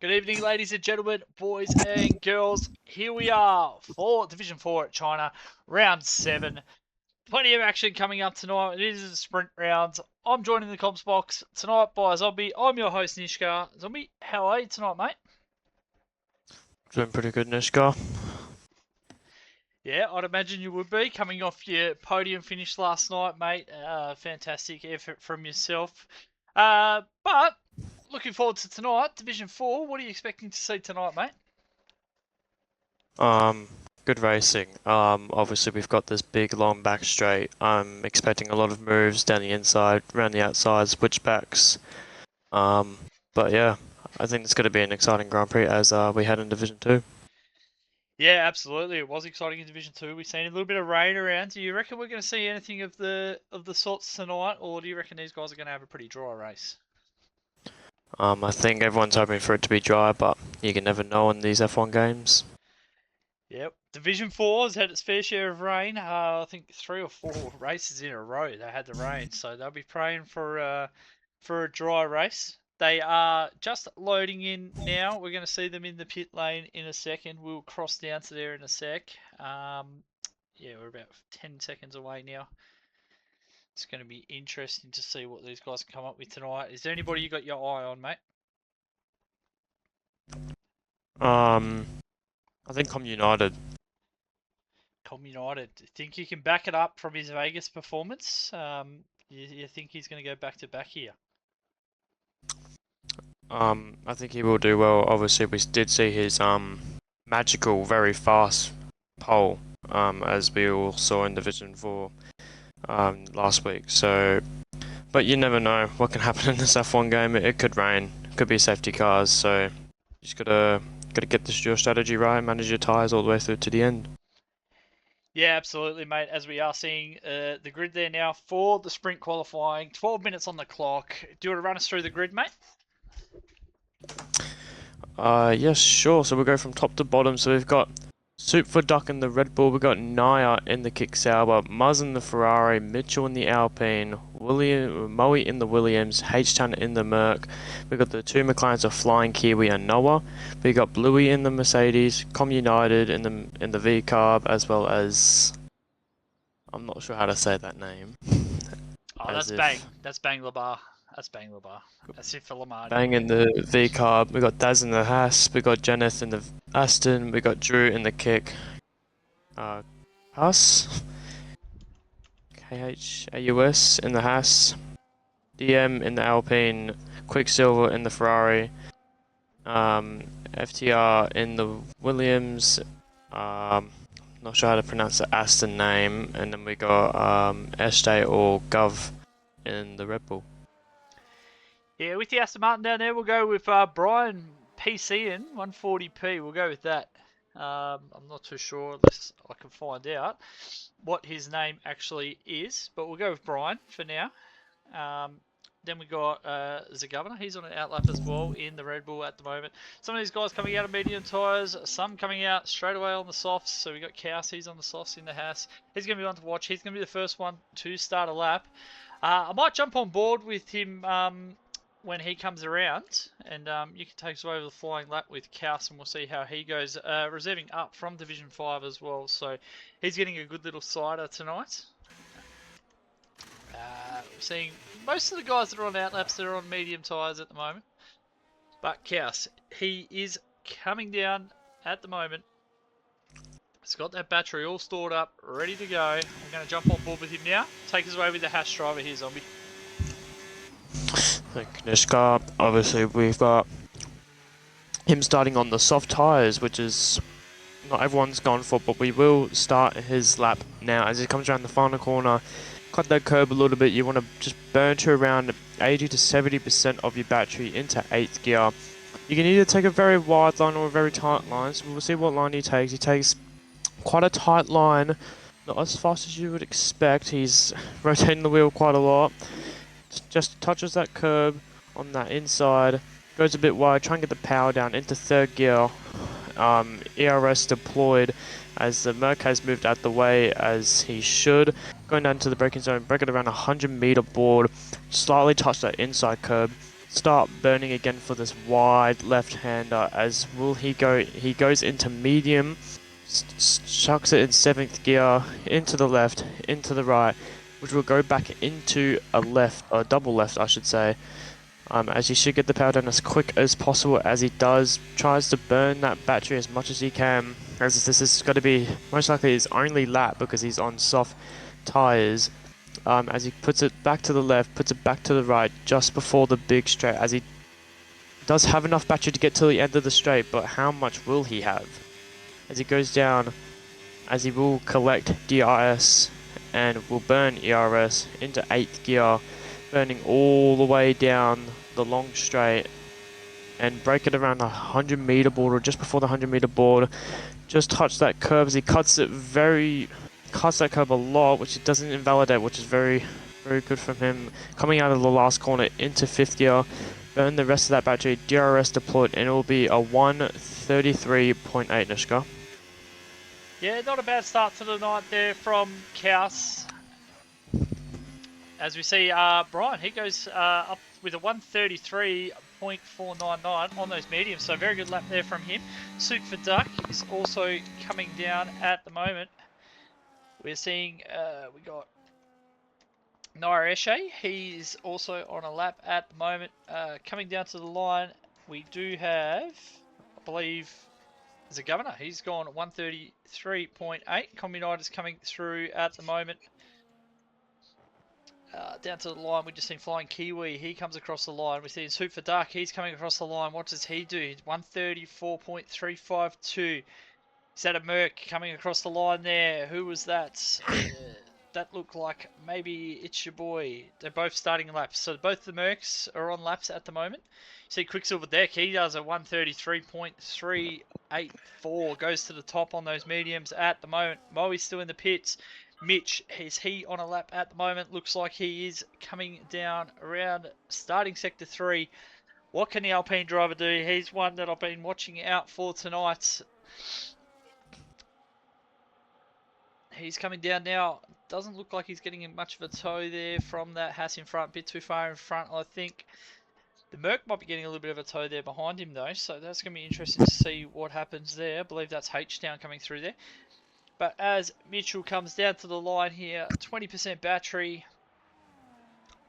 Good evening, ladies and gentlemen, boys and girls. Here we are for Division 4 at China, round 7. Plenty of action coming up tonight. It is a sprint round. I'm joining the comms box tonight by Zombie. I'm your host, Nishka. Zombie, how are you tonight, mate? Doing pretty good, Nishka. Yeah, I'd imagine you would be, coming off your podium finish last night, mate. Fantastic effort from yourself. But looking forward to tonight, Division 4. What are you expecting to see tonight, mate? Good racing. Obviously we've got this big long back straight. I'm expecting a lot of moves down the inside, around the outside, switchbacks. But yeah, I think it's going to be an exciting Grand Prix as we head in Division 2. Yeah, absolutely. It was exciting in Division 2. We've seen a little bit of rain around. Do you reckon we're going to see anything of the sorts tonight, or do you reckon these guys are going to have a pretty dry race? I think everyone's hoping for it to be dry, but you can never know in these F1 games. Yep. Division 4 has had its fair share of rain. I think 3 or 4 races in a row they had the rain, so they'll be praying for a dry race. They are just loading in now. We're going to see them in the pit lane in a second. We'll cross down to there in a sec. Yeah, we're about 10 seconds away now. It's going to be interesting to see what these guys come up with tonight. Is there anybody you got your eye on, mate? I think Com United. Com United. Think you can back it up from his Vegas performance? You think he's going to go back to back here? I think he will do well. Obviously, we did see his magical, very fast pole, as we all saw in Division 4 last week. So, but you never know what can happen in this F1 game. It could rain, it could be safety cars. So, you just gotta get your strategy right, manage your tires all the way through to the end. Yeah, absolutely, mate. As we are seeing the grid there now for the sprint qualifying, 12 minutes on the clock. Do you want to run us through the grid, mate? Yes, sure. So we'll go from top to bottom. So we've got Soup for Duck in the Red Bull. We've got Naya in the Kick Sauber, Muzz in the Ferrari, Mitchell in the Alpine, Moe in the Williams, H-Town in the Merc. We've got the two McLarens of Flying Kiwi and Noah. We got Bluey in the Mercedes, Com United in the V Carb, as well as I'm not sure how to say that name. Oh, that's Bang. That's Bang Labar. That's Bang Labar. That's it for Lamar. Bang in the V Carb. We got Daz in the Haas. We got Jenneth in the Aston. We got Drew in the Kick. Haas. KHAUS in the Haas. DM in the Alpine. Quicksilver in the Ferrari. FTR in the Williams. Not sure how to pronounce the Aston name. And then we got Estee or Gov in the Red Bull. Yeah, with the Aston Martin down there, we'll go with Brian PC in 140p. We'll go with that. I'm not too sure unless I can find out what his name actually is, but we'll go with Brian for now. Then we got the Governor. He's on an outlap as well in the Red Bull at the moment. Some of these guys coming out of medium tyres, some coming out straight away on the softs. So we got Kaos, he's on the softs in the Haas. He's going to be one to watch. He's going to be the first one to start a lap. I might jump on board with him when he comes around, and you can take us away with a flying lap with Kaos, and we'll see how he goes. Reserving up from Division 5 as well, so he's getting a good little cider tonight. Seeing most of the guys that are on outlaps, they're on medium tyres at the moment. But Kaos, he is coming down at the moment. He's got that battery all stored up, ready to go. I'm going to jump on board with him now. Take us away with the Haas driver here, Zombie. Thank you, Nishka. Obviously, we've got him starting on the soft tyres, which is not everyone's gone for, but we will start his lap now as he comes around the final corner. Cut that curb a little bit. You want to just burn to around 80 to 70% of your battery into 8th gear. You can either take a very wide line or a very tight line, so we'll see what line he takes. He takes quite a tight line, not as fast as you would expect. He's rotating the wheel quite a lot. Just touches that curb on that inside, goes a bit wide, try and get the power down into 3rd gear. ERS deployed as the Merc has moved out the way as he should. Going down to the braking zone, brake at around 100 meter board, slightly touch that inside curb. start burning again for this wide left-hander. As will he go? He goes into medium, chucks it in 7th gear, into the left, into the right, which will go back into a left, a double left, I should say. As he should get the power down as quick as possible. As he does, tries to burn that battery as much as he can, as this is going to be most likely his only lap because he's on soft tyres. As he puts it back to the left, puts it back to the right, just before the big straight, as he does have enough battery to get to the end of the straight, but how much will he have? As he goes down, as he will collect DRS and will burn ERS into 8th gear, burning all the way down the long straight and break it around the 100 meter board or just before the 100 meter board. Just touch that curve as he cuts that curve a lot, which it doesn't invalidate, which is very good from him. Coming out of the last corner into 5th gear, burn the rest of that battery, DRS deployed, and it will be a 1:33.8, Nishka. Yeah, not a bad start to the night there from Kaus. As we see, Brian, he goes up with a 1:33.499 on those mediums, so very good lap there from him. Suit for Duck is also coming down at the moment. We're seeing, we got Nair Eshe, he's also on a lap at the moment. Coming down to the line, we do have, I believe, there's a Governor. He's gone 1:33.8. Communite is coming through at the moment. Down to the line, we just seen Flying Kiwi. He comes across the line. We see Suit for Dark. He's coming across the line. What does he do? 1:34.352. Is that a Merc coming across the line there? Who was that? That looked like maybe it's your boy. They're both starting laps. So both the Mercs are on laps at the moment. You see Quicksilver Deck. He does a 1:33.384. Goes to the top on those mediums at the moment. Moe's still in the pits. Mitch, is he on a lap at the moment? Looks like he is coming down around starting sector 3. What can the Alpine driver do? He's one that I've been watching out for tonight. He's coming down now. Doesn't look like he's getting much of a tow there from that Haas in front. A bit too far in front, I think. The Merc might be getting a little bit of a tow there behind him, though. So that's going to be interesting to see what happens there. I believe that's H-Town coming through there. But as Mitchell comes down to the line here, 20% battery,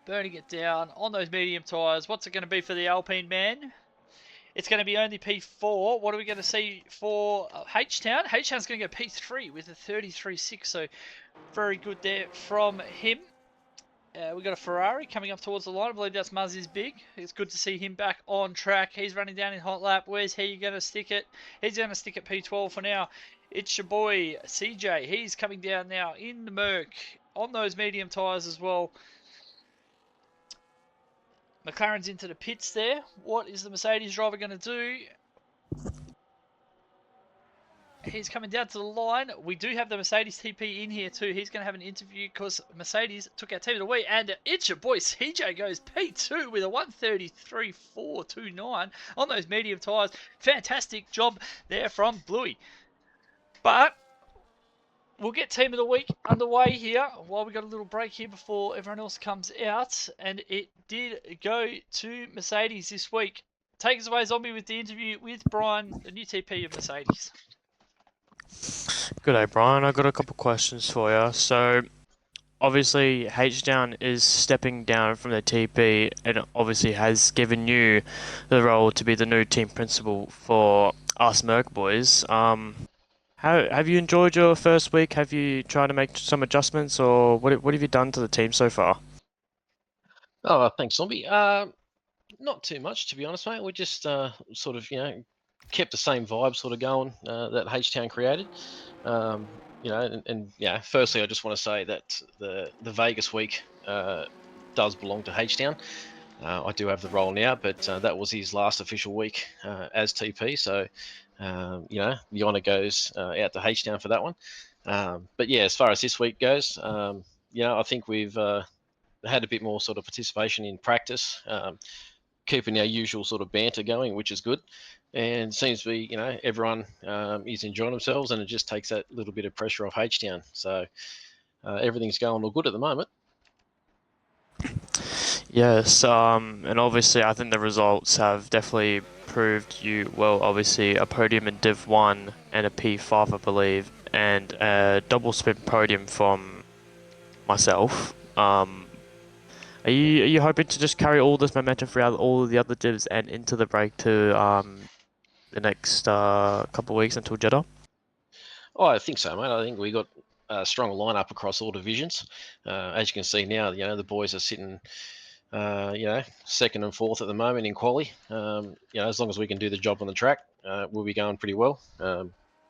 burning it down on those medium tyres. What's it going to be for the Alpine man? It's going to be only P4. What are we going to see for H-Town? H-Town's going to go P3 with a 33.6, so very good there from him. We've got a Ferrari coming up towards the line. I believe that's Muzzy's big. It's good to see him back on track. He's running down in hot lap. Where's he going to stick it? He's going to stick at P12 for now. It's your boy CJ. He's coming down now in the Merc on those medium tyres as well. McLaren's into the pits there. What is the Mercedes driver going to do? He's coming down to the line. We do have the Mercedes TP in here too. He's going to have an interview because Mercedes took our team of the week. And it's your boy CJ goes P2 with a 1:33.429 on those medium tyres. Fantastic job there from Bluey. But we'll get team of the week underway here while we got a little break here before everyone else comes out. And it did go to Mercedes this week. Take us away, Zombie, with the interview with Brian, the new TP of Mercedes. Good day, Brian. I've got a couple questions for you. So, obviously, H-Down is stepping down from the TP and obviously has given you the role to be the new team principal for us Merc boys. How have you enjoyed your first week? Have you tried to make some adjustments, or what have you done to the team so far? Oh, thanks, Zombie. Not too much, to be honest, mate. We just sort of, kept the same vibe sort of going that H-Town created. Yeah, firstly, I just want to say that the Vegas week does belong to H-Town. I do have the role now, but that was his last official week as TP. So, the honour goes out to H-Town for that one. But yeah, as far as this week goes, I think we've had a bit more sort of participation in practice, keeping our usual sort of banter going, which is good. And seems to be, everyone is enjoying themselves, and it just takes that little bit of pressure off H-Town. So everything's going all good at the moment. Yes, and obviously I think the results have definitely proved you well. Obviously a podium in Div 1 and a P5, I believe, and a double spin podium from myself. Are you hoping to just carry all this momentum throughout all the other divs and into the break to the next couple of weeks until Jeddah? Oh, I think so, mate. I think we got a strong lineup across all divisions. As you can see now, the boys are sitting, second and fourth at the moment in quali. As long as we can do the job on the track, we'll be going pretty well.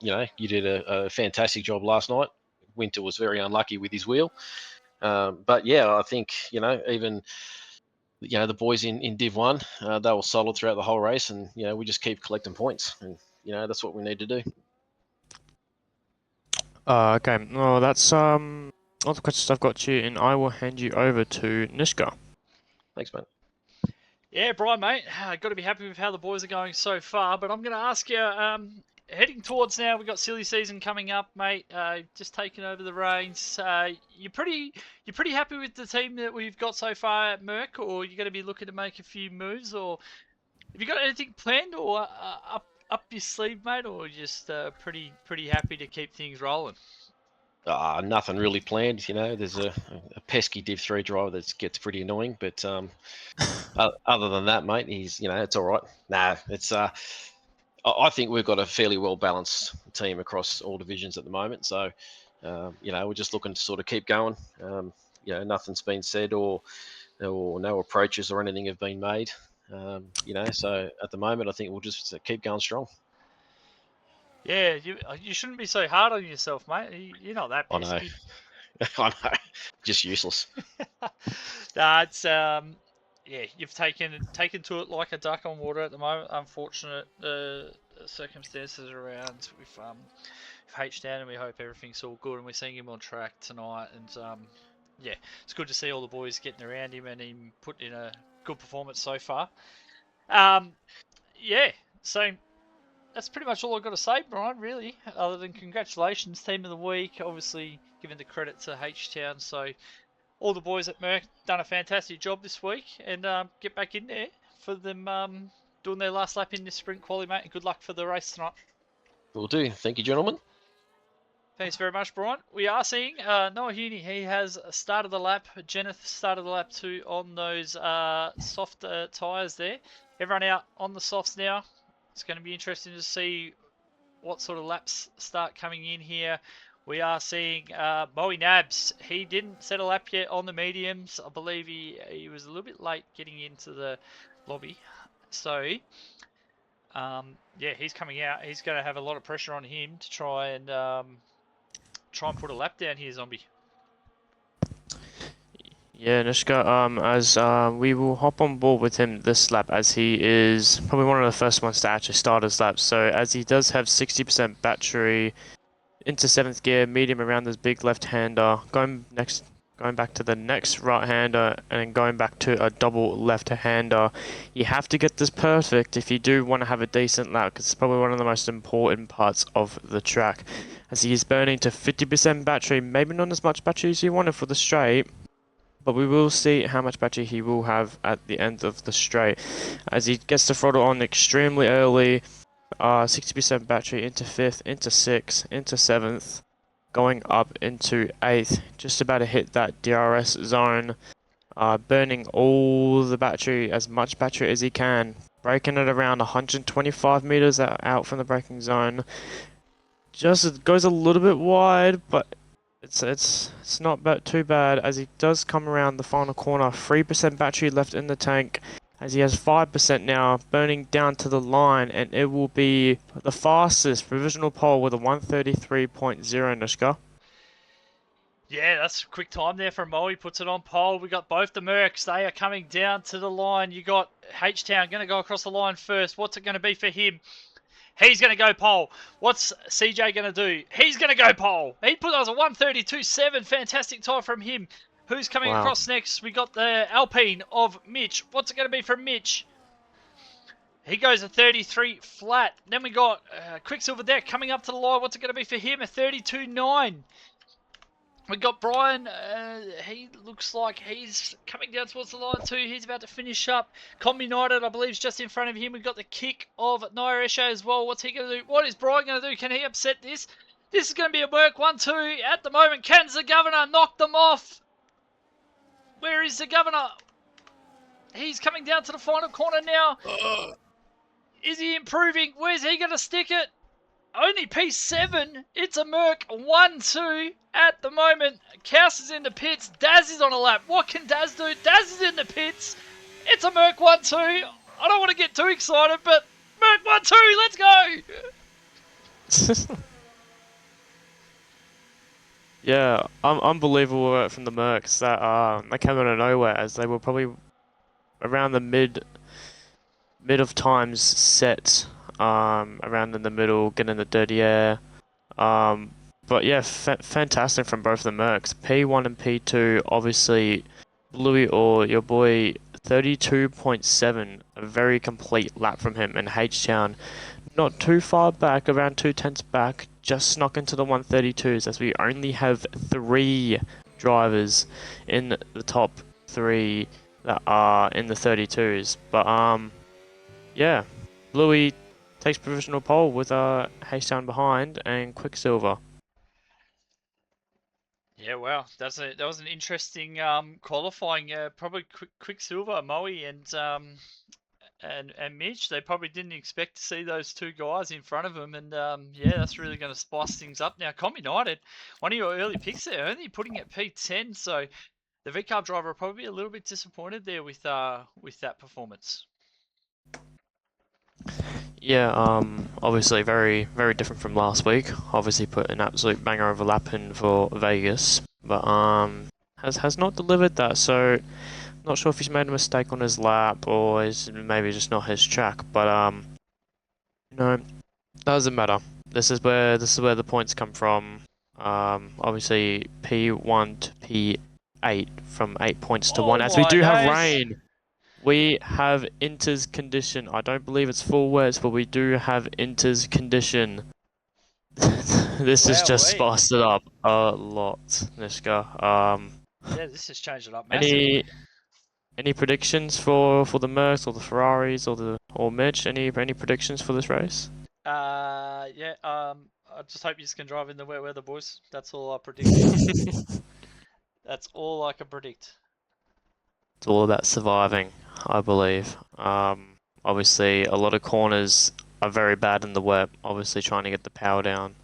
You did a fantastic job last night. Winter was very unlucky with his wheel. But yeah, I think, even the boys in Div 1, they were solid throughout the whole race, and we just keep collecting points, and that's what we need to do. Okay. Well, that's all the questions I've got to you, and I will hand you over to Nishka. Thanks, mate. Yeah, Brian, mate, got to be happy with how the boys are going so far. But I'm going to ask you, heading towards now, we've got silly season coming up, mate. Just taking over the reins. You're pretty happy with the team that we've got so far at Merck, or you're going to be looking to make a few moves, or have you got anything planned or up your sleeve, mate, or just pretty happy to keep things rolling? Nothing really planned. There's a pesky Div 3 driver that gets pretty annoying, but other than that, mate, it's all right. Nah, it's I think we've got a fairly well balanced team across all divisions at the moment. So, we're just looking to sort of keep going. Nothing's been said or no approaches or anything have been made. So at the moment, I think we'll just keep going strong. Yeah, you shouldn't be so hard on yourself, mate. You're not that I know, pesky. I know, just useless. Nah, it's yeah, you've taken to it like a duck on water at the moment. Unfortunate circumstances around with H down, and we hope everything's all good. And we're seeing him on track tonight, and yeah, it's good to see all the boys getting around him and him putting in a good performance so far. Um, yeah, so that's pretty much all I've got to say, Brian. Really, other than congratulations, team of the week. Obviously, giving the credit to H Town. So all the boys at Merck done a fantastic job this week, and get back in there for them doing their last lap in this sprint quali, mate. And good luck for the race tonight. Will do. Thank you, gentlemen. Thanks very much, Brian. We are seeing Noah Heaney. He has started the lap. Jeneth started the lap too on those soft tyres there. Everyone out on the softs now. It's going to be interesting to see what sort of laps start coming in here. We are seeing Moe Nabs. He didn't set a lap yet on the mediums. I believe he was a little bit late getting into the lobby. So, yeah, he's coming out. He's going to have a lot of pressure on him to try and put a lap down here, Zombie. Yeah, Nishka, as we will hop on board with him this lap as he is probably one of the first ones to actually start his lap. So as he does have 60% battery into 7th gear, medium around this big left-hander, going back to the next right-hander, and then going back to a double left-hander. You have to get this perfect if you do want to have a decent lap, because it's probably one of the most important parts of the track. As he is burning to 50% battery, maybe not as much battery as you wanted for the straight, but we will see how much battery he will have at the end of the straight. As he gets the throttle on extremely early, 60% battery into 5th, into 6th, into 7th, going up into 8th, just about to hit that DRS zone, burning all the battery, as much battery as he can, braking at around 125 meters out from the braking zone. Just goes a little bit wide, but it's not too bad as he does come around the final corner. 3% battery left in the tank as he has 5% now, burning down to the line, and it will be the fastest provisional pole with a 133.0, Nishka. Yeah, that's a quick time there from Moe. He puts it on pole. We got both the Mercs. They are coming down to the line. You got H-Town going to go across the line first. What's it going to be for him? He's going to go pole. What's CJ going to do? He's going to go pole. He put us a 132.7. Fantastic time from him. Who's coming across next? We got the Alpine of Mitch. What's it going to be from Mitch? He goes a 33 flat. Then we got Quicksilver there coming up to the line. What's it going to be for him? A 32.9. We got Brian. He looks like he's coming down towards the line too. He's about to finish up. Com United, I believe, is just in front of him. We've got the kick of Nair as well. What's he going to do? What is Brian going to do? Can he upset this? This is going to be a work 1-2 at the moment. Can the Governor knock them off? Where is the Governor? He's coming down to the final corner now. Is he improving? Where's he going to stick it? Only P7. It's a Merc 1-2 at the moment. Kaus is in the pits. Daz is on a lap. What can Daz do? Daz is in the pits. It's a Merc 1-2. I don't want to get too excited, but Merc 1-2, let's go. Yeah, unbelievable work from the Mercs that they came out of nowhere, as they were probably around the mid of times set, around in the middle, getting the dirty air. But yeah, fantastic from both of the Mercs. P1 and P2, obviously, Bluey or your boy 32.7, a very complete lap from him, and H-Town not too far back, around 2/10 back, just snuck into the 132s, as we only have 3 drivers in the top 3 that are in the 32s. But yeah, Bluey takes provisional pole with H-Town behind and Quicksilver. Yeah, wow, that was an interesting qualifying. Probably Quicksilver, Moe, and Mitch. They probably didn't expect to see those 2 guys in front of them, and yeah, that's really going to spice things up now. Com United, one of your early picks there, only putting at P10, so the VCARB driver will probably be a little bit disappointed there with that performance. Yeah, obviously very different from last week. Obviously put an absolute banger overlap in for Vegas, but has not delivered that. So not sure if he's made a mistake on his lap or is maybe just not his track. But no, doesn't matter. This is where the points come from. Obviously P1 to P8 from 8 points to 1. As we do have rain. We have Inter's condition. I don't believe it's full words, but we do have Inter's condition. This has just spiced it up a lot, Nishka. Yeah, this has changed it up massively. Any predictions for the Mercs or the Ferraris or Mitch? Any predictions for this race? Yeah. I just hope you can drive in the wet weather, boys. That's all I predict. That's all I can predict. It's all about surviving, I believe. Obviously, a lot of corners are very bad in the wet. Obviously, trying to get the power down.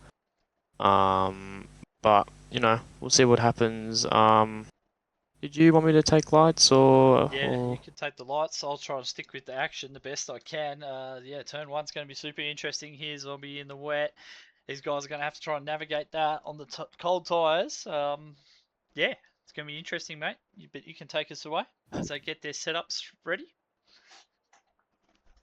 But you know, we'll see what happens. Did you want me to take lights or? Yeah, you can take the lights. I'll try to stick with the action the best I can. Yeah, turn 1's going to be super interesting here. Zombie in the wet. These guys are going to have to try and navigate that on the cold tyres. Yeah, it's going to be interesting, mate. But you can take us away as they get their setups ready.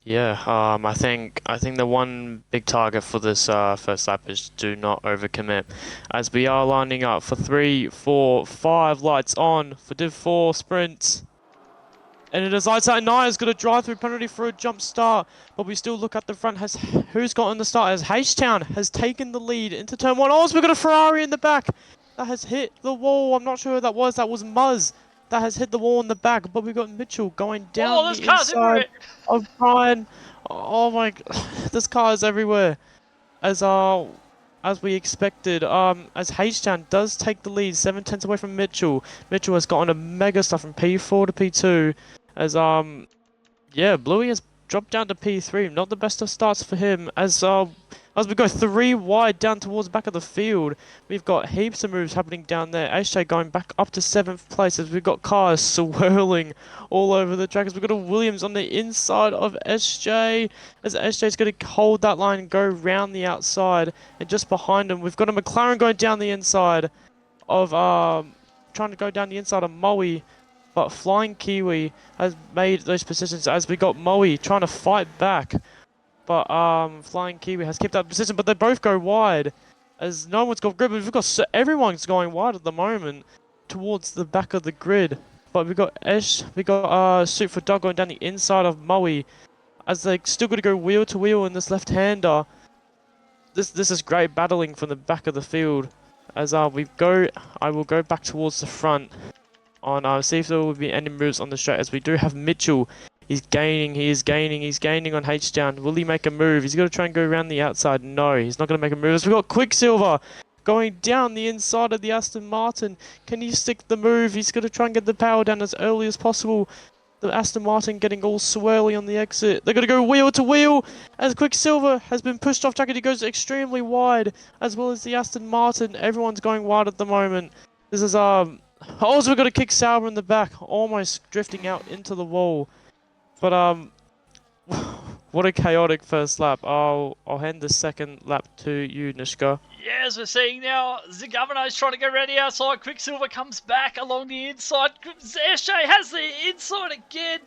Yeah, I think the one big target for this first lap is do not overcommit, as we are lining up for 3, 4, 5 lights on for Div4 sprints. And it is lights out. Naya's got a drive-through penalty for a jump start, but we still look at the front. Who's gotten the start? As H-Town has taken the lead into turn 1. Oh, so we've got a Ferrari in the back that has hit the wall. I'm not sure who that was. That was Muzz. That has hit the wall in the back, but we've got Mitchell going down the inside of Brian. Oh my god, this car is everywhere. As we expected, as H-Town does take the lead, 7/10 away from Mitchell. Mitchell has gotten a mega stuff from P4 to P2. As yeah, Bluey has dropped down to P3. Not the best of starts for him. As we go 3 wide down towards the back of the field, we've got heaps of moves happening down there. SJ going back up to 7th place as we've got cars swirling all over the track. As we've got a Williams on the inside of SJ, as SJ's going to hold that line and go round the outside. And just behind him, we've got a McLaren going down the inside of trying to go down the inside of Moe. But Flying Kiwi has made those positions as we got Moe trying to fight back. But Flying Kiwi has kept that position, but they both go wide. As no one's got grip, we've got everyone's going wide at the moment towards the back of the grid. But we've got Suit for Dog going down the inside of Moe, as they still got to go wheel to wheel in this left-hander. This is great battling from the back of the field, as I will go back towards the front on see if there will be any moves on the straight, as we do have Mitchell. He's gaining on H-down. Will he make a move? He's got to try and go around the outside. No, he's not going to make a move. As we've got Quicksilver going down the inside of the Aston Martin. Can he stick the move? He's got to try and get the power down as early as possible. The Aston Martin getting all swirly on the exit. They're going to go wheel to wheel as Quicksilver has been pushed off track and he goes extremely wide, as well as the Aston Martin. Everyone's going wide at the moment. This is also we've got a kick Sauber in the back, almost drifting out into the wall. But what a chaotic first lap. I'll hand the second lap to you, Nishka. Yeah, as we're seeing now, the Governor is trying to go around the outside. Quicksilver comes back along the inside. SJ has the inside again.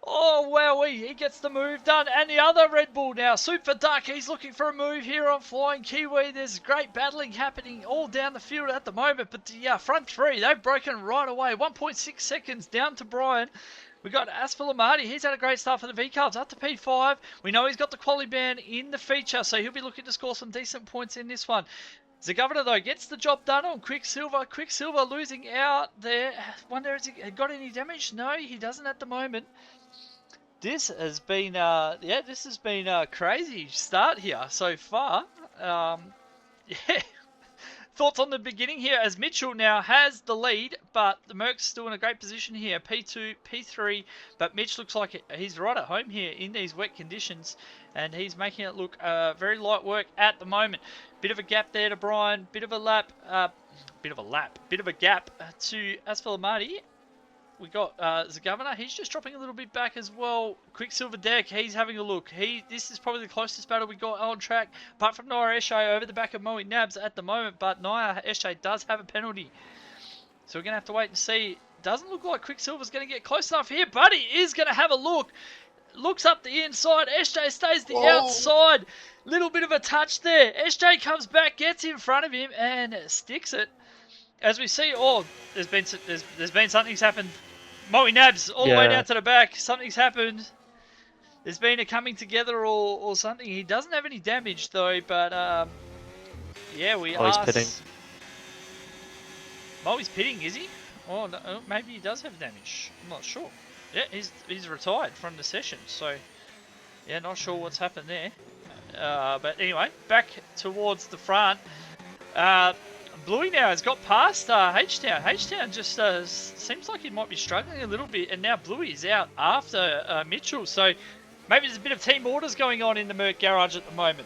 Oh, wow, he gets the move done. And the other Red Bull now, Super Duck, he's looking for a move here on Flying Kiwi. There's great battling happening all down the field at the moment. But the front three, they've broken right away. 1.6 seconds down to Brian. We got Aspalamati. He's had a great start for the V-Cubs, up to P5. We know he's got the quality band in the feature, so he'll be looking to score some decent points in this one. The Governor, though, gets the job done on Quicksilver. Quicksilver losing out there. Wonder, has he got any damage? No, he doesn't at the moment. This has been, this has been a crazy start here so far. Yeah. Thoughts on the beginning here, as Mitchell now has the lead, but the Merc's still in a great position here. P2, P3, but Mitch looks like he's right at home here in these wet conditions, and he's making it look very light work at the moment. Bit of a gap there to Brian, bit of a gap to Aspalamati. We got the Governor. He's just dropping a little bit back as well. Quicksilver Deck, he's having a look. This is probably the closest battle we got on track, apart from Naya Eshe over the back of Moe Nabs at the moment. But Naya Eshe does have a penalty, so we're gonna have to wait and see. Doesn't look like Quicksilver's gonna get close enough here, but he is gonna have a look. Looks up the inside. SJ stays the outside. Little bit of a touch there. SJ comes back, gets in front of him, and sticks it. As we see, there's been something's happened. Moe Nabs all the way down to the back. Something's happened. There's been a coming together or something. He doesn't have any damage though, but yeah, we are. He's pitting. He's pitting, is he? Oh, no, maybe he does have damage. I'm not sure. Yeah, he's retired from the session, so yeah, not sure what's happened there. But anyway, back towards the front. Bluey now has got past H-Town. H-Town just seems like he might be struggling a little bit, and now Bluey is out after Mitchell. So maybe there's a bit of team orders going on in the Merc garage at the moment.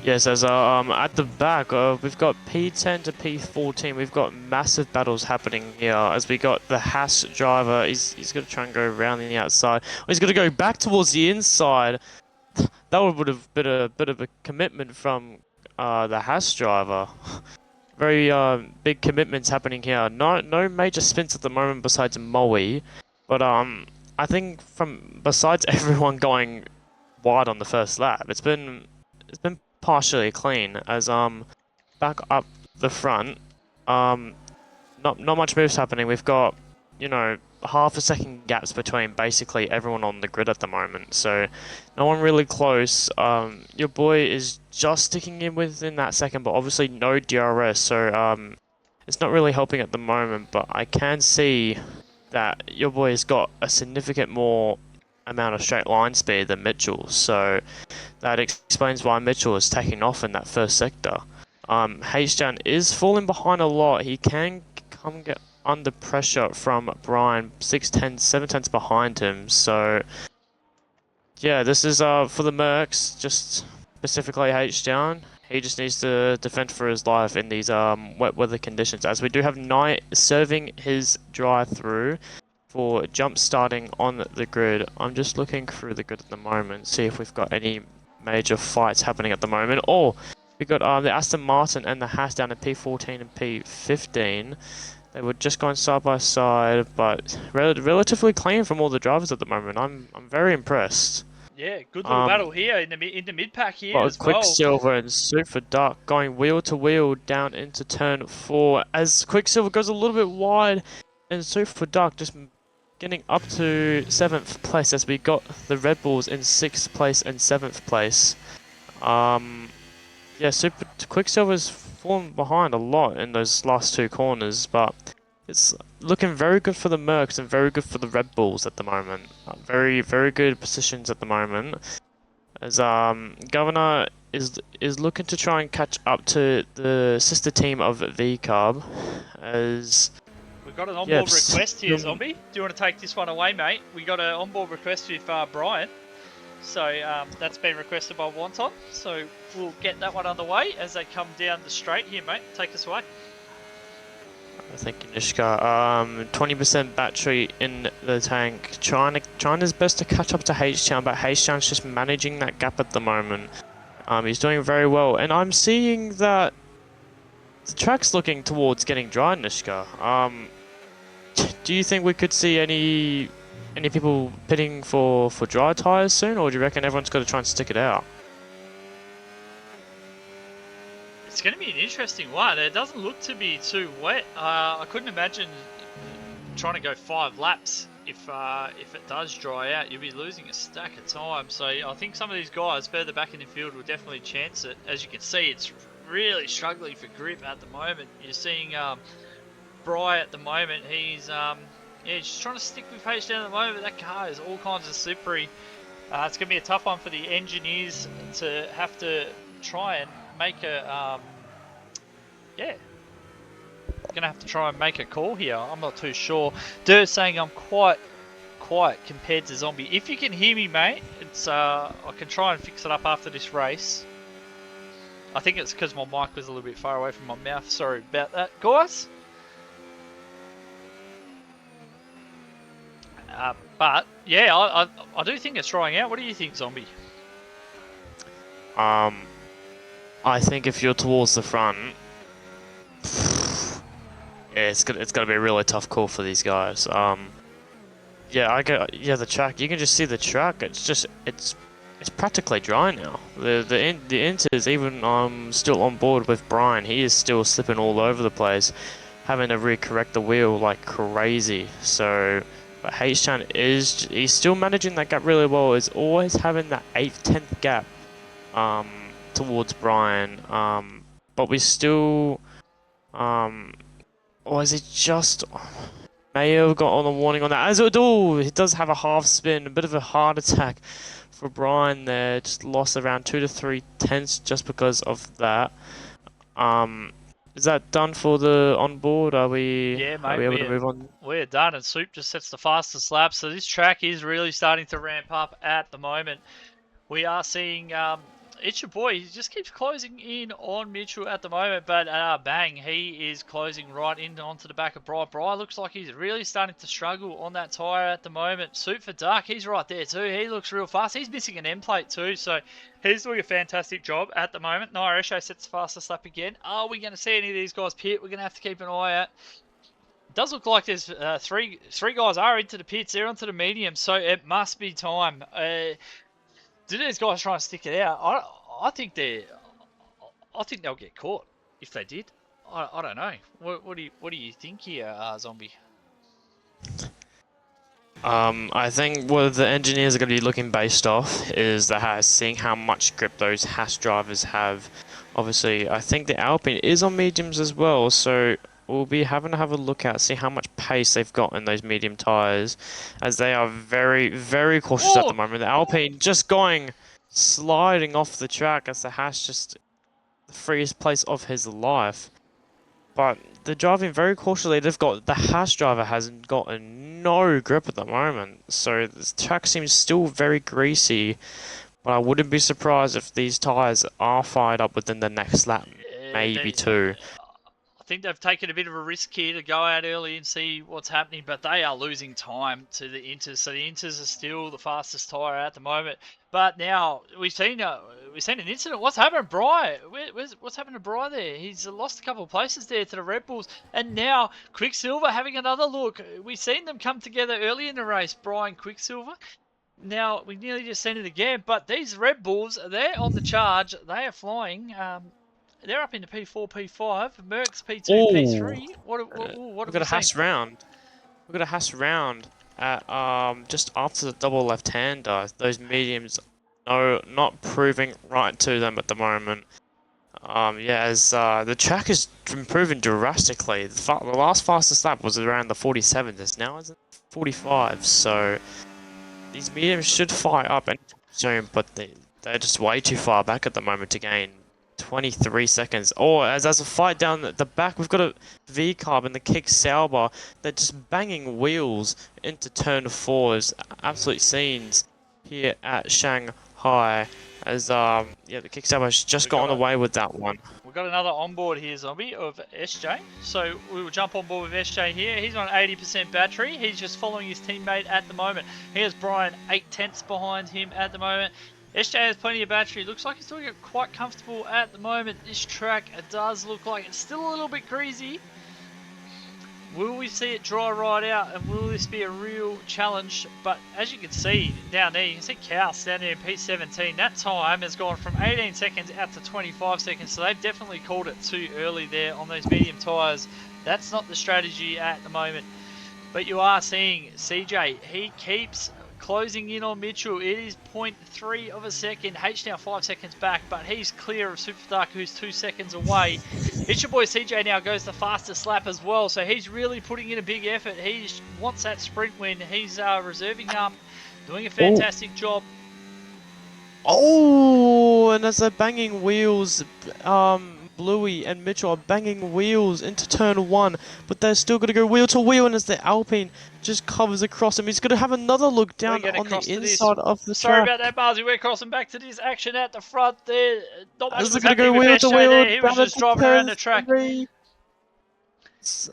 Yes, as at the back, we've got P10 to P14. We've got massive battles happening here. As we got the Haas driver, he's going to try and go around the outside. He's going to go back towards the inside. That would have been a bit of a commitment from the Haas driver. Very big commitments happening here. No major spins at the moment besides Moe, but I think besides everyone going wide on the first lap, it's been partially clean. As back up the front, not much moves happening. We've got, half a second gaps between basically everyone on the grid at the moment, so no one really close. Your boy is just sticking in within that second, but obviously no DRS, so it's not really helping at the moment. But I can see that your boy has got a significant more amount of straight line speed than Mitchell, so that explains why Mitchell is taking off in that first sector. H-Down is falling behind a lot. He can come get under pressure from Brian, 6'10", 7/10 behind him. So yeah, this is for the Mercs, just specifically H-Down. He just needs to defend for his life in these wet weather conditions, as we do have Knight serving his drive-through for jump starting on the grid. I'm just looking through the grid at the moment, see if we've got any major fights happening at the moment. We got the Aston Martin and the Haas down at P14 and P15. They were just going side by side, but relatively clean from all the drivers at the moment. I'm very impressed. Yeah, good little battle here in the mid pack here as well. Quicksilver and Super Duck going wheel to wheel down into turn 4, as Quicksilver goes a little bit wide, and Super Duck just getting up to 7th place, as we got the Red Bulls in 6th place and 7th place. yeah, Quicksilver's fallen behind a lot in those last two corners, but it's looking very good for the Mercs and very good for the Red Bulls at the moment. Very, very good positions at the moment. As Governor is looking to try and catch up to the sister team of V-Carb, as We've got an onboard yeah, request here, Zombie. Do you want to take this one away, mate? We got an onboard request with Brian. So that's been requested by Wonton. So we'll get that one underway as they come down the straight here, mate. Take us away. Thank you, Nishka. 20% battery in the tank. Trying his best to catch up to H-Town, but H-Town's just managing that gap at the moment. He's doing very well, and I'm seeing that the track's looking towards getting dry, Nishka. Do you think we could see any people pitting for dry tires soon, or do you reckon everyone's got to try and stick it out? It's going to be an interesting one. It doesn't look to be too wet. I couldn't imagine trying to go 5 laps if it does dry out. You'll be losing a stack of time. So I think some of these guys further back in the field will definitely chance it. As you can see, it's really struggling for grip at the moment. You're seeing Bry at the moment. He's just trying to stick with H down at the moment. That car is all kinds of slippery. It's going to be a tough one for the engineers to have to try and make a gonna have to try and make a call here. I'm not too sure. Dirt's saying I'm quite quiet compared to Zombie. If you can hear me, mate, it's I can try and fix it up after this race. I think it's because my mic was a little bit far away from my mouth. Sorry about that, guys. But yeah, I do think it's drying out. What do you think, Zombie? I think if you're towards the front, yeah, it's gonna be a really tough call for these guys. Yeah, the track. You can just see the track. It's practically dry now. The Inters, even still on board with Brian, he is still slipping all over the place, having to recorrect the wheel like crazy. So, but H-Chan he's still managing that gap really well. Is always having that 8th, 10th gap. Towards Brian, but we still, or is it just, may have got on a warning on that, as it he does have a half spin, a bit of a heart attack for Brian there, just lost around 2 to 3 tenths just because of that. Is that done for the onboard? Are we able to move on? We're done, and Soup just sets the fastest lap, so this track is really starting to ramp up at the moment. We are seeing it's your boy. He just keeps closing in on Mitchell at the moment, but bang, he is closing right in onto the back of Bry. Bry looks like he's really starting to struggle on that tyre at the moment. Suit for Duck, he's right there too. He looks real fast. He's missing an end plate too, so he's doing a fantastic job at the moment. Naresho sets the fastest lap again. Are we going to see any of these guys pit? We're going to have to keep an eye out. It does look like there's three guys are into the pits. They're onto the medium, so it must be time. Do these guys try and stick it out? I think they'll get caught if they did. I don't know. What do you think here, Zombie? I think what the engineers are going to be looking based off is the Haas, seeing how much grip those Haas drivers have. Obviously, I think the Alpine is on mediums as well, so we'll be having to have a look at, see how much pace they've got in those medium tyres, as they are very, very cautious at the moment. The Alpine just sliding off the track as the Haas just the freest place of his life. But they're driving very cautiously. The Haas driver hasn't gotten no grip at the moment, so the track seems still very greasy. But I wouldn't be surprised if these tyres are fired up within the next lap, maybe 2. I think they've taken a bit of a risk here to go out early and see what's happening, but they are losing time to the Inters. So the Inters are still the fastest tyre at the moment. But now we've seen an incident. What's happened, Bry? What's happened to Bry there? He's lost a couple of places there to the Red Bulls, and now Quicksilver having another look. We've seen them come together early in the race, Bry and Quicksilver. Now we nearly just seen it again, but these Red Bulls, they're on the charge. They are flying. They're up into P4, P5. Merck's P2, Ooh. P3. What We've got a Haas round. We've got a Haas round at just after the double left-hander. Those mediums, no, not proving right to them at the moment. Yeah, as the track has improving drastically. The last fastest lap was around the 47s. It's now is 45. So these mediums should fire up anytime soon, but they're just way too far back at the moment to gain 23 seconds. Or as a fight down the back, we've got a V-carb and the kick Sauber. They're just banging wheels into turn 4s. Absolute scenes here at Shanghai. As yeah, the kick Sauber's just gotten away with that one. We've got another onboard here, Zombie, of SJ. So we will jump on board with SJ here. He's on 80% battery. He's just following his teammate at the moment. Here's Brian, 8/10 behind him at the moment. SJ has plenty of battery. Looks like he's doing it quite comfortable at the moment. This track does look like it's still a little bit greasy. Will we see it dry right out, and will this be a real challenge? But as you can see down there, you can see Kaus down there in P17. That time has gone from 18 seconds out to 25 seconds, so they've definitely called it too early there on those medium tyres. That's not the strategy at the moment. But you are seeing CJ, he keeps closing in on Mitchell. It is 0.3 of a second. H now 5 seconds back, but he's clear of Super Dark, who's 2 seconds away. It's your boy CJ now goes the fastest lap as well, so he's really putting in a big effort. He wants that sprint win. He's reserving up, doing a fantastic job. Oh, and as they're banging wheels, Bluey and Mitchell are banging wheels into turn 1, but they're still going to go wheel to wheel, and as the Alpine just covers across him, he's going to have another look down on the inside of the Sorry track. about that, Marzi. We're crossing back to this action at the front there. Not much As was they're going to happening go with wheel SJ to wheel, there. He was down just into driving turn around the track. 3.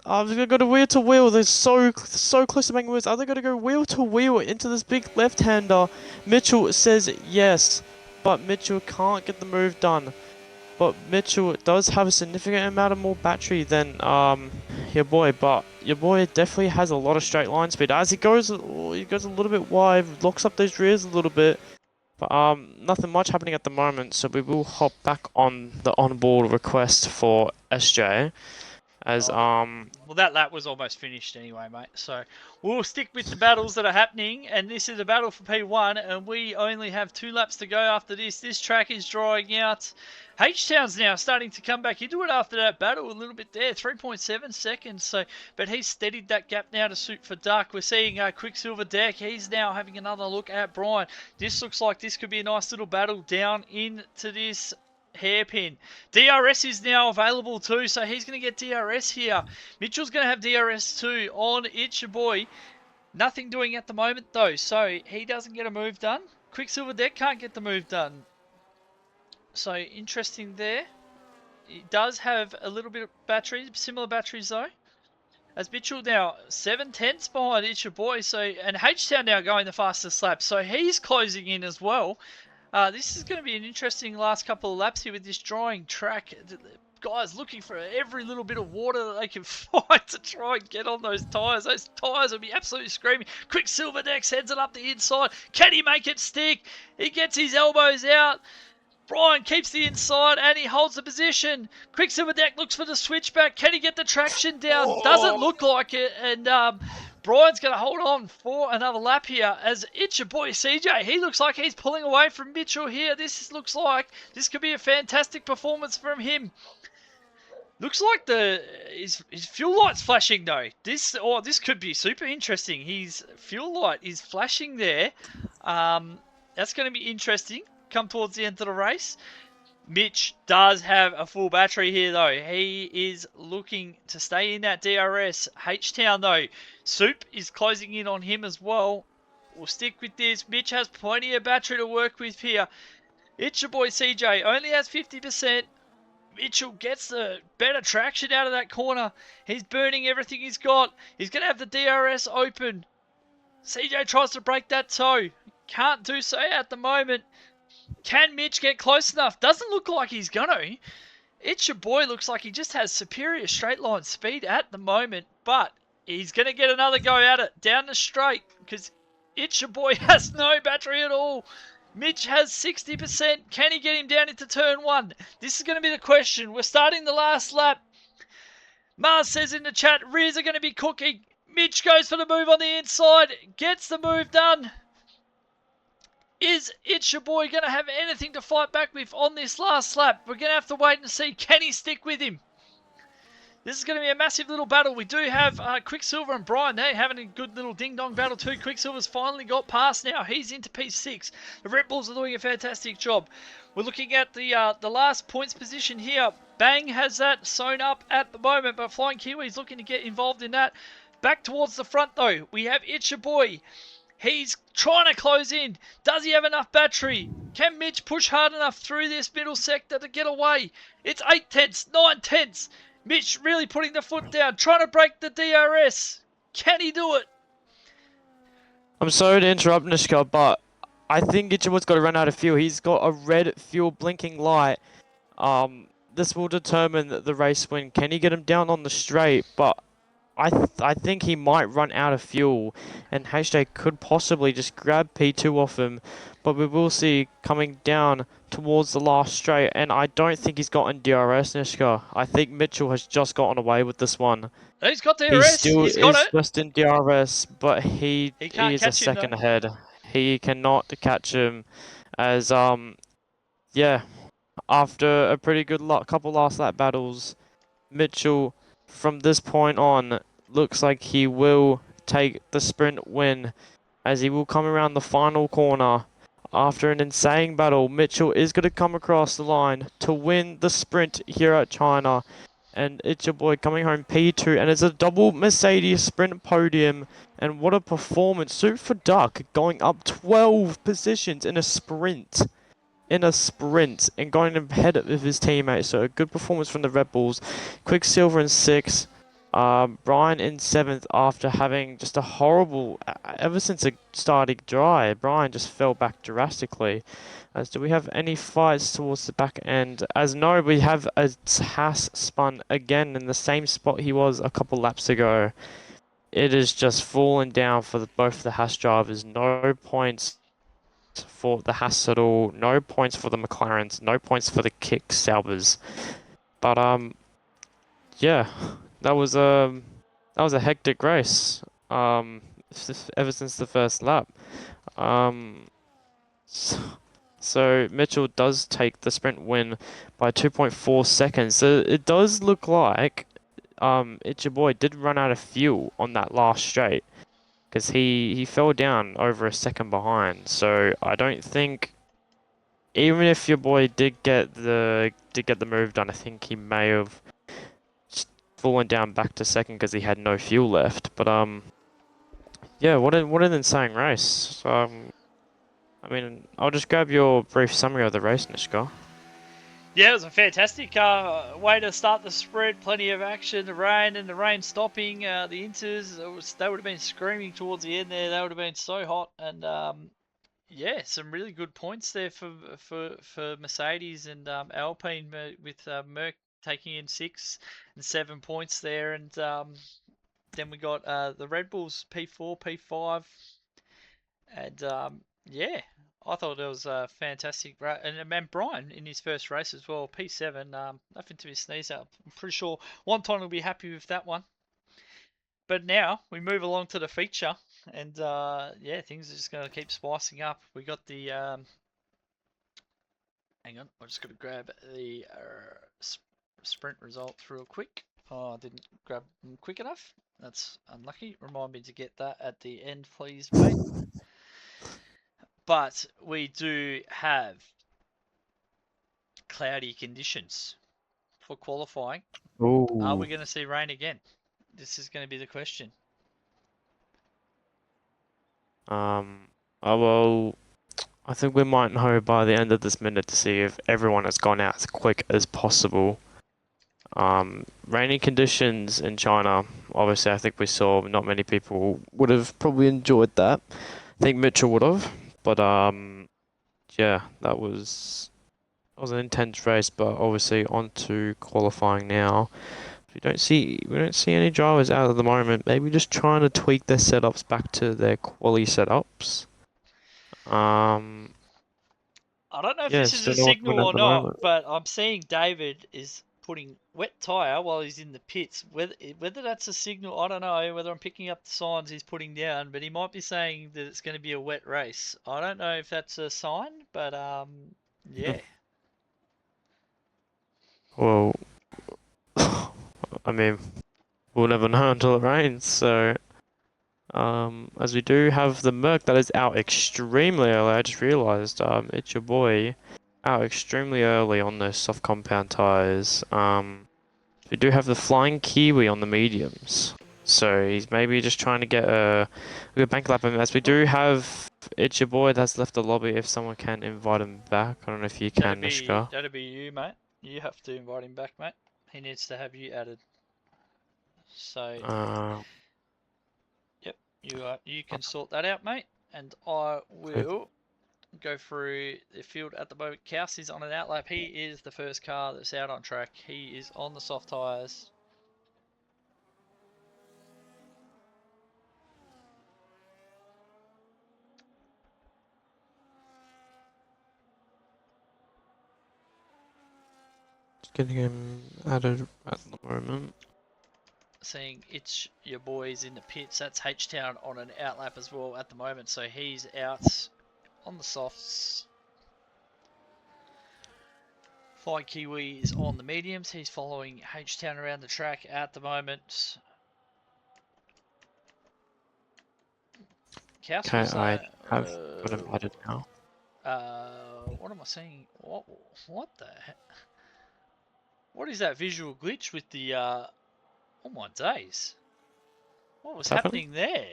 I'm going to go to wheel to wheel. They're so close to banging wheels. Are they going to go wheel to wheel into this big left-hander? Mitchell says yes, but Mitchell can't get the move done. But Mitchell does have a significant amount of more battery than your boy, but your boy definitely has a lot of straight line speed. As he goes a little bit wide, locks up those rears a little bit. But nothing much happening at the moment, so we will hop back on the onboard request for SJ. As well, that lap was almost finished anyway, mate. So we'll stick with the battles that are happening, and this is a battle for P1, and we only have 2 laps to go after this. This track is drying out. H-Town's now starting to come back into it after that battle a little bit there, 3.7 seconds. So, but he's steadied that gap now to suit for Duck. We're seeing Quicksilver Deck. He's now having another look at Brian. This looks like this could be a nice little battle down into this hairpin. DRS is now available too, so he's going to get DRS here. Mitchell's going to have DRS too on It's Your Boy. Nothing doing at the moment though, so he doesn't get a move done. Quicksilver Deck can't get the move done. So interesting there. It does have a little bit of batteries, similar batteries though. As Mitchell now 7/10 behind It's Your Boy, so and H-Town now going the fastest lap, so he's closing in as well. This is going to be an interesting last couple of laps here with this drying track. Guys looking for every little bit of water that they can find to try and get on those tyres. Those tyres will be absolutely screaming. Quicksilver Dex heads it up the inside. Can he make it stick? He gets his elbows out. Brian keeps the inside and he holds the position. Quicksilver Deck looks for the switchback. Can he get the traction down? Doesn't look like it. And Brian's going to hold on for another lap here as It's Your Boy CJ. He looks like he's pulling away from Mitchell here. This looks like this could be a fantastic performance from him. Looks like his fuel light's flashing though. This could be super interesting. His fuel light is flashing there. That's going to be interesting. Come towards the end of the race. Mitch does have a full battery here though. He is looking to stay in that DRS. H-Town though, Soup is closing in on him as well. We'll stick with this. Mitch has plenty of battery to work with here. It's Your Boy CJ only has 50%. Mitchell gets the better traction out of that corner. He's burning everything he's got. He's going to have the DRS open. CJ tries to break that toe. Can't do so at the moment. Can Mitch get close enough? Doesn't look like he's going to. It's Your Boy looks like he just has superior straight line speed at the moment. But he's going to get another go at it down the straight because It's Your Boy has no battery at all. Mitch has 60%. Can he get him down into turn 1? This is going to be the question. We're starting the last lap. Mars says in the chat, rears are going to be cooking. Mitch goes for the move on the inside. Gets the move done. Is It's Your Boy going to have anything to fight back with on this last lap? We're going to have to wait and see. Can he stick with him? This is going to be a massive little battle. We do have Quicksilver and Brian. They're having a good little ding-dong battle too. Quicksilver's finally got past now. He's into P6. The Red Bulls are doing a fantastic job. We're looking at the last points position here. Bang has that sewn up at the moment, but Flying Kiwi's looking to get involved in that. Back towards the front, though, we have It's Your Boy. He's trying to close in. Does he have enough battery? Can Mitch push hard enough through this middle sector to get away? It's 8 tenths, 9 tenths. Mitch really putting the foot down, trying to break the DRS. Can he do it? I'm sorry to interrupt, Nishka, but I think Ichibo's got to run out of fuel. He's got a red fuel blinking light. This will determine the race win. Can he get him down on the straight? But I think he might run out of fuel, and HJ could possibly just grab P2 off him. But we will see coming down towards the last straight, and I don't think he's gotten DRS, Nishka. I think Mitchell has just gotten away with this one. He's got He DRS. still He's got is it. just in DRS, but he can't is a catch him, second though. ahead. He cannot catch him, as yeah, after a pretty good couple last lap battles, Mitchell from this point on looks like he will take the sprint win, as he will come around the final corner. After an insane battle, Mitchell is going to come across the line to win the sprint here at China. And It's Your Boy coming home P2, and it's a double Mercedes sprint podium. And what a performance. Soup for Duck going up 12 positions in a sprint. And going ahead of his teammates. So a good performance from the Red Bulls. Quicksilver in 6th. Brian in 7th after having just a horrible, ever since it started dry, Brian just fell back drastically. As do we have any fights towards the back end? As no, we have a Haas spun again in the same spot he was a couple laps ago. It is just falling down for both the Haas drivers. No points for the Haas at all. No points for the McLarens. No points for the Kick Saubers. But yeah. That was a hectic race. Ever since the first lap. So Mitchell does take the sprint win by 2.4 seconds. So it does look like It's Your Boy did run out of fuel on that last straight, because he fell down over a second behind. So I don't think, even if your boy did get the move done, I think he may have fallen down back to second because he had no fuel left. But yeah, what an insane race. I mean, I'll just grab your brief summary of the race, Nishka. Yeah, it was a fantastic way to start the sprint. Plenty of action, the rain stopping, the inters. They would have been screaming towards the end there. They would have been so hot, and yeah, some really good points there for Mercedes and Alpine, with Merck taking in 6 and 7 points there, and then we got the Red Bulls P4, P5, and yeah, I thought it was a fantastic race. And Brian in his first race as well, P7, nothing to be sneezed at. I'm pretty sure Wonton will be happy with that one. But now we move along to the feature, and yeah, things are just going to keep spicing up. We got the hang on, I just got to grab the sprint result real quick. Oh, I didn't grab them quick enough. That's unlucky. Remind me to get that at the end, please, mate. But we do have cloudy conditions for qualifying. Ooh. Are we going to see rain again? This is going to be the question. Well, I think we might know by the end of this minute to see if everyone has gone out as quick as possible. Rainy conditions in China, obviously I think we saw not many people would have probably enjoyed that. I think Mitchell would have, but yeah, that was an intense race, but obviously on to qualifying now. We don't see any drivers out at the moment. Maybe just trying to tweak their setups back to their quali setups. I don't know if yeah, this is a still not signal doing or at the not, moment. but I'm seeing David is putting wet tyre while he's in the pits. Whether that's a signal, I don't know. Whether I'm picking up the signs he's putting down, but he might be saying that it's going to be a wet race. I don't know if that's a sign, but yeah. Well, I mean, we'll never know until it rains. So, as we do have the Merc that is out extremely early. I just realised, it's your boy out extremely early on those soft compound tires. We do have the Flying Kiwi on the mediums. So he's maybe just trying to get a good bank lap. As we do have it's your boy that's left the lobby. If someone can invite him back, I don't know if you can, Nishka. That'd be you, mate. You have to invite him back, mate. He needs to have you added. So, yep, you can sort that out, mate. And I will go through the field at the moment. Kaus is on an outlap. He is the first car that's out on track. He is on the soft tyres. Just getting him added at the moment. Seeing it's your boys in the pits. That's H-Town on an outlap as well at the moment. So he's out on the softs. Fly Kiwi is on the mediums. He's following H-Town around the track at the moment. Kaus Okay, was, I have got him added now. what am I seeing? What the heck? What is that visual glitch with the, oh my days. What was happening there?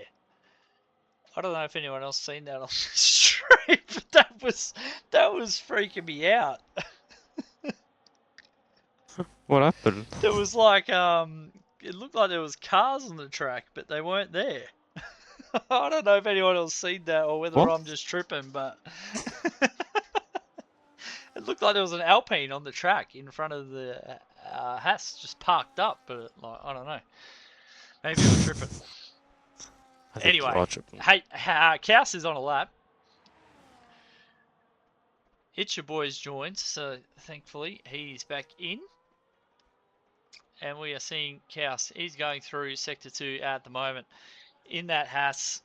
I don't know if anyone else seen that on the stream, but that was freaking me out. What happened? There was like, it looked like there was cars on the track, but they weren't there. I don't know if anyone else seen that or whether I'm just tripping, but it looked like there was an Alpine on the track in front of the Haas just parked up, but like, I don't know. Maybe I'm tripping. Anyway, hey, Kaus is on a lap. It's your boys joined, so thankfully he's back in. And we are seeing Kaus. He's going through Sector 2 at the moment. In that Haas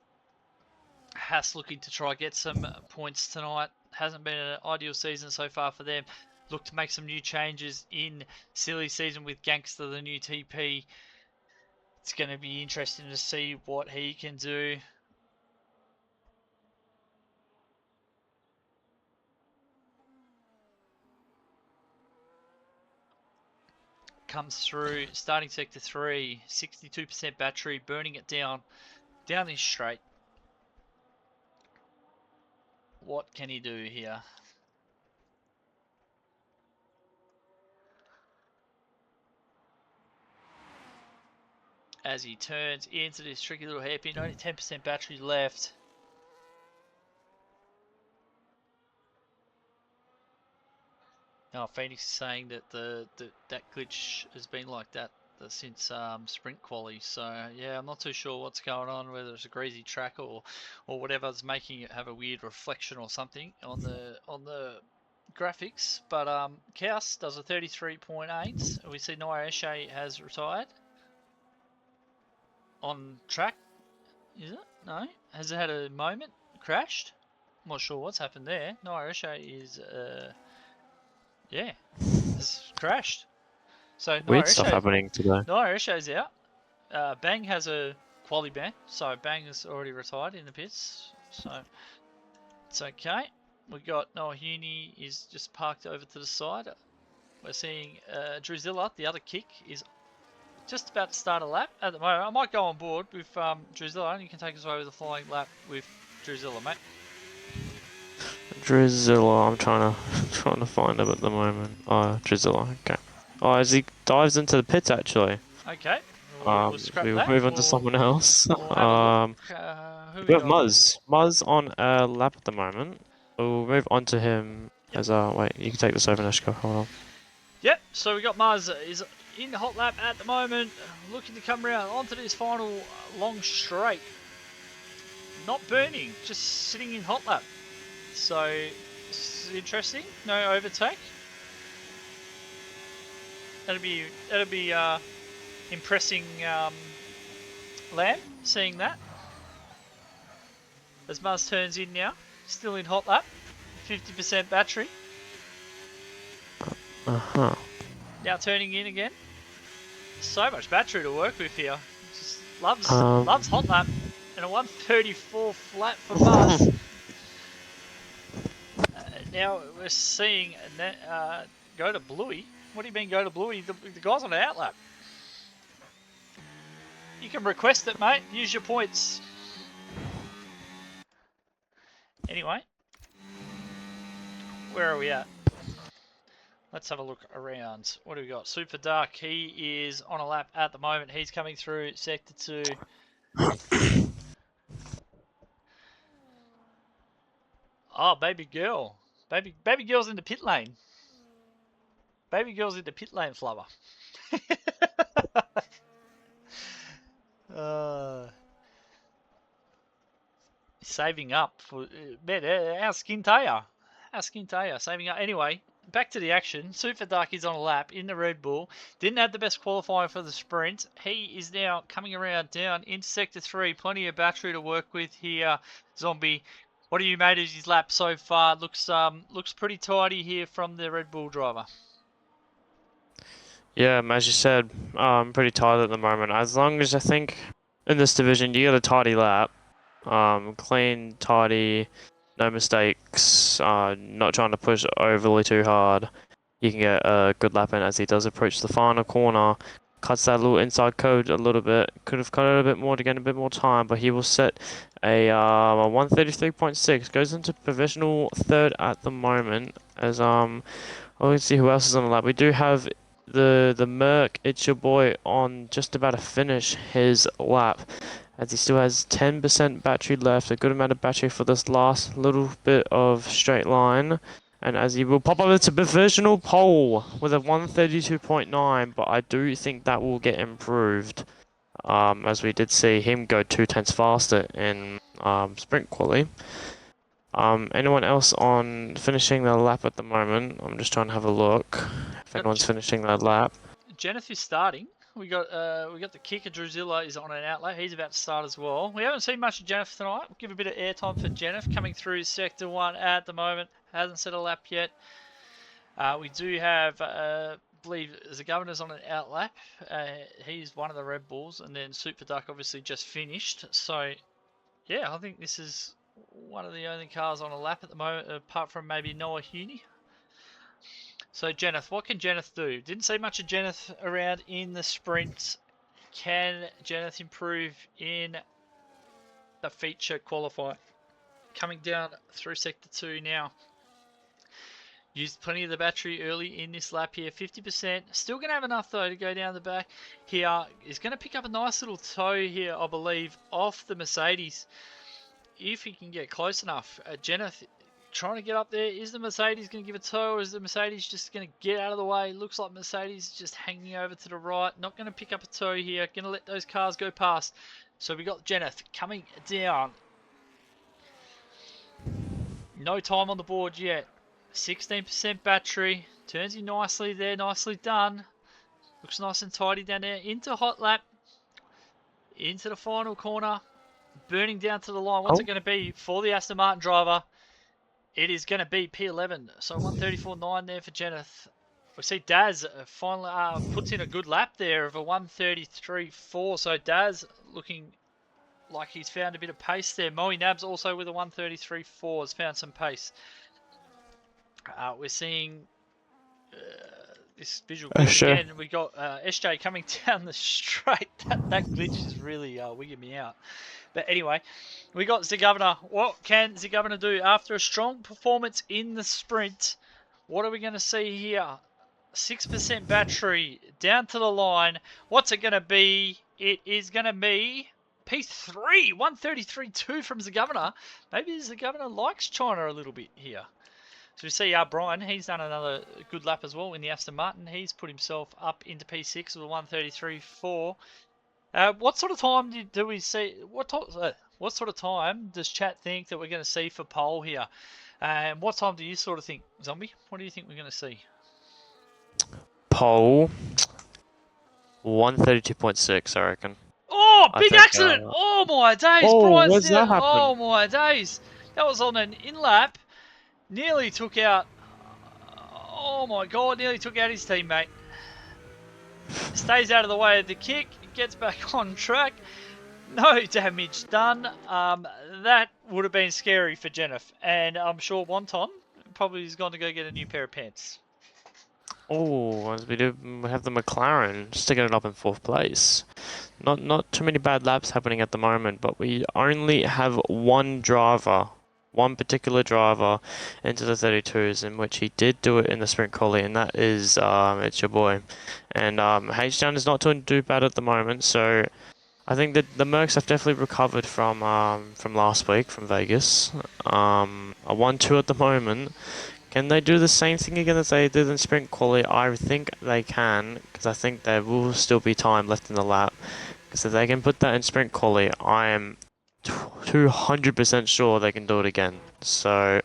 looking to try get some points tonight. Hasn't been an ideal season so far for them. Look to make some new changes in silly season with Gangster, the new TP. It's going to be interesting to see what he can do. Comes through, starting Sector 3, 62% battery, burning it down this straight. What can he do here? As he turns into this tricky little hairpin, only 10% battery left. Now Phoenix is saying that that glitch has been like that since sprint quali. So yeah, I'm not too sure what's going on, whether it's a greasy track or whatever's making it have a weird reflection or something on the graphics. But Kaus does a 33.8. We see Nair Eshe has retired on track. Is it? No? Has it had a moment? Crashed? I'm not sure what's happened there. Nair Eshe is yeah, has crashed. So weird stuff happening today. Nair Eshe's out. Bang has a quali ban, so Bang is already retired in the pits. So it's okay. We got Noah Huni is just parked over to the side. We're seeing Druzilla, the other kick, is just about to start a lap at the moment. I might go on board with Druzilla, and you can take us away with a flying lap with Druzilla, mate. Drizzilla, I'm trying to find him at the moment. Oh, Drizzilla, okay. Oh, as he dives into the pits, actually. Okay. We'll scrap we'll that. move on to someone else. We'll have we have Muzz. Muzz on a lap at the moment. We'll move on to him as wait, you can take this over, Nishka. Hold on. Yep, so we got Muzz is in the hot lap at the moment, looking to come around onto this final long straight. Not burning, just sitting in hot lap. So, this is interesting. No overtake. that'll be impressing Lamb, seeing that. As Muzz turns in now, still in hot lap, 50% battery. Now turning in again. So much battery to work with here. Just loves hot lap and a 134 flat for Muzz. Now we're seeing go to Bluey. What do you mean go to Bluey? The guy's on an outlap. You can request it, mate. Use your points. Anyway, where are we at? Let's have a look around. What do we got? Super Dark. He is on a lap at the moment. He's coming through sector 2. Oh, baby girl. Baby girl's in the pit lane. Baby girl's in the pit lane, Flubber. Saving up for our skin tire. Saving up. Anyway, back to the action. Super Dark is on a lap in the Red Bull. Didn't have the best qualifier for the sprint. He is now coming around down into sector 3. Plenty of battery to work with here. Zombie, what have you made of his lap so far? Looks pretty tidy here from the Red Bull driver. Yeah, as you said, pretty tight at the moment. As long as I think in this division you get a tidy lap, clean, tidy, no mistakes, not trying to push overly too hard, you can get a good lap in as he does approach the final corner. Cuts that little inside code a little bit. Could have cut it a bit more to get a bit more time, but he will set a 133.6. Goes into provisional third at the moment. As let's see who else is on the lap. We do have the Merc, it's your boy, on just about to finish his lap, as he still has 10% battery left, a good amount of battery for this last little bit of straight line, and as he will pop up into provisional pole with a 132.9, but I do think that will get improved, as we did see him go 2/10 faster in sprint quali. Anyone else on finishing their lap at the moment? I'm just trying to have a look if anyone's finishing their lap. Jennifer is starting. We got the kicker. Druzilla is on an outlet. He's about to start as well. We haven't seen much of Jennifer tonight. We'll give a bit of airtime for Jennifer coming through sector 1 at the moment. Hasn't set a lap yet. We do have, I believe, the governor's on an outlap. He's one of the Red Bulls, and then Super Duck obviously just finished. So, yeah, I think this is one of the only cars on a lap at the moment, apart from maybe Noah Huney. So Jenneth, what can Jenneth do? Didn't see much of Jenneth around in the sprint. Can Jenneth improve in the feature qualify? Coming down through sector 2 now. Used plenty of the battery early in this lap here, 50%. Still going to have enough though to go down the back here. Is going to pick up a nice little tow here, I believe, off the Mercedes. If he can get close enough. Jenneth trying to get up there. Is the Mercedes going to give a tow, or is the Mercedes just going to get out of the way? Looks like Mercedes just hanging over to the right. Not going to pick up a tow here. Going to let those cars go past. So we got Jenneth coming down. No time on the board yet. 16% battery. Turns in nicely there. Nicely done. Looks nice and tidy down there. Into hot lap. Into the final corner. Burning down to the line. What's it going to be for the Aston Martin driver? It is going to be P11. So 134.9 there for Jenneth. We see Daz finally puts in a good lap there of a 133.4. So Daz looking like he's found a bit of pace there. Moe Nabs also with a 133.4 has found some pace. We're seeing this visual glitch again. We got SJ coming down the straight. That glitch is really wigging me out. But anyway, we got the Governor. What can the Governor do after a strong performance in the sprint? What are we going to see here? 6% battery down to the line. What's it going to be? It is going to be P3, 133.2 from the Governor. Maybe the Governor likes China a little bit here. So we see Brian, he's done another good lap as well in the Aston Martin. He's put himself up into P6 with a 133.4. What sort of time do we see? What sort of time does chat think that we're going to see for pole here? And what time do you sort of think, Zombie? What do you think we're going to see? Pole. 132.6, I reckon. Oh, I big think. accident! Oh my days, Oh, Brian's where's there. that happen? Oh my days. That was on an in lap. Nearly took out. Oh my god, nearly took out his teammate. Stays out of the way of the kick, gets back on track. No damage done. That would have been scary for Jennifer, and I'm sure Wonton probably is going to go get a new pair of pants. Oh, as we do, we have the McLaren sticking it up in 4th place. Not too many bad laps happening at the moment, but we only have one driver, one particular driver into the 32s, in which he did do it in the sprint quali, and that is it's your boy. And H-Down is not doing too bad at the moment, so I think that the Mercs have definitely recovered from last week from Vegas. A 1-2 at the moment. Can they do the same thing again as they did in sprint quali? I think they can, because I think there will still be time left in the lap. Because if they can put that in sprint quali, I am 200% sure they can do it again. So,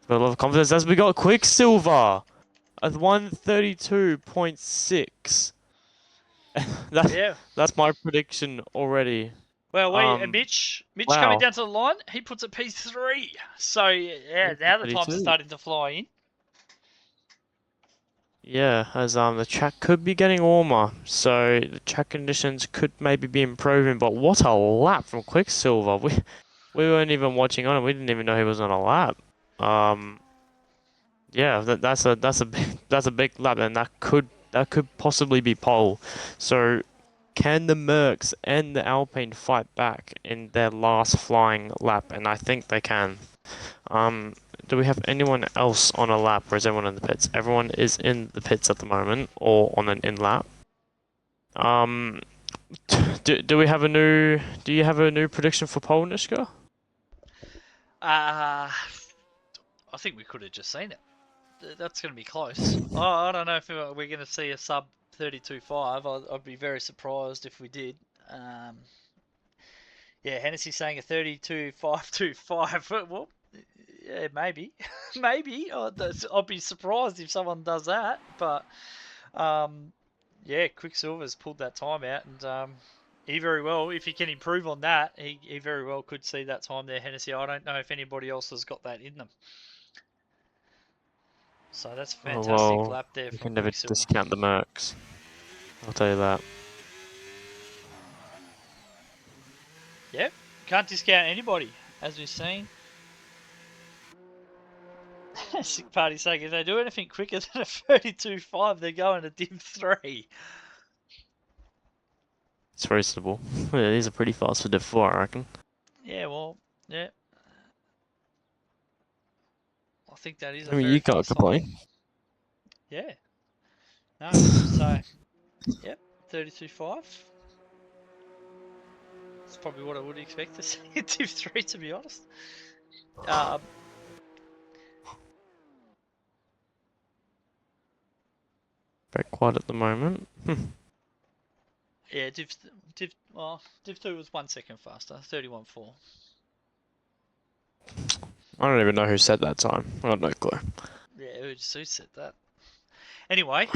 got a lot of confidence as we got Quicksilver at 132.6. Yeah. That's my prediction already. Well, Mitch coming Wow. down to the line. He puts a P3. So yeah, now the times are 32. starting to fly in. Yeah, as the track could be getting warmer, so the track conditions could maybe be improving. But what a lap from Quicksilver! We weren't even watching on it. We didn't even know he was on a lap. Yeah, that's a big that's a big lap, and that could possibly be pole. So, can the Mercs and the Alpine fight back in their last flying lap? And I think they can. Do we have anyone else on a lap, or is everyone in the pits? Everyone is in the pits at the moment, or on an in lap. Do we have a new? Do you have a new prediction for pole, Nishka? I think we could have just seen it. That's going to be close. Oh, I don't know if we're going to see a sub 32.5. I'd be very surprised if we did. Yeah, Hennessy saying a 32.525. Well, yeah, maybe, maybe. I'll be surprised if someone does that. But yeah, Quicksilver's pulled that time out, and he very well, if he can improve on that, he very well could see that time there, Hennessy. I don't know if anybody else has got that in them. So that's a Oh fantastic well, lap there you from can never Quicksilver. discount the Mercs. I'll tell you that. Yep, can't discount anybody, as we've seen. Sick Party saying if they do anything quicker than a 32.5, they're going to Div 3. It's reasonable. Yeah, these are pretty fast for Div4, I reckon. Yeah, well, yeah. I think that is a I mean, very you can't fast time. complain. Yeah. No. So, yep, 32.5. That's probably what I would expect to see in Div 3, to be honest. Very quiet at the moment. Yeah, Div 2 was 1 second faster, 31.4. I don't even know who said that time. I got no clue. Yeah, who said that? Anyway,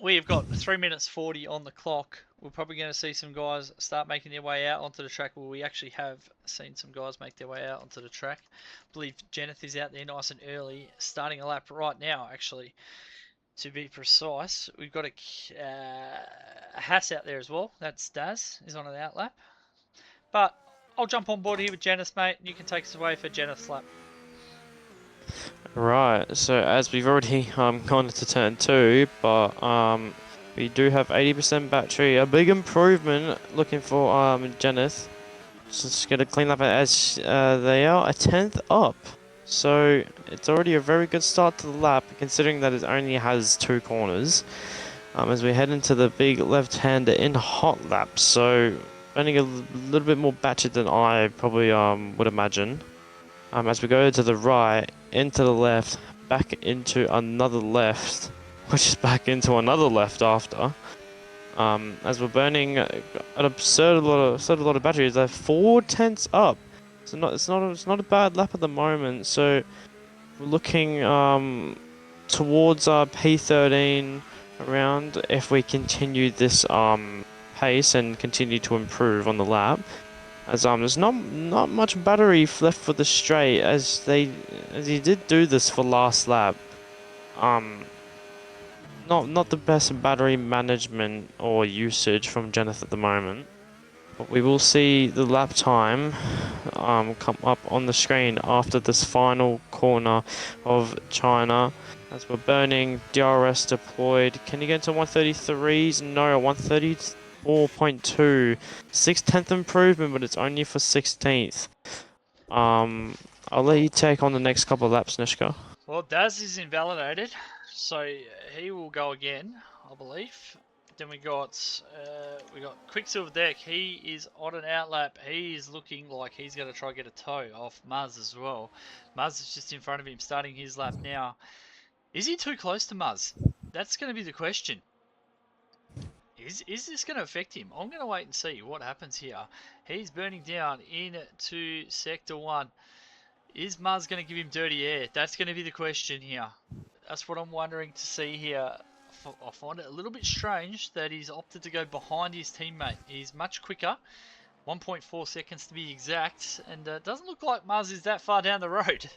we've got 3 minutes 40 on the clock. We're probably going to see some guys start making their way out onto the track. Well, we actually have seen some guys make their way out onto the track. I believe Jeneth is out there nice and early, starting a lap right now, actually, to be precise. We've got a Haas out there as well. That's Daz, is on an out lap. But I'll jump on board here with Janice, mate, and you can take us away for Janice's lap. Right, so as we've already gone into turn 2, but we do have 80% battery, a big improvement looking for Jenith. Just get a clean lap as they are a 10th up. So it's already a very good start to the lap, considering that it only has 2 corners. As we head into the big left-hander in hot lap, so burning a little bit more battery than I probably would imagine. As we go to the right, into the left, back into another left, which is back into another left after. As we're burning an absurd lot of batteries, they're 4/10 up. So it's not a bad lap at the moment. So we're looking towards P13, around if we continue this pace and continue to improve on the lap. As there's not much battery left for the straight as he did do this for last lap. Not the best battery management or usage from Jeneth at the moment. But we will see the lap time come up on the screen after this final corner of China. As we're burning, DRS deployed. Can you get into 133s? No, 134.2. 6/10 improvement, but it's only for 16th. I'll let you take on the next couple of laps, Nishka. Well, Daz is invalidated, so he will go again, I believe. Then we got Quicksilver Deck. He is on an outlap. He is looking like he's going to try to get a toe off Muzz as well. Muzz is just in front of him, starting his lap now. Is he too close to Muzz? That's going to be the question. Is this going to affect him? I'm going to wait and see what happens here. He's burning down into Sector 1. Is Muzz going to give him dirty air? That's going to be the question here. That's what I'm wondering to see here. I find it a little bit strange that he's opted to go behind his teammate. He's much quicker, 1.4 seconds to be exact, and it doesn't look like Muzz is that far down the road.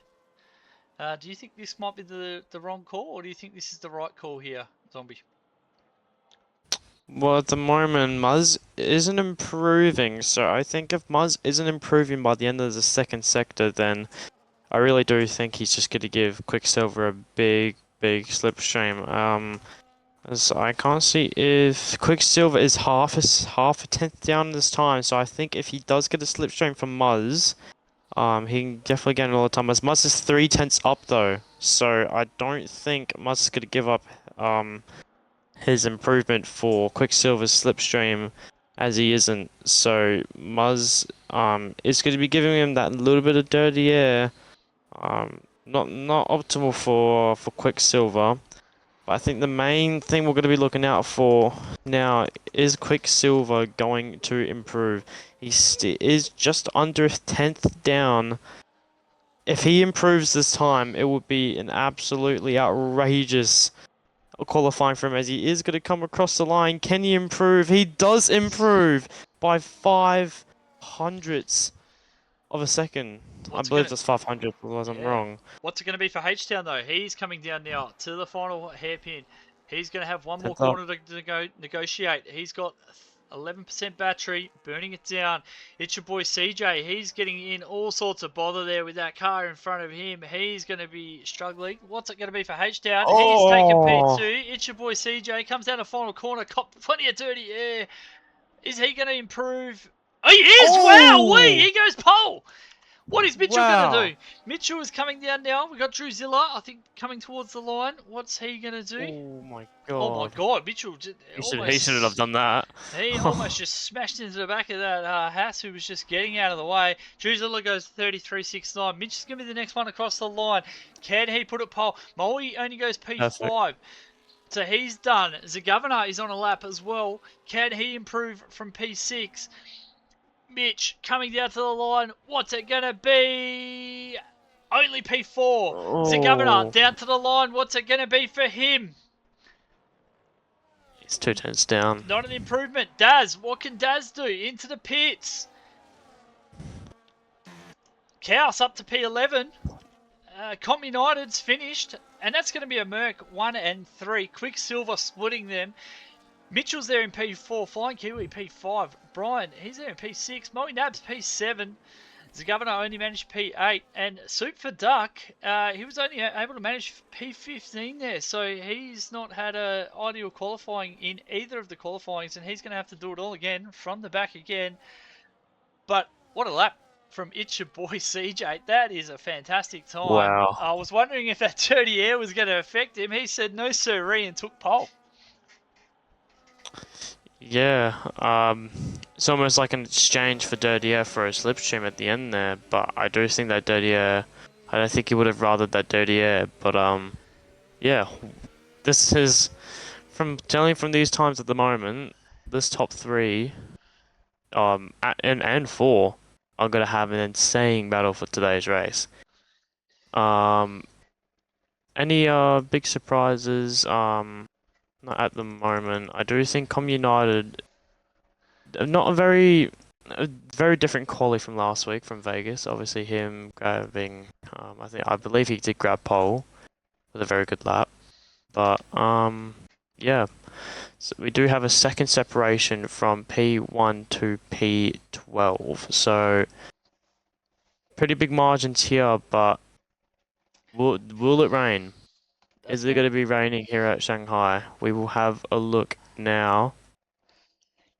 Do you think this might be the wrong call, or do you think this is the right call here, Zombie? Well, at the moment, Muzz isn't improving, so I think if Muzz isn't improving by the end of the second sector, then I really do think he's just going to give Quicksilver a big slipstream. As I can't see if Quicksilver is half a tenth down this time, so I think if he does get a slipstream from Muzz, he can definitely get a lot of time. As Muzz is 3/10 up though, so I don't think Muzz is going to give up his improvement for Quicksilver's slipstream as he isn't. So Muzz is going to be giving him that little bit of dirty air. Not optimal for Quicksilver. But I think the main thing we're going to be looking out for now is Quicksilver going to improve. He is just under 10th down. If he improves this time, it would be an absolutely outrageous qualifying for him, as he is going to come across the line. Can he improve? He does improve by 500ths of a second. I believe that's 500, otherwise I'm wrong. What's it going to be for H-Town though? He's coming down now to the final hairpin. He's going to have one more corner to negotiate. He's got 11% battery, burning it down. It's your boy CJ. He's getting in all sorts of bother there with that car in front of him. He's going to be struggling. What's it going to be for H-Town? He's taking P2. It's your boy CJ. Comes down the final corner. Cop plenty of dirty air. Is he going to improve? Oh, he is! Wow! He goes pole! What is Mitchell going to do? Mitchell is coming down now. We got Drewzilla, I think, coming towards the line. What's he going to do? Oh my god. Oh my god, Mitchell. He shouldn't have done that. He almost just smashed into the back of that Haas, who was just getting out of the way. Drewzilla goes 33.69. Mitch is going to be the next one across the line. Can he put it pole? Moe only goes P5. Perfect. So he's done. Zagavana is on a lap as well. Can he improve from P6? Mitch coming down to the line. What's it going to be? Only P4. Zagavana down to the line. What's it going to be for him? He's 2/10 down. Not an improvement. Daz, what can Daz do? Into the pits. Chaos up to P11. Comp United's finished. And that's going to be a Merc 1 and 3. Quicksilver splitting them. Mitchell's there in P4, Flying Kiwi P5, Brian, he's there in P6, Moe Nabs P7, Zagavana only managed P8, and Soup for Duck, he was only able to manage P15 there, so he's not had a ideal qualifying in either of the qualifyings, and he's going to have to do it all again, from the back again. But what a lap from It's Your Boy CJ, that is a fantastic time. Wow. I was wondering if that dirty air was going to affect him. He said no sirree and took pole. Yeah, it's almost like an exchange for dirty air for a slipstream at the end there, but I do think that dirty air, I don't think he would have rathered that dirty air, but yeah, this is, from these times at the moment, this top 3, and 4 are going to have an insane battle for today's race. Any big surprises, Not at the moment. I do think Com United, not a very different quality from last week from Vegas. Obviously, him grabbing, I believe he did grab pole with a very good lap. But yeah. So we do have a second separation from P1 to P12. So pretty big margins here, but will it rain? Is it going to be raining here at Shanghai? We will have a look now.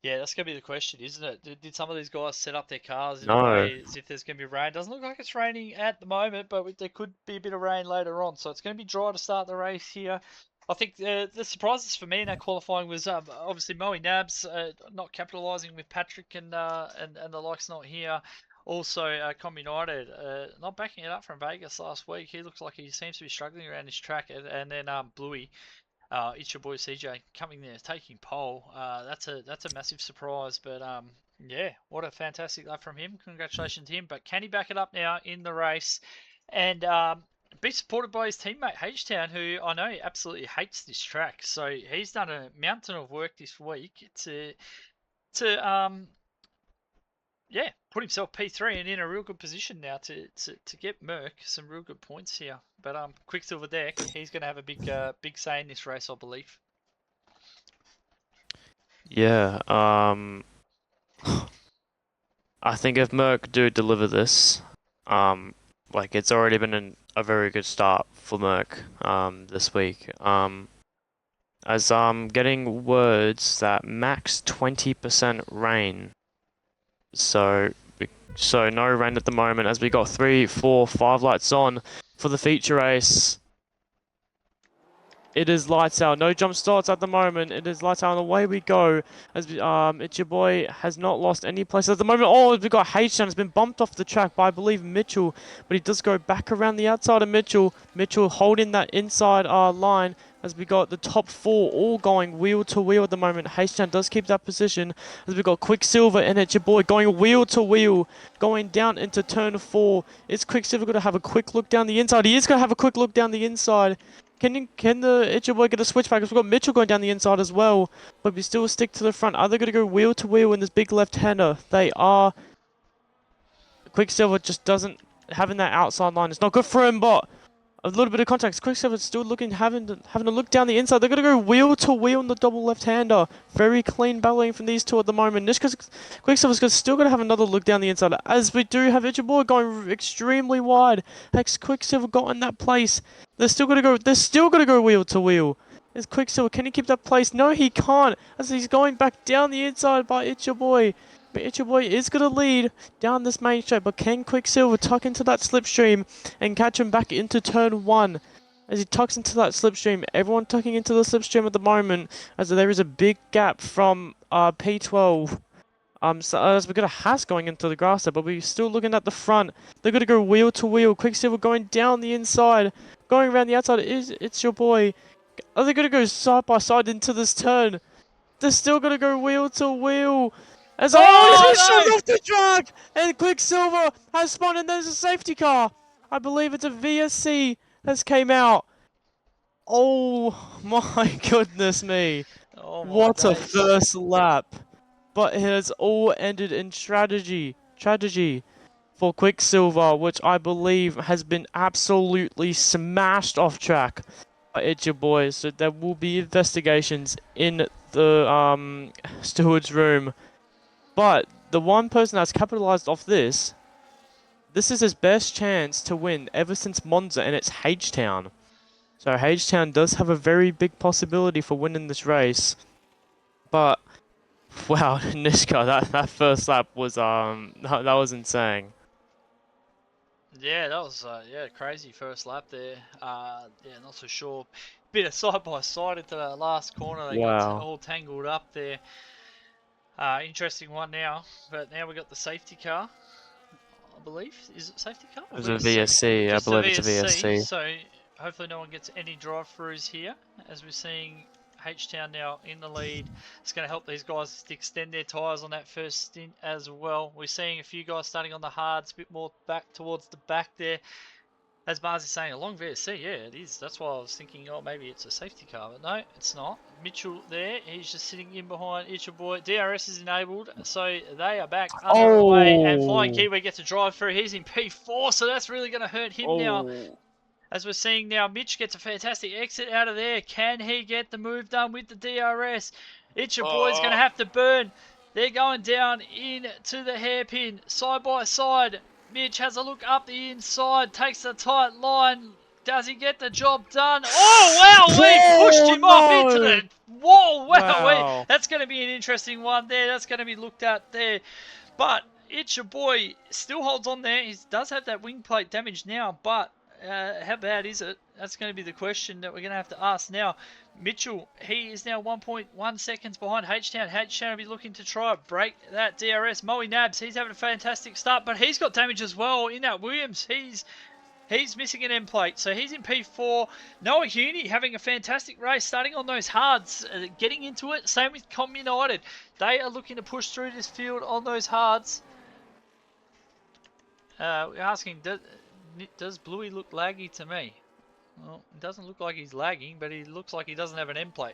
Yeah, that's going to be the question, isn't it? Did some of these guys set up their cars in a No. way as if there's going to be rain? Doesn't look like it's raining at the moment, but there could be a bit of rain later on. So it's going to be dry to start the race here. I think the surprises for me in that qualifying was obviously Moe Nabs not capitalising with Patrick and the likes not here. Also, Com United not backing it up from Vegas last week. He looks like he seems to be struggling around this track, and then Bluey. It's your boy CJ coming there, taking pole. That's a massive surprise, but yeah, what a fantastic lap from him. Congratulations to him. But can he back it up now in the race and be supported by his teammate H-Town, who I know absolutely hates this track. So he's done a mountain of work this week to yeah, put himself P3 and in a real good position now to get Merck some real good points here. But Quicksilver Deck, he's going to have a big say in this race, I believe. Yeah. I think if Merc do deliver this, like it's already been a very good start for Merc this week. As I'm getting words that max 20% rain. So no rain at the moment as we got 3, 4, 5 lights on for the feature race. It is lights out. No jump starts at the moment. It is lights out, and away we go. As it's your boy has not lost any place at the moment. Oh, we got H-Town has been bumped off the track by I believe Mitchell, but he does go back around the outside of Mitchell. Mitchell holding that inside line. As we got the top 4 all going wheel to wheel at the moment. H-Town does keep that position. As we got Quicksilver and it's your boy going wheel to wheel, going down into turn 4. Is Quicksilver going to have a quick look down the inside? He is going to have a quick look down the inside. Can the Itcher boy get a switchback? We've got Mitchell going down the inside as well, but we still stick to the front. Are they going to go wheel to wheel in this big left-hander? They are. Quicksilver just doesn't having that outside line. It's not good for him, but a little bit of contact. Quicksilver's still having a look down the inside. They're going to go wheel to wheel in the double left-hander. Very clean battling from these two at the moment. Quicksilver's still going to have another look down the inside, as we do have Itcher boy going extremely wide. Quicksilver got in that place. They're still going to go wheel to wheel. Is Quicksilver, can he keep that place? No, he can't, as he's going back down the inside by Itcher boy. But Itcher boy is going to lead down this main straight, but can Quicksilver tuck into that slipstream and catch him back into turn 1? As he tucks into that slipstream, everyone tucking into the slipstream at the moment, as there is a big gap from P12. So as we got a Haas going into the grass there, but we're still looking at the front. They're going to go wheel to wheel. Quicksilver going down the inside, going around the outside. It's your boy. Are they going to go side by side into this turn? They're still going to go wheel to wheel. As he's shot off the track, and Quicksilver has spun, and there's a safety car. I believe it's a VSC has came out. Oh my goodness me! Oh my What a days. first lap! But it has all ended in tragedy for Quicksilver, which I believe has been absolutely smashed off track by Itcher boys. So there will be investigations in the steward's room. But the one person that's capitalized off this is his best chance to win ever since Monza, and it's H-Town. So H-Town does have a very big possibility for winning this race. But wow, Nishka, that first lap was that was insane. Yeah, that was crazy first lap there. Yeah, not so sure. Bit of side by side into that last corner. They got Wow. all tangled up there. Interesting one now. But now we got the safety car. I believe. Is it safety car? It was a VSC, I Just believe it's a VSC. So hopefully no one gets any drive-throughs here, as we're seeing H-Town now in the lead. It's going to help these guys to extend their tyres on that first stint as well. We're seeing a few guys starting on the hards, a bit more back towards the back there. As Mars is saying, a long VSC, yeah, it is. That's why I was thinking, oh, maybe it's a safety car, but no, it's not. Mitchell there, he's just sitting in behind Itcher Boy. DRS is enabled, so they are back underway, and Flying Oh, Kiwi gets a drive through. He's in P4, so that's really going to hurt him now. oh, As we're seeing now, Mitch gets a fantastic exit out of there. Can he get the move done with the DRS? Itcher Boy's going to have to burn. They're going down into the hairpin, side by side. Mitch has a look up the inside, takes the tight line. Does he get the job done? Oh, wow, we pushed him off into the wall. wow. That's going to be an interesting one there. That's going to be looked at there. But Itcher Boy still holds on there. He does have that wing plate damage now, but how bad is it? That's going to be the question that we're going to have to ask now. Mitchell, he is now 1.1 seconds behind H-Town. H-Town will be looking to try break that DRS. Moe Nabs, he's having a fantastic start, but he's got damage as well in that Williams. He's missing an end plate, so he's in P4. Noah Huni having a fantastic race, starting on those hards, getting into it. Same with Com United. They are looking to push through this field on those hards. We're asking, does Bluey look laggy to me? Well, it doesn't look like he's lagging, but he looks like he doesn't have an end plate.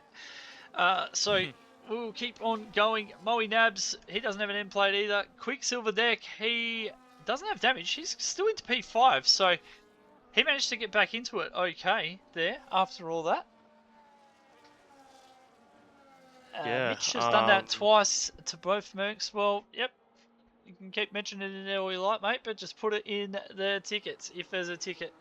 So we'll keep on going. Moe Nabs, he doesn't have an end plate either. Quicksilver Deck, he doesn't have damage. He's still into P5, so he managed to get back into it okay there after all that. Yeah, Mitch has done that twice to both Mercs. Well, yep. You can keep mentioning it in there all you like, mate, but just put it in the tickets if there's a ticket.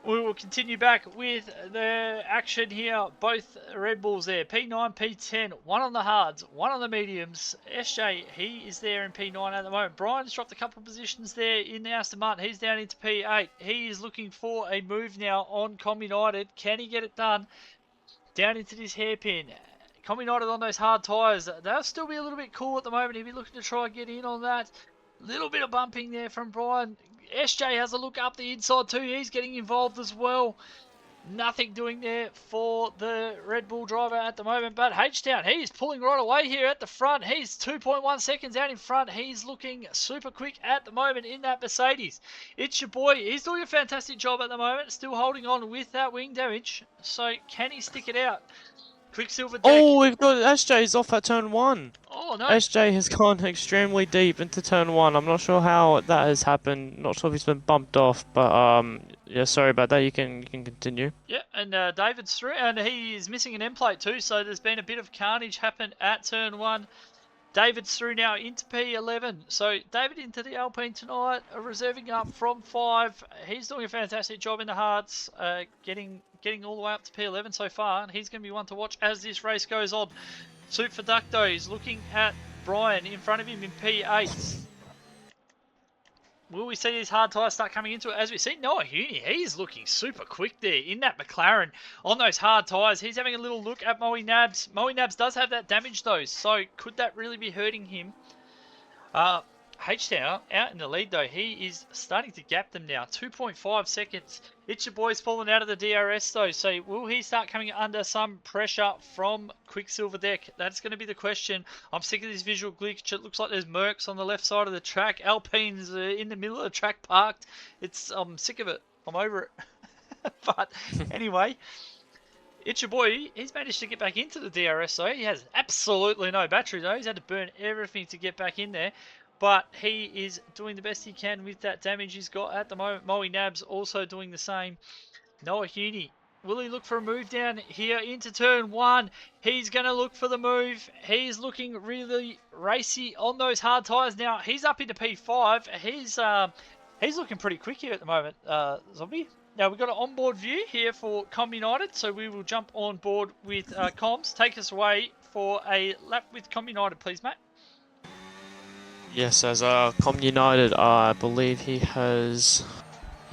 We will continue back with the action here. Both Red Bulls there. P9, P10, one on the hards, one on the mediums. SJ, he is there in P9 at the moment. Brian's dropped a couple of positions there in the Aston Martin. He's down into P8. He is looking for a move now on Com United. Can he get it done? Down into this hairpin. Com United on those hard tyres. They'll still be a little bit cool at the moment. He'll be looking to try and get in on that. Little bit of bumping there from Brian. SJ has a look up the inside too. He's getting involved as well. Nothing doing there for the Red Bull driver at the moment. But H-Town, he's pulling right away here at the front. He's 2.1 seconds out in front. He's looking super quick at the moment in that Mercedes. It's your boy. He's doing a fantastic job at the moment. Still holding on with that wing damage. So can he stick it out? Quicksilver Deck. Oh, we've got SJ's off at turn 1. Oh, no. SJ has gone extremely deep into turn 1. I'm not sure how that has happened. Not sure if he's been bumped off, but yeah, sorry about that. You can continue. Yeah, and David's through, and he is missing an end plate too, so there's been a bit of carnage happen at turn 1. David's through now into P11. So David into the Alpine tonight, reserving up from 5. He's doing a fantastic job in the hards, getting all the way up to P11 so far, and he's going to be one to watch as this race goes on. Soup for Ducto is looking at Brian in front of him in P8. Will we see these hard tyres start coming into it? As we see Noah Huni, he's looking super quick there in that McLaren on those hard tyres. He's having a little look at Moe Nabs. Moe Nabs does have that damage though, so could that really be hurting him? H-Town out in the lead though. He is starting to gap them now. 2.5 seconds. It's your boy's fallen out of the DRS though. So will he start coming under some pressure from Quicksilver Deck? That's going to be the question. I'm sick of this visual glitch. It looks like there's Mercs on the left side of the track. Alpine's in the middle of the track parked. I'm sick of it. I'm over it. But anyway, it's your boy. He's managed to get back into the DRS though. He has absolutely no battery though. He's had to burn everything to get back in there. But he is doing the best he can with that damage he's got at the moment. Moe Nabs also doing the same. Noah Huni, will he look for a move down here into turn 1? He's going to look for the move. He's looking really racy on those hard tyres now. He's up into P5. He's looking pretty quick here at the moment, Zombie. Now, we've got an onboard view here for Com United, so we will jump on board with Comms. Take us away for a lap with Com United, please, mate. Yes, as Com United, I believe he has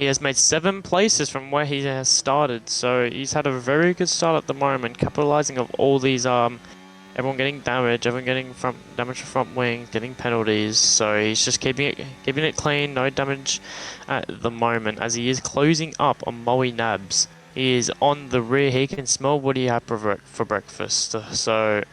made 7 places from where he has started. So he's had a very good start at the moment, capitalizing of all these everyone getting damage, everyone getting damage to front wing, getting penalties. So he's just keeping it clean, no damage at the moment. As he is closing up on Moe Nabs, he is on the rear. He can smell what he had for breakfast. So.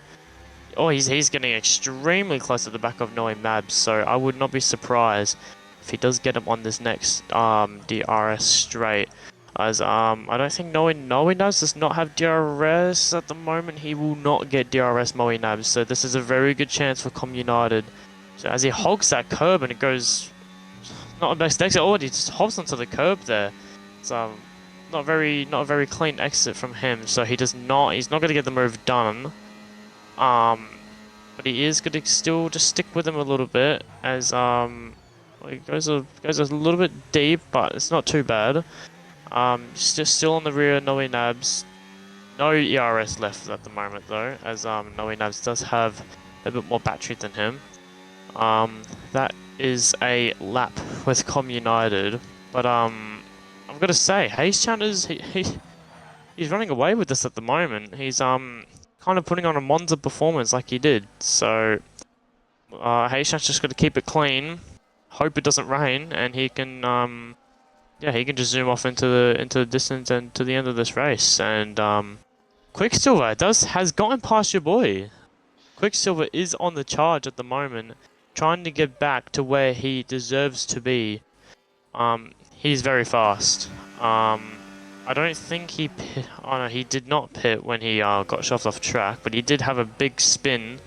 Oh, he's getting extremely close to the back of Noe Nabs, so I would not be surprised if he does get him on this next DRS straight. As I don't think Noe Nabs does not have DRS at the moment. He will not get DRS Moe Nabs, so this is a very good chance for Com United. So as he hogs that curb and it goes not a best exit, oh, he just hops onto the curb there. It's not a very clean exit from him. So he's not going to get the move done. But he is going to still just stick with him a little bit as he goes a little bit deep, but it's not too bad. Just still on the rear, Noe Nabs. No ERS left at the moment though, as Noe Nabs does have a bit more battery than him. That is a lap with Com United, but I've got to say, Haystown is he's running away with this at the moment. He's kind of putting on a Monza performance like he did. So Haystown's just got to keep it clean, hope it doesn't rain, and he can yeah, he can just zoom off into the distance and to the end of this race. And Quicksilver has gotten past your boy. Quicksilver is on the charge at the moment, trying to get back to where he deserves to be. He's very fast. I don't think he pit. Oh no, he did not pit when he got shoved off track, but he did have a big spin,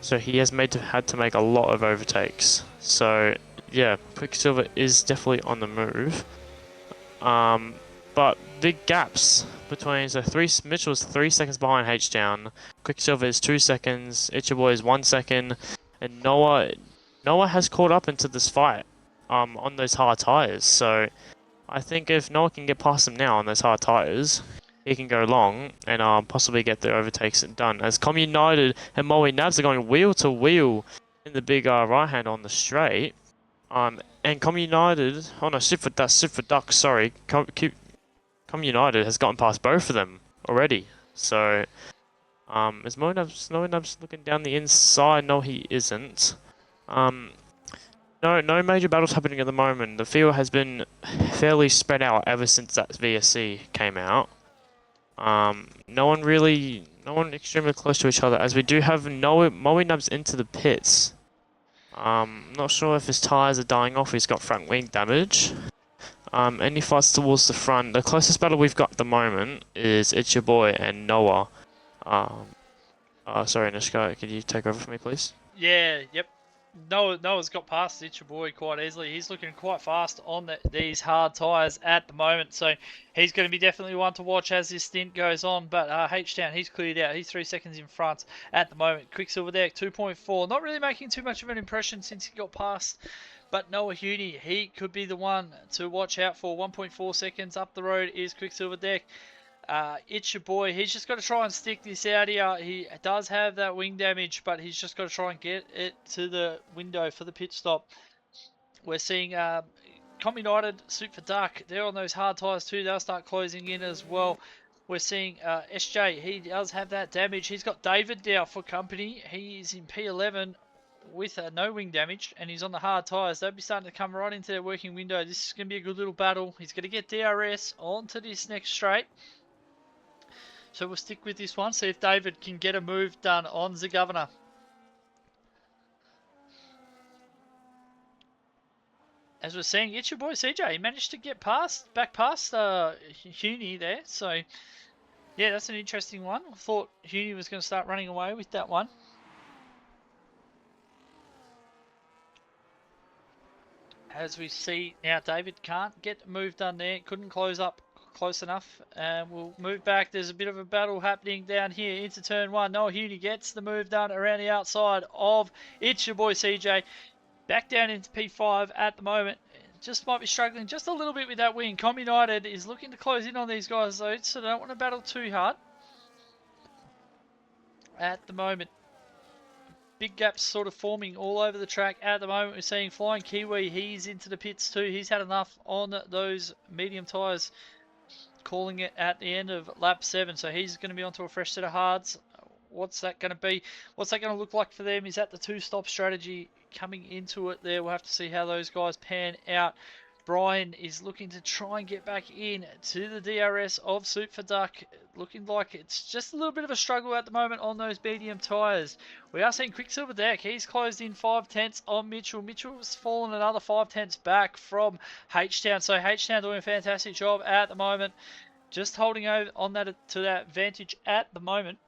so he has had to make a lot of overtakes. So yeah, Quicksilver is definitely on the move. But big gaps between, so Mitchell's 3 seconds behind H-Down, Quicksilver is 2 seconds, Itchaboy is 1 second, and Noah has caught up into this fight on those hard tires. So I think if Noah can get past him now on those hard tires, he can go long and possibly get the overtakes done. As Com United and Moe Nabs are going wheel to wheel in the big right hand on the straight. And Com United, oh no, Super Duck, sorry. Com United has gotten past both of them already. So, is Moe Nabs looking down the inside? No, he isn't. No major battles happening at the moment. The field has been fairly spread out ever since that VSC came out. No one extremely close to each other, as we do have Moe Nabs into the pits. Not sure if his tyres are dying off. He's got front wing damage. Any fights towards the front. The closest battle we've got at the moment is It's Your Boy and Noah. Sorry, Nishka, could you take over for me, please? Yeah, yep. Noah's got past It's Your Boy quite easily. He's looking quite fast on these hard tyres at the moment, so he's going to be definitely one to watch as this stint goes on. But H-Town, he's cleared out. He's 3 seconds in front at the moment. Quicksilver there, 2.4. Not really making too much of an impression since he got past. But Noah Huni, he could be the one to watch out for. 1.4 seconds up the road is Quicksilver Deck. It's Your Boy. He's just got to try and stick this out here. He does have that wing damage, but he's just got to try and get it to the window for the pit stop. We're seeing Com United, Super Duck. They're on those hard tyres too. They'll start closing in as well. We're seeing SJ. He does have that damage. He's got David now for company. He's in P11 with no wing damage, and he's on the hard tyres. They'll be starting to come right into their working window. This is going to be a good little battle. He's going to get DRS onto this next straight. So we'll stick with this one, see if David can get a move done on the governor. As we're seeing, It's Your Boy CJ. He managed to get back past Huni there. So, yeah, that's an interesting one. I thought Huni was going to start running away with that one. As we see now, David can't get a move done there. Couldn't close up close enough. We'll move back. There's a bit of a battle happening down here into turn one. Noah Huni gets the move done around the outside of It's Your Boy CJ. Back down into P5 at the moment. Just might be struggling just a little bit with that win. Com United is looking to close in on these guys though, so they don't want to battle too hard at the moment. Big gaps sort of forming all over the track at the moment. We're seeing Flying Kiwi. He's into the pits too. He's had enough on those medium tyres, calling it at the end of lap 7. So he's going to be onto a fresh set of hards. What's that going to be? What's that going to look like for them? Is that the 2-stop strategy coming into it there? We'll have to see how those guys pan out Brian is looking to try and get back in to the DRS of Suit for Duck. Looking like it's just a little bit of a struggle at the moment on those medium tyres. We are seeing Quicksilver Deck. He's closed in 5/10 on Mitchell. Mitchell's fallen another 5/10 back from H-Town. So H-Town doing a fantastic job at the moment. Just holding over on that to that advantage at the moment.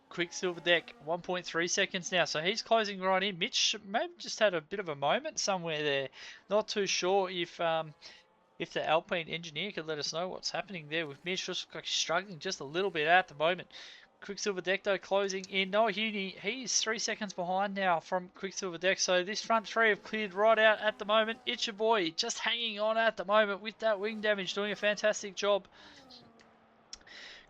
Quicksilver Deck 1.3 seconds now, so he's closing right in. Mitch maybe just had a bit of a moment somewhere there. Not too sure if the Alpine engineer could let us know what's happening there with Mitch. Just like struggling just a little bit at the moment. Quicksilver Deck though closing in. Noah Huni, he's 3 seconds behind now from Quicksilver Deck, so this front three have cleared right out at the moment. It's your boy just hanging on at the moment with that wing damage, doing a fantastic job.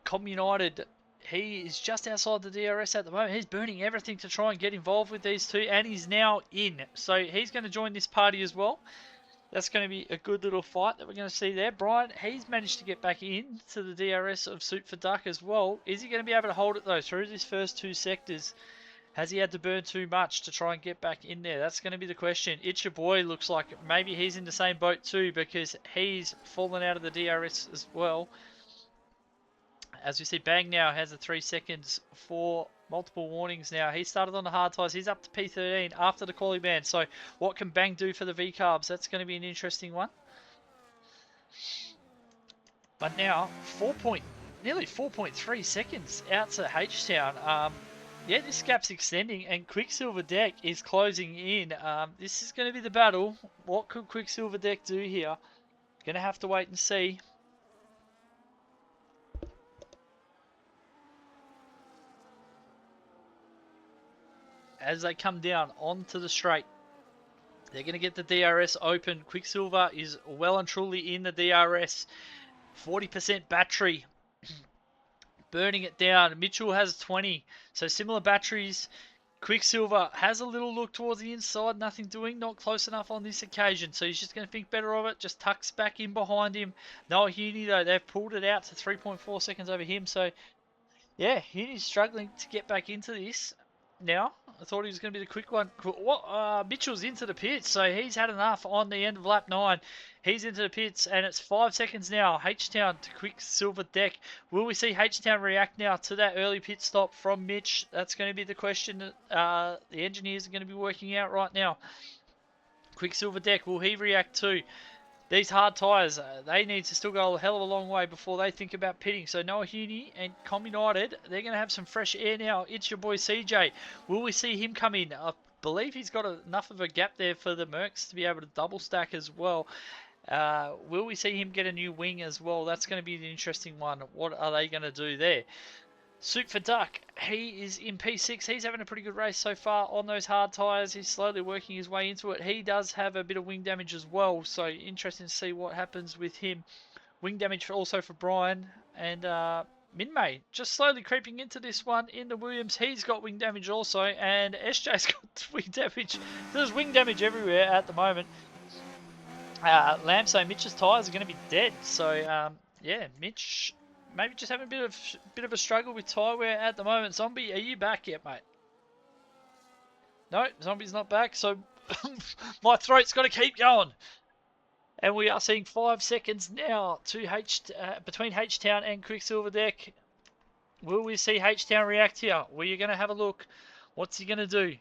Com United, he is just outside the DRS at the moment. He's burning everything to try and get involved with these two, and he's now in. So he's going to join this party as well. That's going to be a good little fight that we're going to see there. Brian, he's managed to get back in to the DRS of Suit for Duck as well. Is he going to be able to hold it though through these first two sectors? Has he had to burn too much to try and get back in there? That's going to be the question. It's your boy looks like maybe he's in the same boat too, because he's fallen out of the DRS as well. As we see, Bang now has a 3 seconds for multiple warnings now. He started on the hard tyres. He's up to P13 after the quali ban. So what can Bang do for the V-Carbs? That's going to be an interesting one. But now, nearly 4.3 seconds out to H-Town. Yeah, this gap's extending, and Quicksilver Deck is closing in. This is going to be the battle. What could Quicksilver Deck do here? Going to have to wait and see. As they come down onto the straight, they're going to get the DRS open. Quicksilver is well and truly in the DRS. 40% battery. Burning it down. Mitchell has 20. So similar batteries. Quicksilver has a little look towards the inside. Nothing doing. Not close enough on this occasion. So he's just going to think better of it. Just tucks back in behind him. Noah Huni, though, they've pulled it out to 3.4 seconds over him. So, yeah, Huni's struggling to get back into this. Now, I thought he was going to be the quick one. Mitchell's into the pits, so he's had enough on the end of lap 9. He's into the pits, and it's 5 seconds now. H-Town to Quicksilver Deck. Will we see H-Town react now to that early pit stop from Mitch? That's going to be the question that the engineers are going to be working out right now. Quicksilver Deck, will he react to these hard tyres? They need to still go a hell of a long way before they think about pitting. So Noah Huni and Com United, they're going to have some fresh air now. It's your boy CJ. Will we see him come in? I believe he's got enough of a gap there for the Mercs to be able to double stack as well. Will we see him get a new wing as well? That's going to be an interesting one. What are they going to do there? Suit for Duck, he is in P6. He's having a pretty good race so far on those hard tyres. He's slowly working his way into it. He does have a bit of wing damage as well, so interesting to see what happens with him. Wing damage also for Brian, and Minmay just slowly creeping into this one in the Williams. He's got wing damage also, and SJ's got wing damage. There's wing damage everywhere at the moment. Lamso, Mitch's tyres are going to be dead, so yeah, Mitch maybe just having a bit of a struggle with tyre wear at the moment. Zombie, are you back yet, mate? No, Zombie's not back, so my throat's got to keep going. And we are seeing 5 seconds now to between H-Town and Quicksilver Deck. Will we see H-Town react here? Well, you're going to have a look. What's he going to do?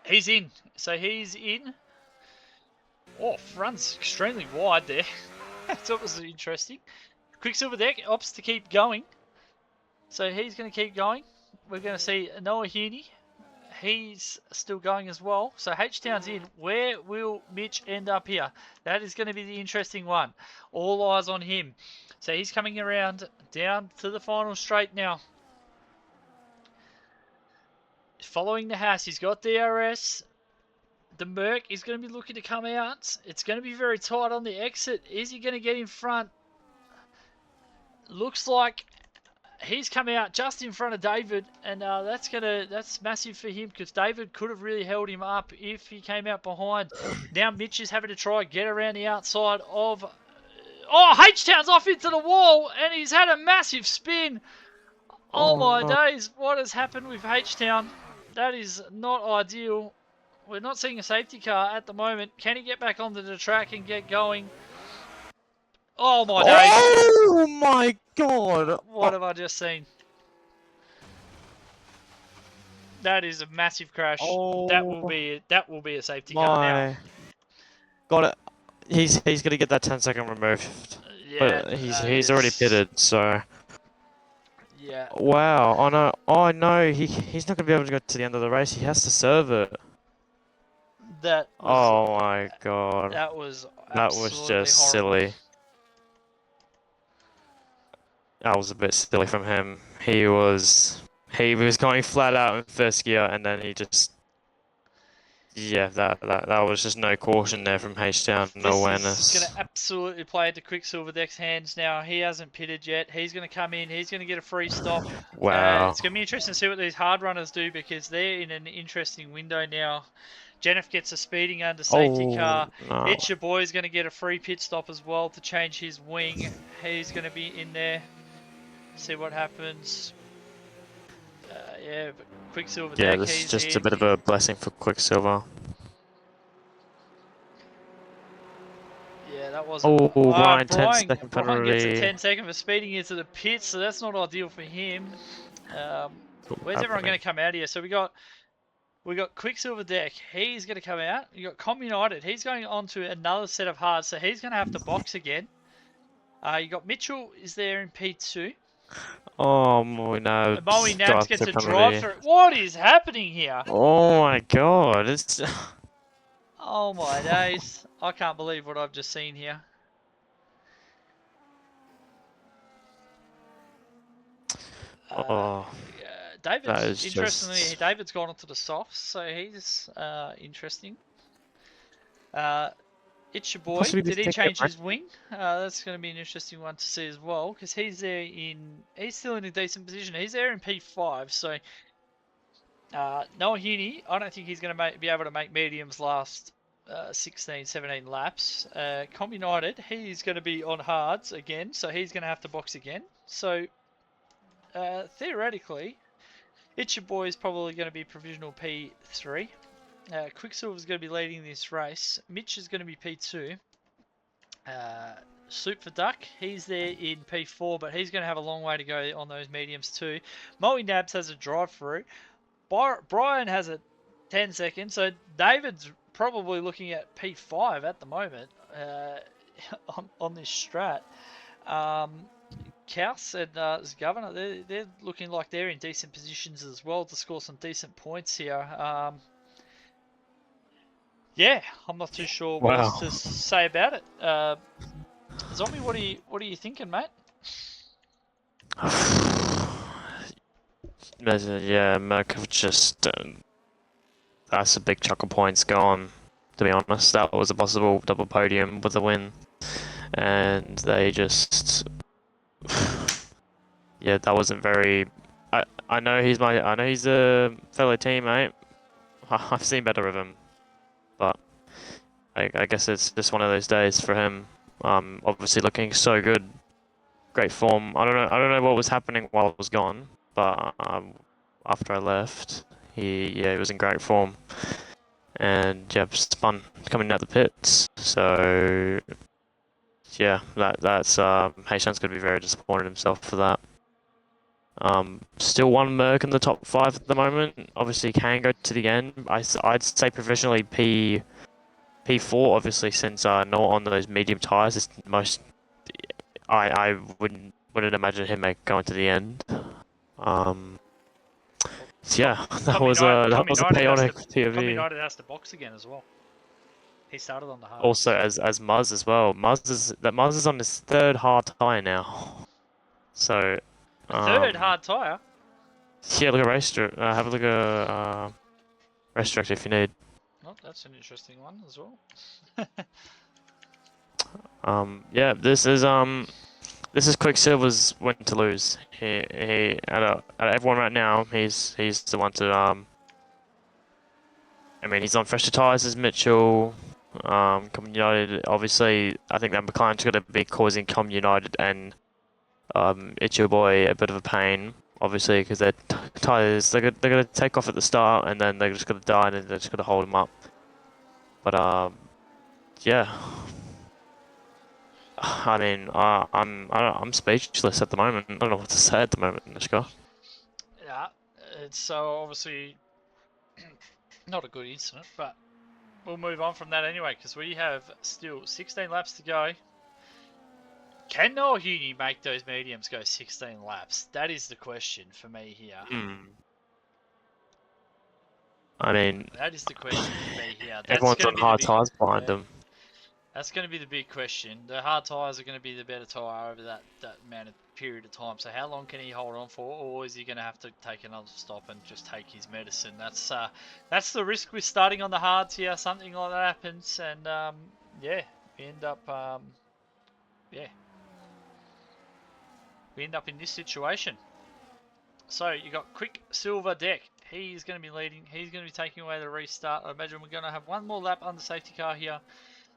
He's in. So he's in. Oh, runs extremely wide there. That was interesting. Quicksilver Deck opts to keep going. So he's going to keep going. We're going to see Noah Huni. He's still going as well. So H-Town's in. Where will Mitch end up here? That is going to be the interesting one. All eyes on him. So he's coming around down to the final straight now. Following the Haas, he's got DRS. The Merc is going to be looking to come out. It's going to be very tight on the exit. Is he going to get in front? Looks like he's come out just in front of David, and that's massive for him, because David could have really held him up if he came out behind. Now Mitch is having to try get around the outside of. Oh, H-Town's off into the wall, and he's had a massive spin. Oh my days, what has happened with H-Town? That is not ideal. We're not seeing a safety car at the moment. Can he get back onto the track and get going? Oh my days! Oh my god! What have I just seen? That is a massive crash. Oh That will be a safety car now. my. Got it. He's gonna get that 10-second removed. Yeah, But he's already pitted, so. Yeah. Wow. Oh no, he's not gonna be able to go to the end of the race. He has to serve it. That was. Oh my god. That was That was absolutely just horrible. silly. That was a bit silly from him. He was going flat out in first gear, and then he just. Yeah, that was just no caution there from H-Town, no awareness. This is going to absolutely play into Quicksilver Deck's hands now. He hasn't pitted yet. He's going to come in. He's going to get a free stop. Wow. It's going to be interesting to see what these hard runners do because they're in an interesting window now. Jennifer gets a speeding under safety car. No. It's your boy's going to get a free pit stop as well to change his wing. He's going to be in there. See what happens. Yeah, but Quicksilver Yeah, Deck, this is he's just in. a bit of a blessing for Quicksilver. Yeah, that was. Oh, Brian, 10 Brian second gets a penalty. 10-second for speeding into the pit, so that's not ideal for him. Where's everyone going to come out here? So we got Quicksilver Deck. He's going to come out. You got Com United. He's going on to another set of hards, so he's going to have to box again. You got Mitchell is there in P2. Oh, Moe Nabs. Moe Nabs gets a drive through. What is happening here? Oh my god, it's. Oh my days. I can't believe what I've just seen here. Oh. David's interestingly, David's gone onto the softs, so he's interesting. It's your boy. Did he change his wing? That's going to be an interesting one to see as well, because he's still in a decent position. He's there in P5, so Noah Heaney, I don't think he's going to be able to make mediums last 16, 17 laps. Com United, he's going to be on hards again, so he's going to have to box again. So theoretically, It's Your Boy is probably going to be provisional P3. Quicksilver is going to be leading this race. Mitch is going to be P2. Soup for Duck, he's there in P4, but he's going to have a long way to go on those mediums too. Moe Nabs has a drive-through. Brian has a 10 seconds, so David's probably looking at P5 at the moment on this strat. Kaus and Governor, they're looking like they're in decent positions as well to score some decent points here. Yeah, I'm not too sure what else to say about it. Zombie, what are you thinking, mate? Yeah, Merc have just that's a big chunk of points gone. To be honest, that was a possible double podium with a win, and they just yeah, that wasn't very. I know he's a fellow teammate. I've seen better of him, but I guess it's just one of those days for him. Obviously looking so good, great form. I don't know what was happening while I was gone, but after I left, he was in great form, and yeah, spun coming out the pits. So yeah, that's Hayshan's gonna be very disappointed himself for that. Still one Merc in the top 5 at the moment. Obviously can go to the end. I'd say provisionally P4, obviously, since not on those medium tires is most. I wouldn't imagine him going to the end. So yeah, that was a chaotic POV. Com United has to box again as well. He started on the hard. Also, as Muzz as well. Muzz is on his 3rd hard tire now. So. Third hard tire. Yeah, look at race. Have a look at race director if you need. Oh, that's an interesting one as well. Yeah, this is Quicksilver's win to lose. He out of everyone right now, he's the one to I mean, he's on fresher tires as Mitchell. Com United, obviously, I think that McLaren's going to be causing Com United and It's Your Boy a bit of a pain. obviously, because their tyres they're gonna take off at the start and then they're just gonna die and then they're just gonna hold them up. But yeah. I mean, I'm speechless at the moment. I don't know what to say at the moment in this car. Yeah, it's so obviously not a good incident, but we'll move on from that anyway because we have still 16 laps to go. Can Noah Huni make those mediums go 16 laps? That is the question for me here. I mean, that is the question for me here. That's everyone's going on to be the hard big. tyres behind Yeah, them. that's going to be the big question. The hard tyres are going to be the better tyre over that amount of period of time. So how long can he hold on for, or is he going to have to take another stop and just take his medicine? That's the risk with starting on the hards here. Something like that happens, and yeah, we end up yeah, we end up in this situation. So you got Quicksilver Deck. He's going to be leading. He's going to be taking away the restart. I imagine we're going to have one more lap on the safety car here.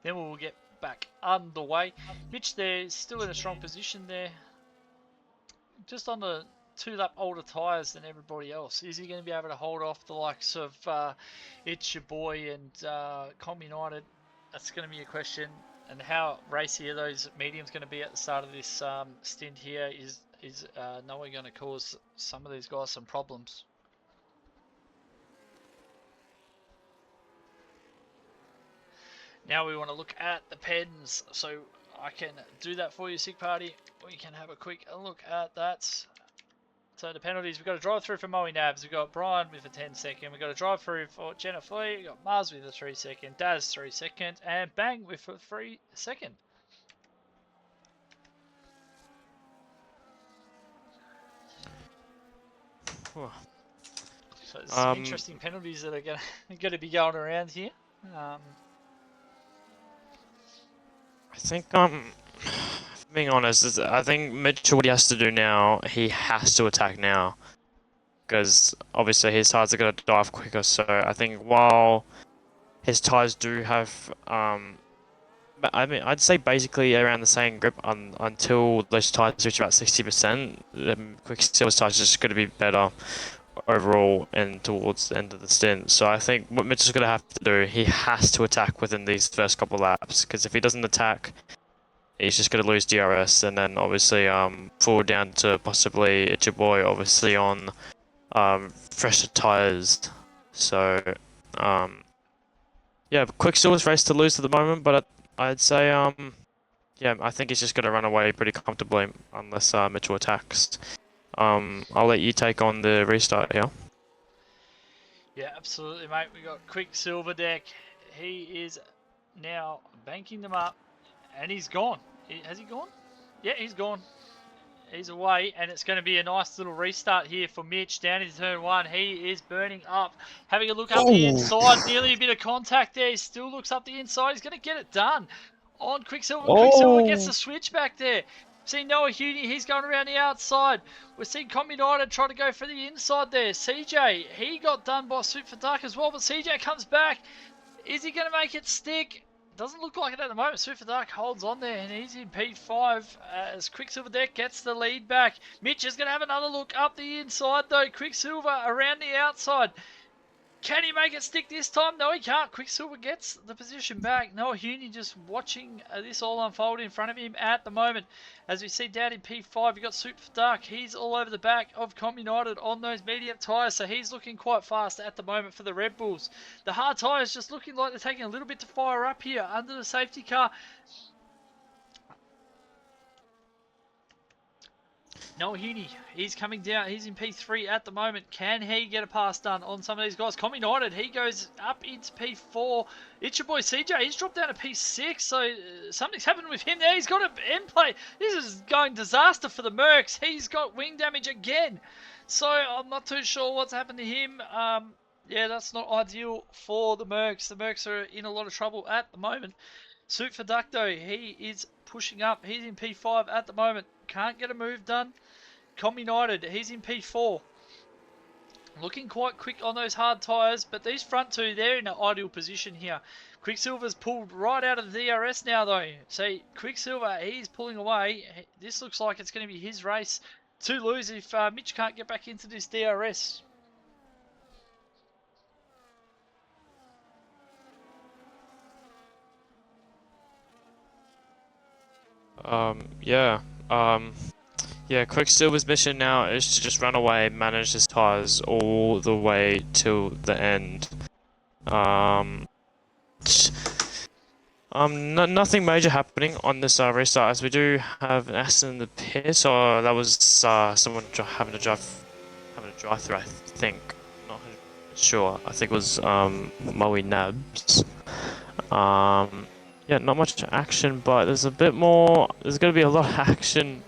Then we'll get back underway. Mitch there is still in a strong position there. Just on the 2 lap older tyres than everybody else. Is he going to be able to hold off the likes of It's Your Boy and Com United? That's going to be a question. And how racy are those mediums going to be at the start of this stint here? Is Noah going to cause some of these guys some problems? Now we want to look at the pens, so I can do that for you, Sick Party. We can have a quick look at that. So the penalties, we've got a drive through for Moe Nabs, we've got Brian with a 10-second, we've got a drive through for Jennifer, we've got Mars with a 3-second, Daz 3-second, and Bang with a 3-second. So there's some interesting penalties that are going to be going around here. I think being honest, I think Mitchell, what he has to do now, he has to attack now, because obviously his tires are going to die off quicker. So I think while his tires do have but I mean, I'd say basically around the same grip until those tires reach about 60%. Quicksilver's tires are just going to be better overall and towards the end of the stint. So I think what Mitchell's going to have to do, he has to attack within these first couple of laps, because if he doesn't attack, he's just going to lose DRS, and then obviously fall down to possibly It's Your Boy, obviously on fresher tires. So yeah, Quicksilver's race to lose at the moment, but I'd say yeah, I think he's just going to run away pretty comfortably unless Mitchell attacks. I'll let you take on the restart here. Yeah, absolutely, mate. We got Quicksilver Deck. He is now banking them up, and he's gone. Has he gone? Yeah, he's gone. He's away, and it's going to be a nice little restart here for Mitch down into turn 1. He is burning up. Having a look up the inside, nearly a bit of contact there. He still looks up the inside. He's going to get it done on Quicksilver. Quicksilver gets the switch back there. Seeing Noah Huni, he's going around the outside. We're seeing Com United try to go for the inside there. CJ, he got done by Suit for Dark as well, but CJ comes back. Is he going to make it stick? Doesn't look like it at the moment. Super Dark holds on there, and he's in P5 as Quicksilver Deck gets the lead back. Mitch is going to have another look up the inside, though. Quicksilver around the outside. Can he make it stick this time? No, he can't. Quicksilver gets the position back. Noah Huni just watching this all unfold in front of him at the moment. As we see down in P5, you've got Super Dark. He's all over the back of Com United on those medium tyres, so he's looking quite fast at the moment for the Red Bulls. The hard tyres just looking like they're taking a little bit to fire up here under the safety car. Noah Huni, he's coming down. He's in P3 at the moment. Can he get a pass done on some of these guys? Com United, he goes up into P4. It's your boy CJ. He's dropped down to P6, so something's happened with him there. He's got an end play. This is going disaster for the Mercs. He's got wing damage again. So I'm not too sure what's happened to him. Yeah, that's not ideal for the Mercs. The Mercs are in a lot of trouble at the moment. Suit for Duck, though, he is pushing up. He's in P5 at the moment. Can't get a move done. Com United, he's in P4. Looking quite quick on those hard tyres, but these front two, they're in an ideal position here. Quicksilver's pulled right out of the DRS now, though. So Quicksilver, he's pulling away. This looks like it's going to be his race 2 lose if Mitch can't get back into this DRS. Yeah. Yeah, Quicksilver's mission now is to just run away, manage his tires all the way till the end. Nothing major happening on this restart, as we do have an Aston in the pit. So that was someone having a drive through, I think. Not sure. I think it was Moe Nabs. Yeah, not much action, but there's a bit more. There's going to be a lot of action.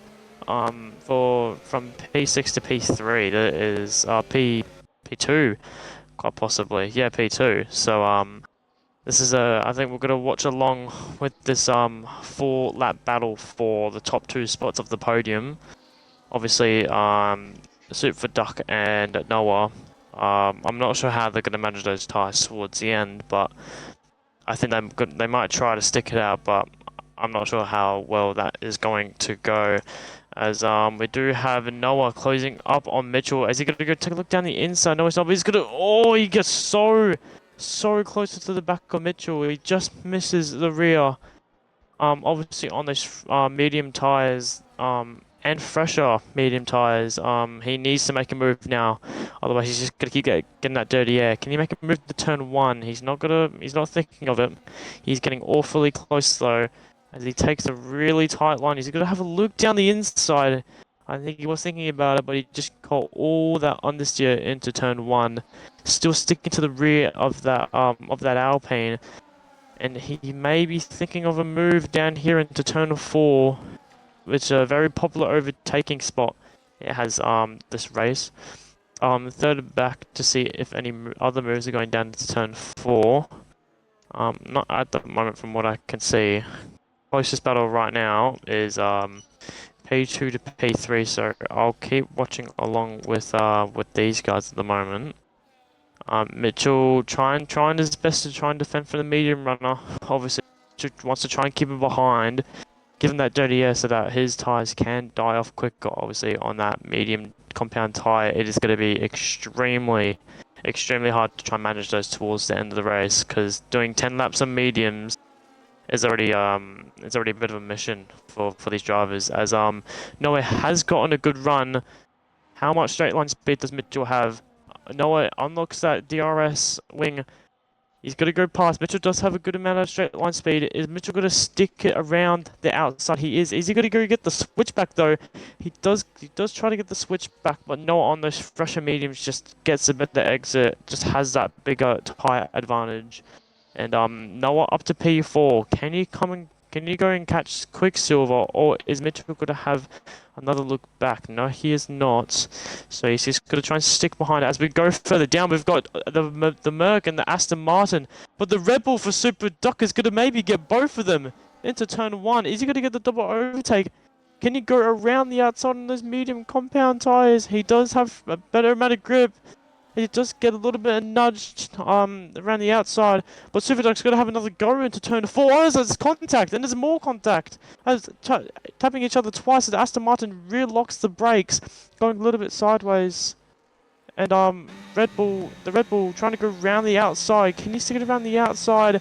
From P6 to P3. That is P2, quite possibly. Yeah, P2. So this is I think we're gonna watch along with this 4-lap battle for the top 2 spots of the podium. Obviously, Soup for Duck and Noah. I'm not sure how they're gonna manage those tires towards the end, but I think they might try to stick it out, but I'm not sure how well that is going to go. As we do have Noah closing up on Mitchell. Is he gonna go take a look down the inside? No, he's not. But he's gonna. Oh, he gets so close to the back of Mitchell. He just misses the rear. Obviously on those medium tires. And fresher medium tires. He needs to make a move now. Otherwise, he's just gonna keep getting that dirty air. Can he make a move to turn 1? He's not thinking of it. He's getting awfully close though. As he takes a really tight line, he's gonna have a look down the inside. I think he was thinking about it, but he just caught all that understeer into turn 1, still sticking to the rear of that Alpine, and he may be thinking of a move down here into turn 4, which is a very popular overtaking spot. It has this race. Third back to see if any other moves are going down to turn 4. Not at the moment from what I can see. Closest battle right now is P2 to P3, so I'll keep watching along with these guys at the moment. Mitchell trying his best to try and defend for the medium runner. Obviously, wants to try and keep him behind, give him that dirty air so that his tires can die off quicker. Obviously, on that medium compound tire, it is going to be extremely hard to try and manage those towards the end of the race, because doing 10 laps on mediums is already a bit of a mission for these drivers. As Noah has gotten a good run. How much straight line speed does Mitchell have? Noah unlocks that DRS wing. He's got to go past. Mitchell does have a good amount of straight line speed. Is Mitchell going to stick it around the outside? He is. Is he going to go get the switchback though? He does try to get the switchback, but Noah on those fresher mediums just gets a better exit. Just has that bigger tire advantage. And Noah up to P4. Can you go and catch Quicksilver, or is Mitchell going to have another look back? No, he is not. So he's just going to try and stick behind it. As we go further down, we've got the Merc and the Aston Martin, but the Red Bull for Super Duck is going to maybe get both of them into turn 1. Is he going to get the double overtake? Can he go around the outside on those medium compound tires? He does have a better amount of grip. He does get a little bit nudged around the outside, but Super Duck's going to have another go into turn 4. Oh, there's contact, and there's more contact. As tapping each other twice, as Aston Martin rear locks the brakes, going a little bit sideways. And the Red Bull trying to go around the outside. Can he stick it around the outside?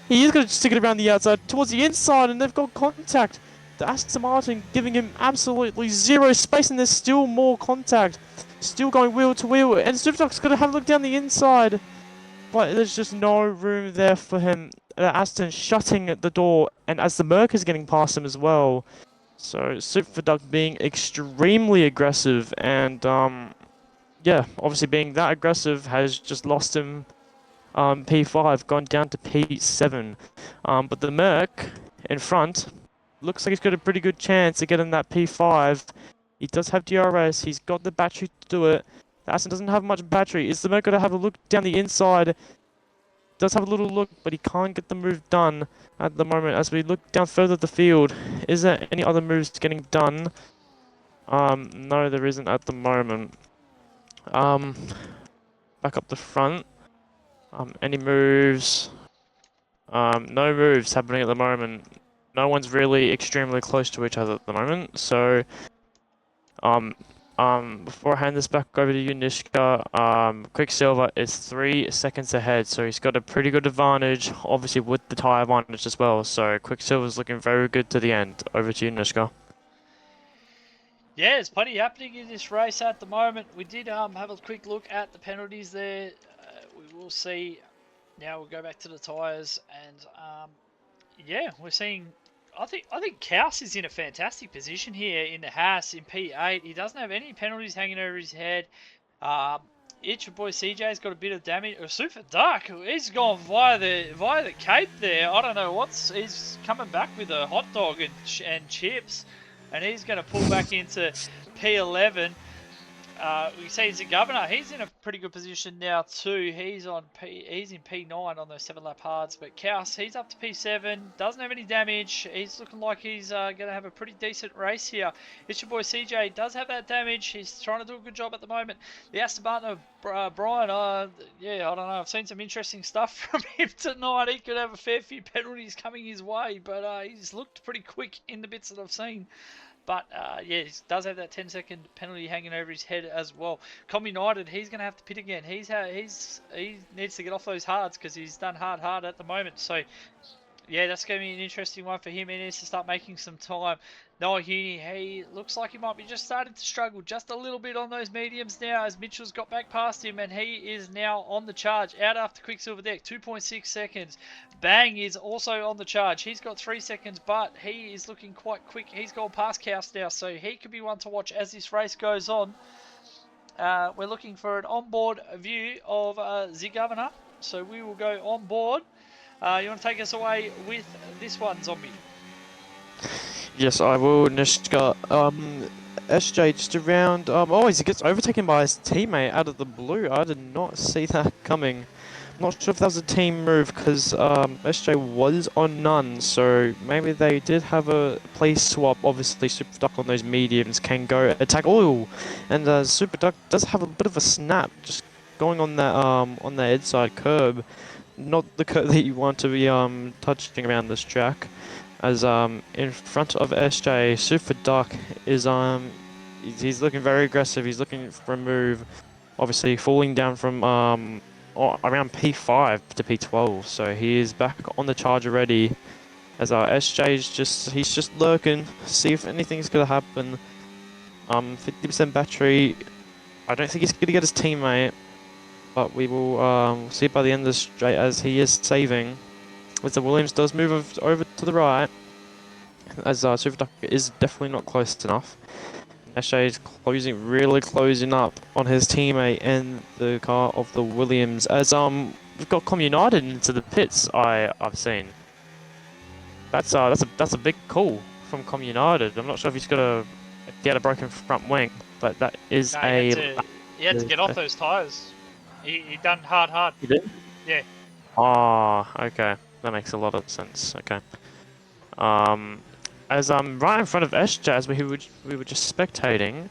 He is going to stick it around the outside towards the inside, and they've got contact. The Aston Martin giving him absolutely zero space, and there's still more contact. Still going wheel to wheel, and Superduck's going to have a look down the inside, but there's just no room there for him. Aston shutting the door, and as the Merc is getting past him as well. So Superduck being extremely aggressive, and yeah, obviously being that aggressive has just lost him P5, gone down to P7. But the Merc in front looks like he's got a pretty good chance of getting that P5. He does have DRS, he's got the battery to do it. Aston doesn't have much battery. Is the Merc going to have a look down the inside? Does have a little look, but he can't get the move done at the moment. As we look down further the field, is there any other moves getting done? No, there isn't at the moment. Back up the front. Any moves? No moves happening at the moment. No one's really extremely close to each other at the moment, so Before I hand this back over to you, Nishka, Quicksilver is 3 seconds ahead, so he's got a pretty good advantage, obviously with the tyre advantage as well. So Quicksilver's looking very good to the end. Over to you, Nishka. Yeah, there's plenty happening in this race at the moment. We did have a quick look at the penalties there. We will see. Now we'll go back to the tyres, and yeah, we're seeing. I think Kaus is in a fantastic position here in the Haas in P8. He doesn't have any penalties hanging over his head. Your boy CJ's got a bit of damage. Super Duck, he's gone via the cape there. I don't know he's coming back with a hot dog and chips, and he's going to pull back into P11. We see the governor. He's in a pretty good position now too. He's in P9 on those 7-lap hards. But Kaus, he's up to P7. Doesn't have any damage. He's looking like he's going to have a pretty decent race here. It's your boy CJ. Does have that damage. He's trying to do a good job at the moment. The Aston Martin of Brian. Yeah, I don't know. I've seen some interesting stuff from him tonight. He could have a fair few penalties coming his way, but he's looked pretty quick in the bits that I've seen. But yeah, he does have that 10-second penalty hanging over his head as well. Com United, he's going to have to pit again. He needs to get off those hards because he's done hard at the moment. So yeah, that's going to be an interesting one for him. He needs to start making some time. Noah Huni, he looks like he might be just starting to struggle just a little bit on those mediums now as Mitchell's got back past him and he is now on the charge. Out after Quicksilver Deck, 2.6 seconds. Bang is also on the charge. He's got 3 seconds, but he is looking quite quick. He's gone past Kaus now, so he could be one to watch as this race goes on. We're looking for an onboard view of the governor, so we will go on board. You want to take us away with this one, Zombie? Yes, I will, Nishka. SJ just around. He gets overtaken by his teammate out of the blue. I did not see that coming. I'm not sure if that was a team move because SJ was on none, so maybe they did have a place swap. Obviously, Super Duck on those mediums can go attack. Oh, and Super Duck does have a bit of a snap, just going on that inside curb, not the curb that you want to be touching around this track. As in front of SJ, Super Duck is he's looking very aggressive. He's looking for a move, obviously falling down from around P5 to P12. So he is back on the charge already. As SJ's just lurking, see if anything's gonna happen. 50% battery. I don't think he's gonna get his teammate, but we will see by the end of the straight as he is saving. As the Williams does move over to the right, as Super Duck is definitely not close enough. SJ is really closing up on his teammate in the car of the Williams. As we've got Com United into the pits. I've seen. That's a big call from Com United. I'm not sure if he's got a broken front wing, but that is He had to get off those tyres. He done hard. He did? Yeah. Ah, okay. That makes a lot of sense. Okay. As right in front of SJ, as we were just spectating,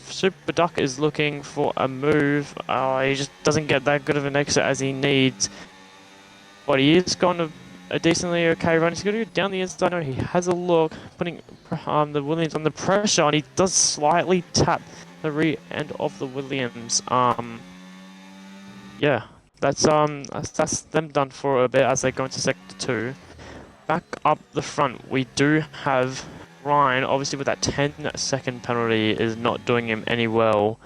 Super Duck is looking for a move. He just doesn't get that good of an exit as he needs, but he is going a decently okay run. He's going to go down the inside. No, he has a look, putting the Williams under pressure, and he does slightly tap the rear end of the Williams. Yeah. That's them done for a bit as they go into sector 2. Back up the front, we do have Ryan. Obviously, with that 10-second penalty, is not doing him any well.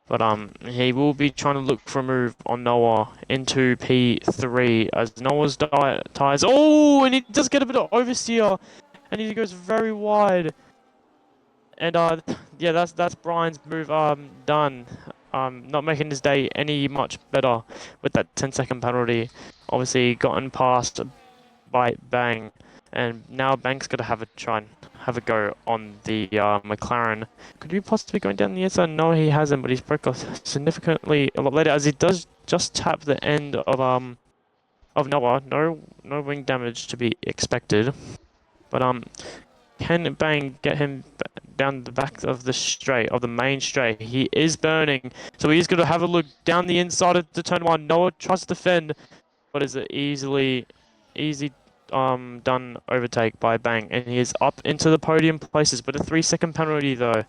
But he will be trying to look for a move on Noah into P3 as Noah's tyres. Oh, and he does get a bit of oversteer, and he goes very wide. And yeah, that's Brian's move done. Not making his day any much better with that 10-second penalty. Obviously gotten past by Bang, and now Bang's got to try and have a go on the McLaren. Could he possibly going down the inside? No, he hasn't, but he's broke off significantly a lot later as he does just tap the end of Noah. No wing damage to be expected, but can Bang get him down the back of the straight, of the main straight? He is burning, so he's going to have a look down the inside of the turn 1. Noah tries to defend, but is it easy done overtake by Bang, and he is up into the podium places, but a 3-second penalty though.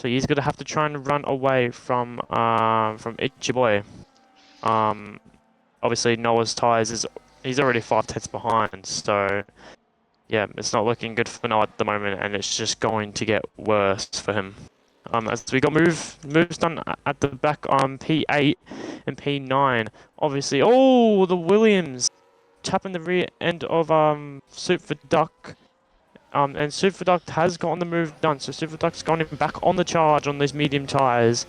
So he's gonna have to try and run away from Itchy Boy. Obviously Noah's tyres is he's already 5 tenths behind, so yeah, it's not looking good for Noah at the moment, and it's just going to get worse for him. As we got moves done at the back on P8 and P9. Obviously, oh, the Williams tapping the rear end of Soup for Duck. And Soup for Duck has gotten the move done, so Soup for Duck's gone back on the charge on those medium tyres.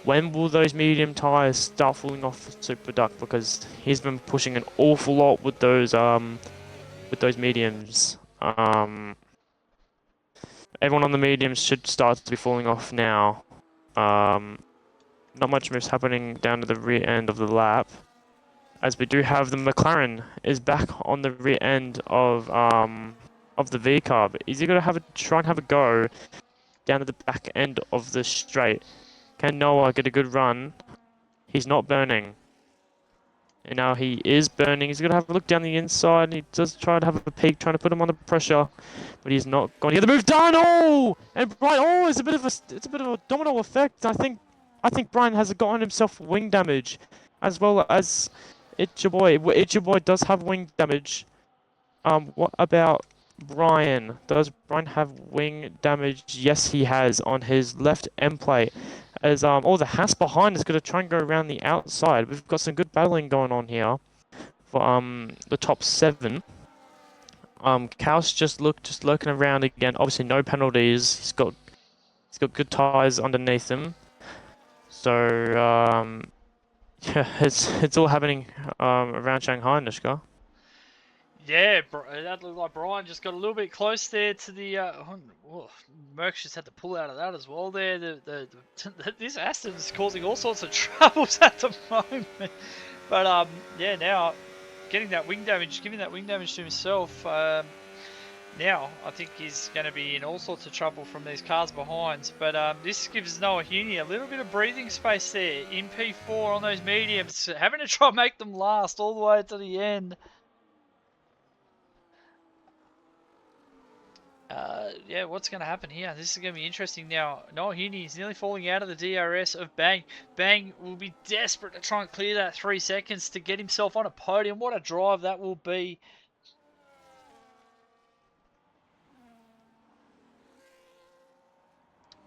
When will those medium tyres start falling off Super Duck? Because he's been pushing an awful lot with those mediums. Everyone on the mediums should start to be falling off now. Not much moves happening down to the rear end of the lap, as we do have the McLaren is back on the rear end of the V car. But is he gonna try and have a go down to the back end of the straight? Can Noah get a good run? He's not burning. And now he is burning. He's going to have a look down the inside. And he does try to have a peek, trying to put him under pressure. But he's not going to get the move done. Oh! And Brian, oh, it's a bit of a domino effect. I think Brian has gotten himself wing damage, as well as Itchy Boy. Itchy Boy does have wing damage. What about Brian? Does Brian have wing damage? Yes, he has on his left end plate. As the Haas behind is going to try and go around the outside. We've got some good battling going on here for the top 7. Kaus just lurking around again. Obviously no penalties. He's got good tyres underneath him. So yeah, it's all happening around Shanghai, Nishka. Yeah, that looked like Brian just got a little bit close there to the. Merckx just had to pull out of that as well. There, this Aston's causing all sorts of troubles at the moment. But yeah, now giving that wing damage to himself. Now I think he's going to be in all sorts of trouble from these cars behind. But this gives Noah Huni a little bit of breathing space there in P4 on those mediums, having to try and make them last all the way to the end. Yeah, what's going to happen here? This is going to be interesting now. Noah Huni is nearly falling out of the DRS of Bang. Bang will be desperate to try and clear that 3 seconds to get himself on a podium. What a drive that will be.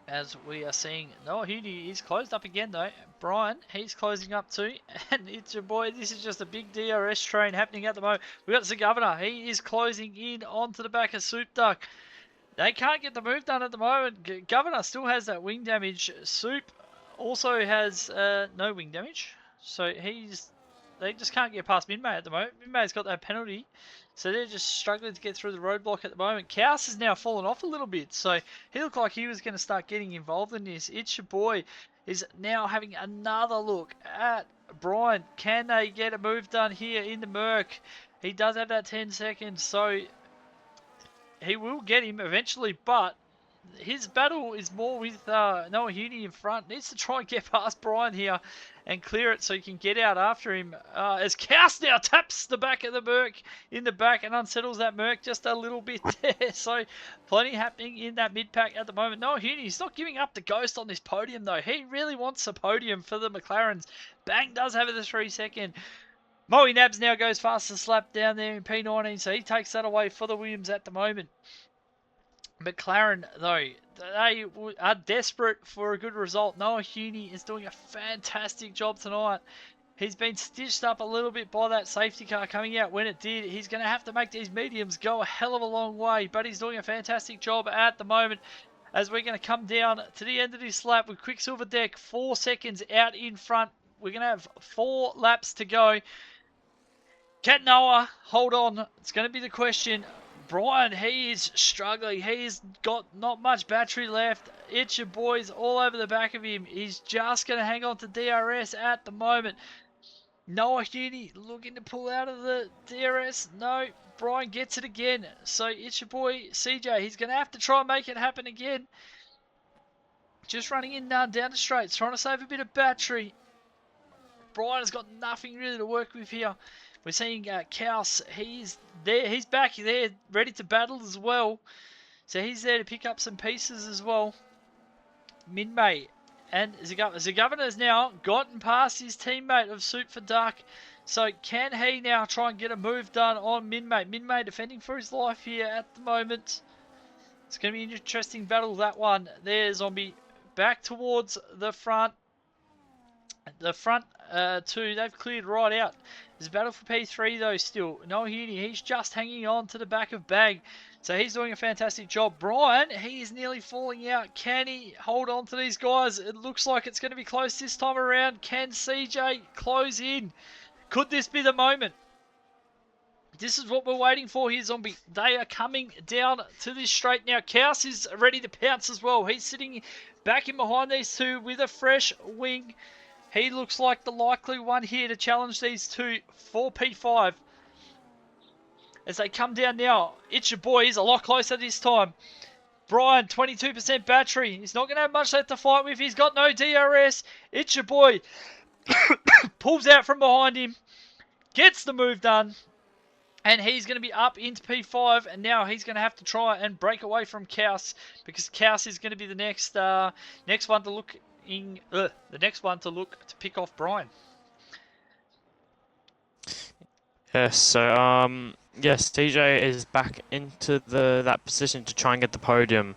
As we are seeing, Noah Huni is closed up again though. Brian, he's closing up too. And it's your boy, this is just a big DRS train happening at the moment. We've got the Governor. He is closing in onto the back of Soup Duck. They can't get the move done at the moment. Governor still has that wing damage. Soup also has no wing damage. So they just can't get past Minmay at the moment. Minmay's got that penalty. So they're just struggling to get through the roadblock at the moment. Kaus has now fallen off a little bit. So he looked like he was going to start getting involved in this. It's your boy is now having another look at Brian. Can they get a move done here in the Merc? He does have that 10 seconds. So he will get him eventually, but his battle is more with Noah Huni in front. Needs to try and get past Brian here and clear it so he can get out after him. As Kaus now taps the back of the Merc in the back and unsettles that Merc just a little bit there. So plenty happening in that mid-pack at the moment. Noah Huni is not giving up the ghost on this podium though. He really wants a podium for the McLarens. Bang does have the 3 second. Moe Nabs now goes fastest lap down there in P19, so he takes that away for the Williams at the moment. McLaren, though, they are desperate for a good result. Noah Huni is doing a fantastic job tonight. He's been stitched up a little bit by that safety car coming out when it did. He's going to have to make these mediums go a hell of a long way, but he's doing a fantastic job at the moment. As we're going to come down to the end of this lap with Quicksilver Deck, 4 seconds out in front. We're going to have 4 laps to go. Can Noah hold on? It's going to be the question. Brian, he is struggling. He's got not much battery left. It's your boys all over the back of him. He's just going to hang on to DRS at the moment. Noah Huni looking to pull out of the DRS. No, Brian gets it again. So it's your boy CJ. He's going to have to try and make it happen again. Just running in down the straights, trying to save a bit of battery. Brian has got nothing really to work with here. We're seeing Kaus, he's there, he's back there, ready to battle as well. So he's there to pick up some pieces as well. Minmay. And Zagubin has now gotten past his teammate of Suit for Duck. So can he now try and get a move done on Minmay? Minmay defending for his life here at the moment. It's going to be an interesting battle, that one. There's Zombie back towards the front. The front two, they've cleared right out. There's a battle for P3 though still. No Heaney, he's just hanging on to the back of Bag. So he's doing a fantastic job. Brian, he is nearly falling out. Can he hold on to these guys? It looks like it's going to be close this time around. Can CJ close in? Could this be the moment? This is what we're waiting for here, Zombie. They are coming down to this straight now. Kaus is ready to pounce as well. He's sitting back in behind these two with a fresh wing. He looks like the likely one here to challenge these two for P5. As they come down now, it's your boys a lot closer this time. Brian, 22% battery. He's not going to have much left to fight with. He's got no DRS. It's your boy. Pulls out from behind him. Gets the move done. And he's going to be up into P5. And now he's going to have to try and break away from Kaus. Because Kaus is going to be the next one to look to pick off Brian. Yes, so yes, TJ is back into that position to try and get the podium.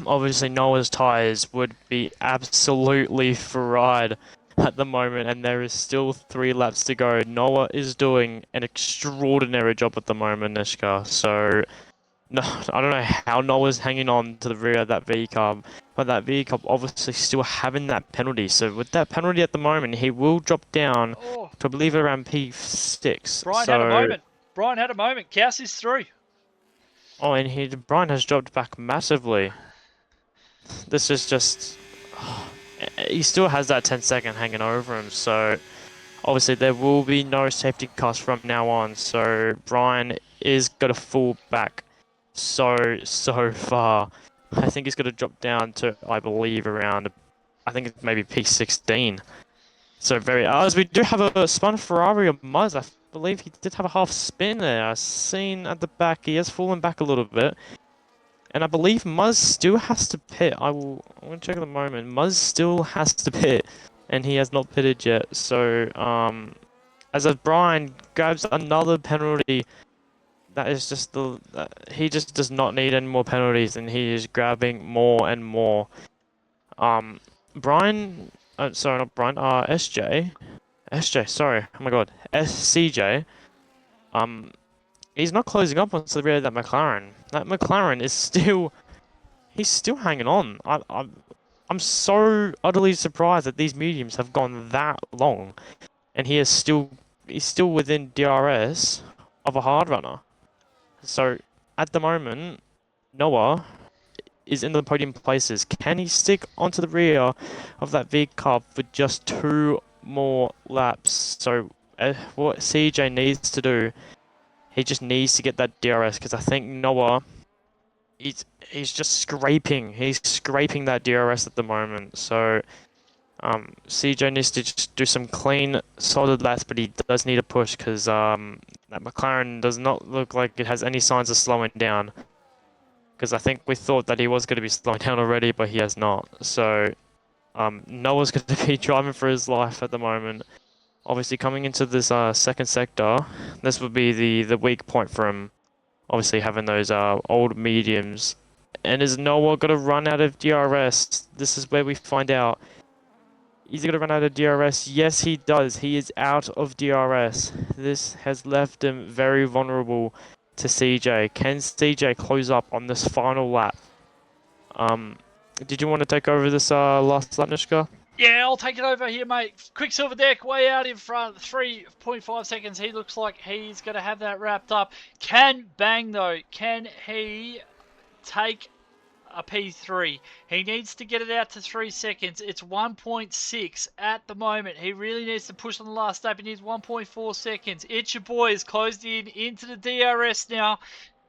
Obviously, Noah's tyres would be absolutely fried at the moment, and there is still 3 laps to go. Noah is doing an extraordinary job at the moment, Nishka. So, no, I don't know how Noah's hanging on to the rear of that V-Cub, but that V-Cub obviously still having that penalty. So with that penalty at the moment, he will drop down to, I believe, around P6. Brian had a moment. Brian had a moment. Kaus is through. Oh, and Brian has dropped back massively. This is just... he still has that 10-second hanging over him, so obviously there will be no safety cost from now on. So Brian is going to fall back so far. I think he's going to drop down to, I believe, around, I think it's maybe P16. So as we do have a spun Ferrari of Muzz, I believe he did have a half spin there. I've seen at the back, he has fallen back a little bit. And I believe Muzz still has to pit. I'm going to check at the moment. Muzz still has to pit, and he has not pitted yet. So, as Brian grabs another penalty, that is just he just does not need any more penalties, and he is grabbing more and more. Brian, sorry, not Brian. SJ, sorry. Oh my God, CJ. He's not closing up onto the rear of that McLaren. That McLaren is he's still hanging on. I'm so utterly surprised that these mediums have gone that long, and he's still within DRS of a hard runner. So at the moment, Noah is in the podium places. Can he stick onto the rear of that V-Cub for just 2 more laps? So what CJ needs to do, he just needs to get that DRS, because I think Noah, he's just scraping. He's scraping that DRS at the moment. So CJ needs to just do some clean, solid laps, but he does need a push, because that McLaren does not look like it has any signs of slowing down. Because I think we thought that he was going to be slowing down already, but he has not. So Noah's going to be driving for his life at the moment. Obviously, coming into this second sector, this would be the weak point for him. Obviously, having those old mediums. And is Noah going to run out of DRS? This is where we find out. Is he going to run out of DRS? Yes, he does. He is out of DRS. This has left him very vulnerable to CJ. Can CJ close up on this final lap? Did you want to take over this last lap, Nishka? Yeah, I'll take it over here, mate. Quicksilver Deck way out in front. 3.5 seconds. He looks like he's going to have that wrapped up. Can Bang, though, can he take a P3? He needs to get it out to 3 seconds. It's 1.6 at the moment. He really needs to push on the last lap. He needs 1.4 seconds. It's your boy is closed in into the DRS now.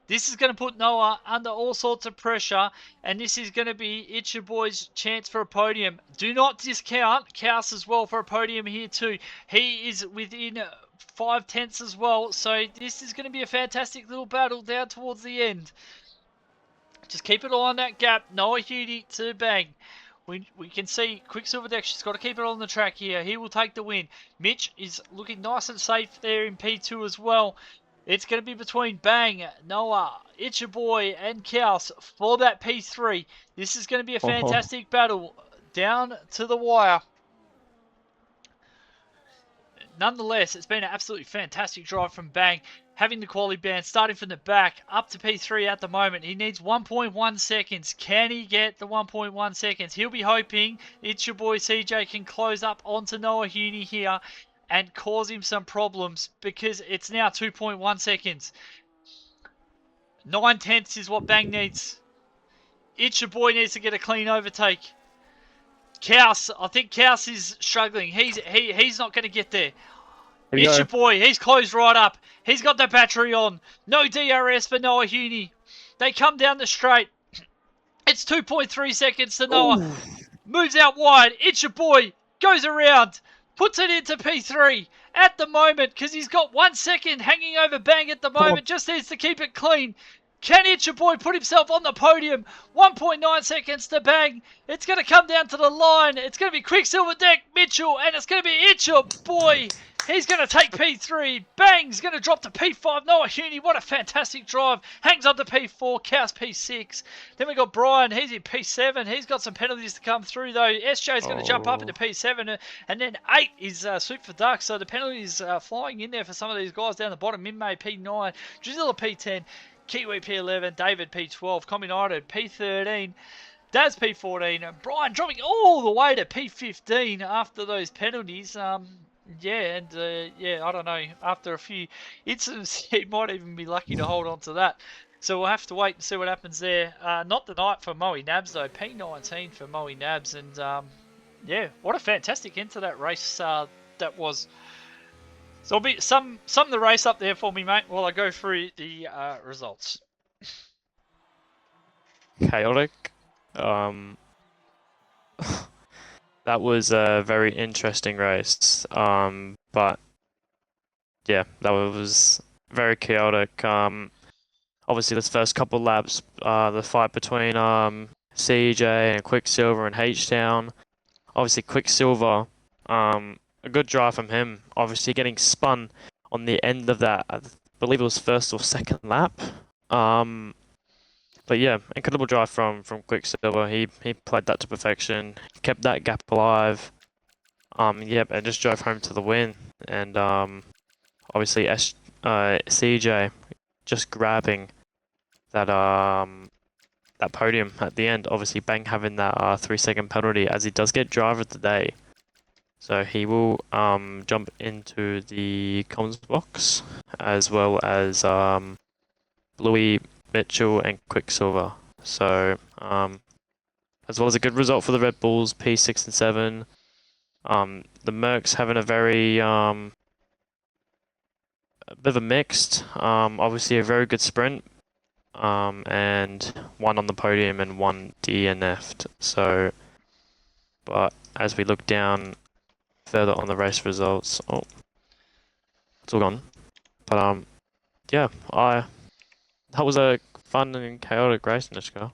This is going to put Noah under all sorts of pressure, and this is going to be It's Your Boy's chance for a podium. Do not discount Kaus as well for a podium here too. He is within 5/10 as well, so this is going to be a fantastic little battle down towards the end. Just keep an eye on that gap. Noah Hudi to Bang. we can see Quicksilver Dex has got to keep it on the track here. He will take the win. Mitch is looking nice and safe there in P2 as well. It's going to be between Bang, Noah, It's Your Boy, and Chaos for that P3. This is going to be a fantastic battle down to the wire. Nonetheless, it's been an absolutely fantastic drive from Bang. Having the quality band starting from the back up to P3 at the moment. He needs 1.1 seconds. Can he get the 1.1 seconds? He'll be hoping It's Your Boy CJ can close up onto Noah Huni here and cause him some problems because it's now 2.1 seconds. 9/10 is what Bang needs. It's Your Boy needs to get a clean overtake. Kaus, I think Kaus is struggling. He's not going to get there. It's Your Boy. He's closed right up. He's got the battery on. No DRS for Noah Huni. They come down the straight. It's 2.3 seconds to Noah. Ooh. Moves out wide. It's Your Boy. Goes around. Puts it into P3 at the moment because he's got 1 second hanging over Bang at the moment. Just needs to keep it clean. Can It's Your Boy put himself on the podium? 1.9 seconds to Bang. It's going to come down to the line. It's going to be Quicksilver Deck, Mitchell, and it's going to be It's Your Boy. He's going to take P3. Bang's going to drop to P5. Noah Huni, what a fantastic drive. Hangs on to P4. Chaos P6. Then we got Brian. He's in P7. He's got some penalties to come through, though. SJ's going to jump up into P7. And then 8 is Soup for Duck. So the penalties flying in there for some of these guys down the bottom. Minmay P9. Drizilla P10. Kiwi P11. David P12. Combi United P13. Daz P14. And Brian dropping all the way to P15 after those penalties. Yeah, and I don't know. After a few incidents, he might even be lucky to hold on to that. So we'll have to wait and see what happens there. Not the night for Moe Nabs though. P19 for Moe Nabs, and yeah, what a fantastic end to that race that was. So I'll be sum the race up there for me, mate, while I go through the results. Chaotic. That was a very interesting race. But yeah, that was very chaotic. Obviously, this first couple laps, the fight between CJ and Quicksilver and H-Town. Obviously, Quicksilver, a good drive from him. Obviously, getting spun on the end of that, I believe it was first or second lap. But yeah, incredible drive from Quicksilver. He played that to perfection, kept that gap alive. Yep, and just drove home to the win. And obviously CJ just grabbing that that podium at the end. Obviously Bang having that 3-second penalty as he does get driver of the day. So he will jump into the comms box as well as Bluey, Mitchell and Quicksilver. So as well as a good result for the Red Bulls, P6 and 7. The Mercs having a very a bit of a mixed, obviously a very good sprint, and one on the podium and one DNF'd. So, but as we look down further on the race results, oh, it's all gone. But yeah, that was a fun and chaotic race, Nishka.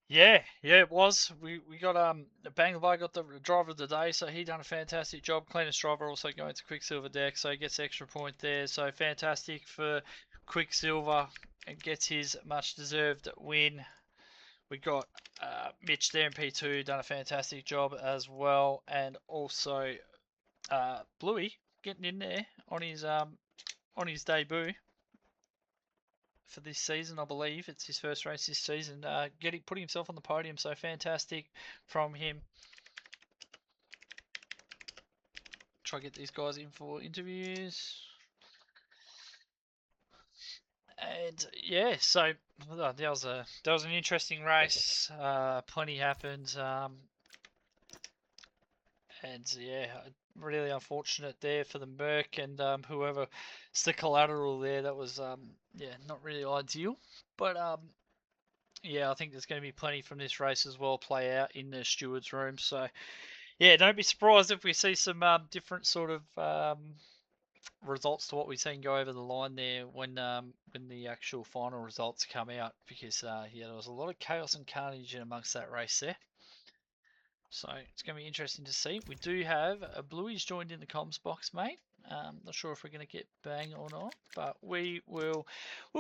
Yeah, it was. We got Bang Levi got the driver of the day, so he done a fantastic job. Cleanest driver also going to Quicksilver Deck, so he gets extra point there. So fantastic for Quicksilver and gets his much deserved win. We got Mitch there in P2, done a fantastic job as well, and also Bluey getting in there on his debut for this season, I believe. It's his first race this season. Putting himself on the podium, so fantastic from him. Try to get these guys in for interviews. And yeah, so that was an interesting race. Plenty happened. And yeah, really unfortunate there for the Merc and whoever's the collateral there. That was not really ideal. But yeah, I think there's going to be plenty from this race as well play out in the stewards room. So yeah, don't be surprised if we see some different sort of results to what we've seen go over the line there when the actual final results come out, because yeah, there was a lot of chaos and carnage in amongst that race there. So it's going to be interesting to see. We do have Bluey's joined in the comms box, mate. Not sure if we're going to get Bang or not, but we'll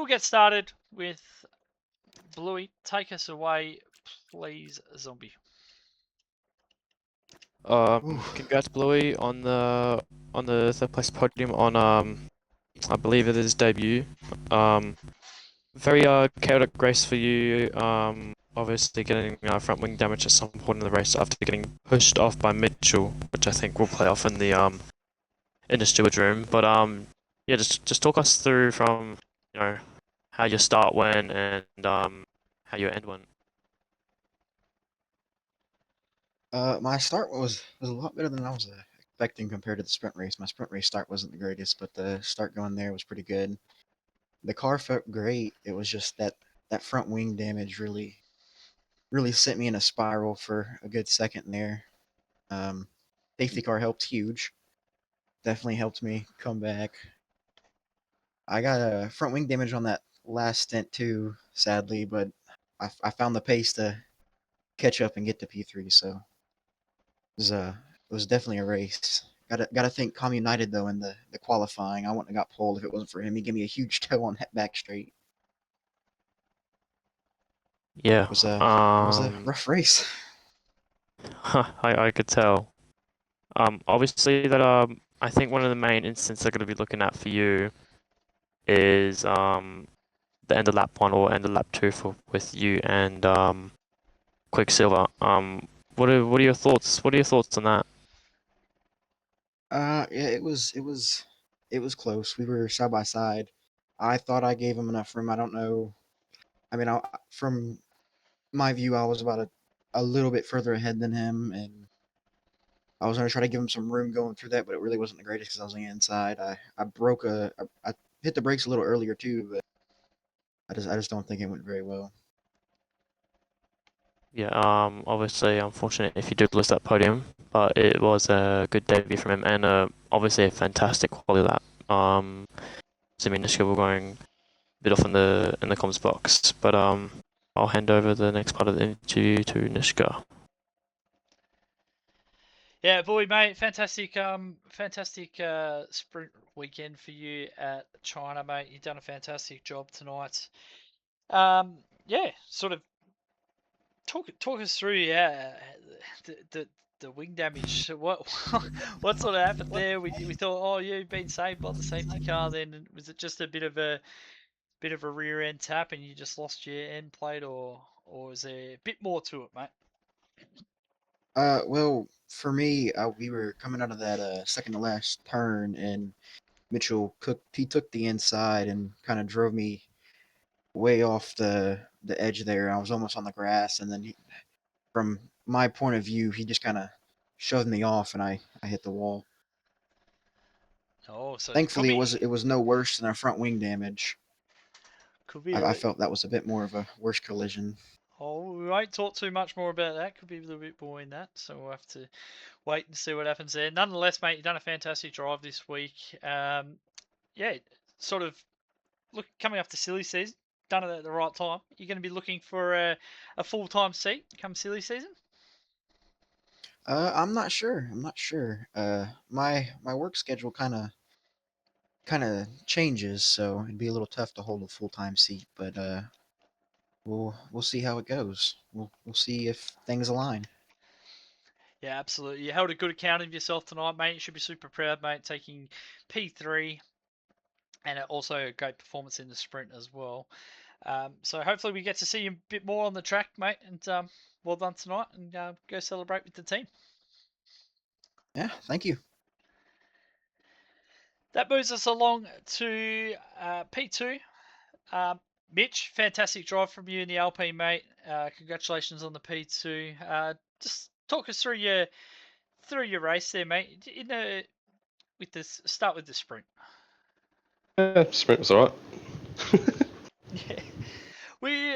get started with Bluey. Take us away, please, Zombie. Congrats, Bluey, on the third place podium on I believe it is debut. Very chaotic race for you. Obviously getting front wing damage at some point in the race after getting pushed off by Mitchell, which I think will play off in the steward's room. But yeah, just talk us through from how your start went and how your end went. My start was a lot better than I was expecting compared to the sprint race. My sprint race start wasn't the greatest, but the start going there was pretty good. The car felt great. It was just that front wing damage really sent me in a spiral for a good second there. Safety car helped huge. Definitely helped me come back. I got a front wing damage on that last stint too, sadly, but I found the pace to catch up and get to P3. So it was definitely a race. Gotta thank Com United though in the qualifying. I wouldn't have got pulled if it wasn't for him. He gave me a huge tow on back straight. Yeah. It was a rough race. I could tell. Obviously that I think one of the main instances they're going to be looking at for you is the end of lap 1 or end of lap 2 with you and Quicksilver. What are your thoughts? What are your thoughts on that? Yeah, it was close. We were side by side. I thought I gave him enough room. I don't know. I mean, from my view, I was about a little bit further ahead than him, and I was going to try to give him some room going through that, but it really wasn't the greatest because I was on the inside. I hit the brakes a little earlier too, but I just don't think it went very well. Yeah, obviously unfortunate if you did lose that podium, but it was a good debut from him and obviously a fantastic quality lap. Simi and Nishka were going a bit off in the comms box, but I'll hand over the next part of the interview to Nishka. Yeah, boy, mate, fantastic, fantastic sprint weekend for you at China, mate. You've done a fantastic job tonight. Yeah, sort of talk us through, yeah, the wing damage. What what sort of happened there? We thought, oh, you've been saved by the safety car. Then was it just a bit of a rear end tap and you just lost your end plate, or is there a bit more to it, mate? Well, for me, we were coming out of that second to last turn, and Mitchell he took the inside and kind of drove me way off the edge there. I was almost on the grass, and then from my point of view, he just kind of shoved me off, and I hit the wall. Oh, so it Thankfully, it was no worse than our front wing damage. could be I felt that was a bit more of a worse collision. Oh, we won't talk too much more about that. Could be a little bit more in that, so we'll have to wait and see what happens there. Nonetheless, mate, you've done a fantastic drive this week. Yeah, sort of coming up to silly season, done it at the right time. You're going to be looking for a full-time seat come silly season. I'm not sure. I'm not sure. My work schedule kind of changes, so it'd be a little tough to hold a full time seat. But we'll see how it goes. We'll see if things align. Yeah, absolutely. You held a good account of yourself tonight, mate. You should be super proud, mate, taking P3 and also a great performance in the sprint as well. So hopefully we get to see you a bit more on the track, mate. And well done tonight, and go celebrate with the team. Yeah, thank you. That moves us along to P2. Mitch, fantastic drive from you in the Alpine, mate. Congratulations on the P2. Just talk us through your race there, mate. Start with the sprint. Yeah, sprint was alright. Yeah, we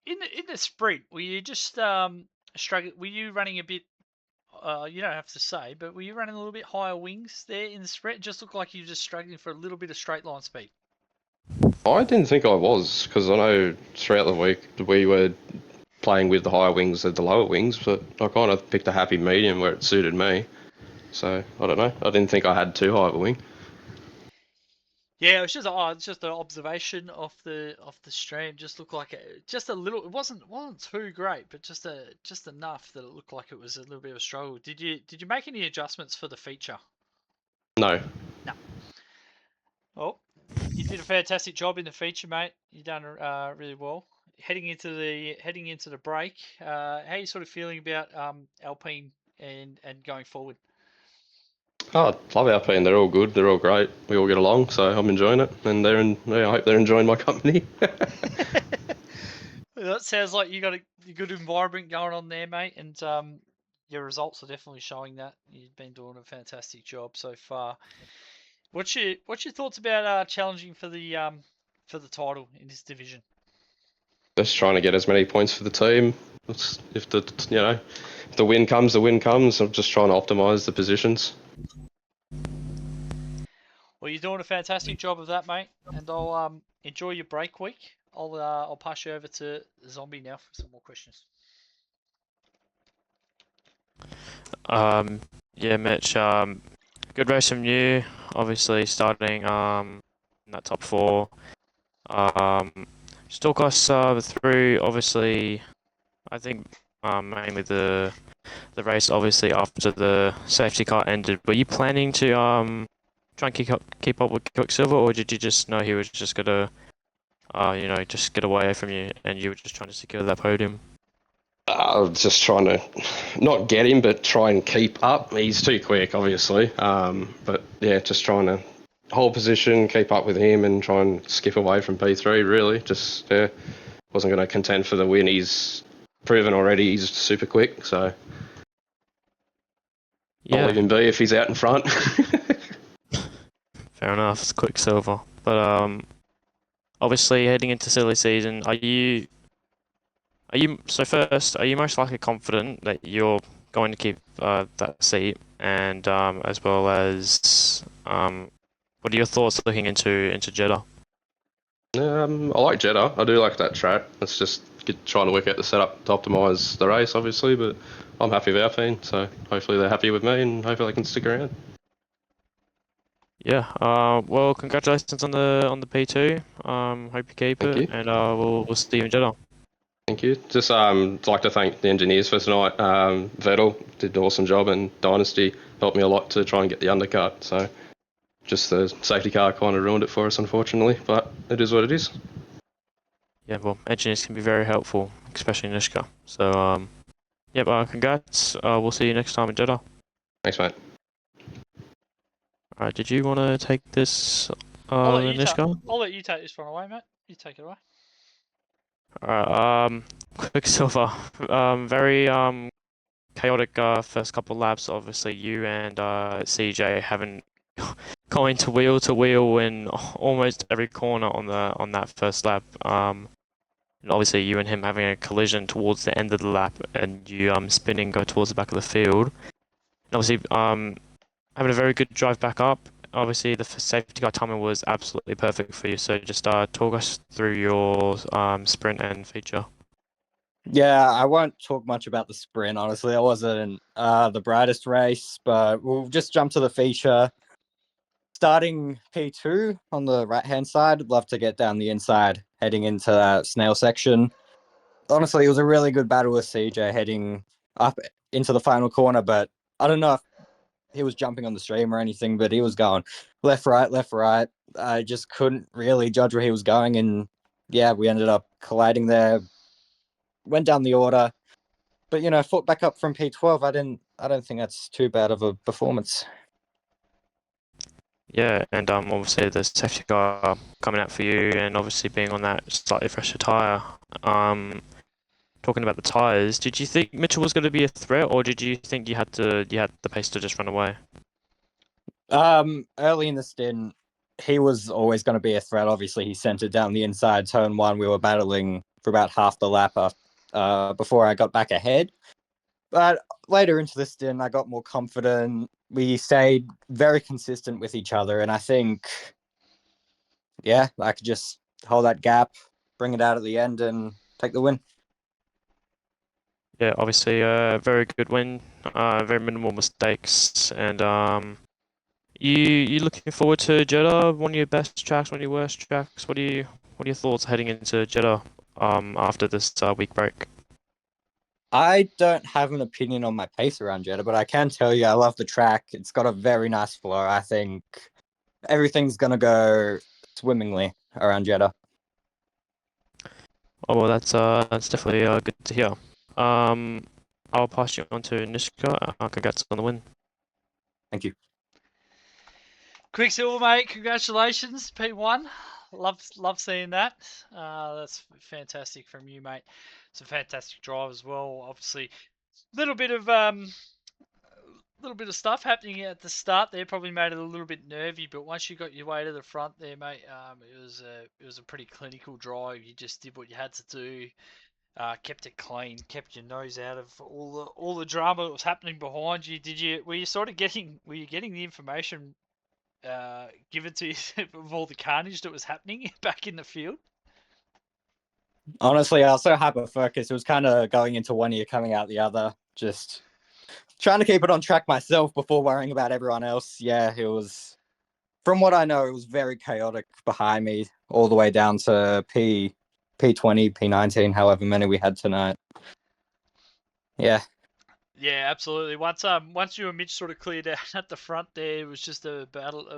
in the sprint. Were you just struggling? Were you running a bit You don't have to say, but were you running a little bit higher wings there in the sprint? It just looked like you were just struggling for a little bit of straight line speed. I didn't think I was, because I know throughout the week we were playing with the higher wings and the lower wings, but I kind of picked a happy medium where it suited me. So I don't know. I didn't think I had too high of a wing. Yeah, it's just an observation of the stream. Just looked like just a little. It wasn't too great, but just enough that it looked like it was a little bit of a struggle. Did you make any adjustments for the feature? No. No. Oh, you did a fantastic job in the feature, mate. You done really well. Heading into the break, how are you sort of feeling about Alpine and going forward? Oh, I love Alpine. They're all good. They're all great. We all get along, so I'm enjoying it. And I hope they're enjoying my company. That sounds like you got a good environment going on there, mate, and your results are definitely showing that. You've been doing a fantastic job so far. What's your thoughts about challenging for the title in this division? Just trying to get as many points for the team. If the win comes, the win comes. I'm just trying to optimise the positions. Well, you're doing a fantastic job of that, mate, and I'll enjoy your break week. I'll pass you over to Zombie now for some more questions. Yeah, Mitch. Good race from you. Obviously, starting in that top four. Just talk us through. Obviously, I think mainly the race. Obviously, after the safety car ended, were you planning to try and keep up with Quicksilver, or did you just know he was just gonna just get away from you, and you were just trying to secure that podium? I was just trying to not get him, but try and keep up. He's too quick, obviously. But yeah, just trying to hold position, keep up with him, and try and skip away from P3. Really, just wasn't going to contend for the win. He's proven already he's super quick, so I'll leave him be if he's out in front. Fair enough. It's Quicksilver, but obviously heading into silly season, are you most likely confident that you're going to keep that seat, and as well as what are your thoughts looking into Jeddah? I like Jeddah. I do like that track. It's just trying to work out the setup to optimise the race, obviously. But I'm happy with Alpine, so hopefully they're happy with me, and hopefully they can stick around. Yeah. Well, congratulations on the P2. Hope you keep Thank it, you. and we'll see you in Jeddah. Thank you. Just like to thank the engineers for tonight. Vettel did an awesome job, and Dynasty helped me a lot to try and get the undercut. So just the safety car kind of ruined it for us, unfortunately. But it is what it is. Yeah. Well, engineers can be very helpful, especially in Ishka. So congrats. We'll see you next time in Jeddah. Thanks, mate. Alright. Did you want to take this I'll let in Ishka? you take this one away, mate. You take it away. Alright. Quicksilver. Very chaotic first couple laps. Obviously, you and CJ haven't going to wheel in almost every corner on that first lap. And obviously, you and him having a collision towards the end of the lap, and you spinning go towards the back of the field. And obviously, having a very good drive back up. Obviously, the safety car timing was absolutely perfect for you. So just talk us through your sprint and feature. Yeah, I won't talk much about the sprint. Honestly, that wasn't the brightest race, but we'll just jump to the feature. Starting P2 on the right-hand side, I'd love to get down the inside, heading into that snail section. Honestly, it was a really good battle with CJ heading up into the final corner, but I don't know if he was jumping on the stream or anything, but he was going left, right, left, right. I just couldn't really judge where he was going, and yeah, we ended up colliding there. Went down the order, but fought back up from P12. I don't think that's too bad of a performance. Yeah, and obviously the safety car coming out for you, and obviously being on that slightly fresher tire. Talking about the tires, did you think Mitchell was going to be a threat, or did you think you had the pace to just run away? Early in the stint, he was always going to be a threat. Obviously, he sent it down the inside. Turn one, we were battling for about half the lap before I got back ahead. But later into the stint, I got more confident. We stayed very consistent with each other, and I think, yeah, I could just hold that gap, bring it out at the end, and take the win. Yeah, obviously a very good win, very minimal mistakes, and you looking forward to Jeddah? One of your best tracks, one of your worst tracks? What are your thoughts heading into Jeddah after this week break? I don't have an opinion on my pace around Jeddah, but I can tell you I love the track. It's got a very nice flow. I think everything's gonna go swimmingly around Jeddah. Oh well, that's definitely good to hear. I'll pass you on to Nishka. Congrats on the win. Thank you. Quicksilver, mate. Congratulations, P1. Love seeing that. That's fantastic from you, mate. It's a fantastic drive as well. Obviously, little bit of stuff happening at the start there probably made it a little bit nervy, but once you got your way to the front there, mate, it was a pretty clinical drive. You just did what you had to do. Kept it clean, kept your nose out of all the drama that was happening behind you. Were you sort of getting the information given to you of all the carnage that was happening back in the field? Honestly, I was so hyper focused. It was kind of going into one ear, coming out the other. Just trying to keep it on track myself before worrying about everyone else. Yeah, it was. From what I know, it was very chaotic behind me, all the way down to P20, P19, however many we had tonight. Yeah. Yeah, absolutely. Once you and Mitch sort of cleared out at the front there, it was just a battle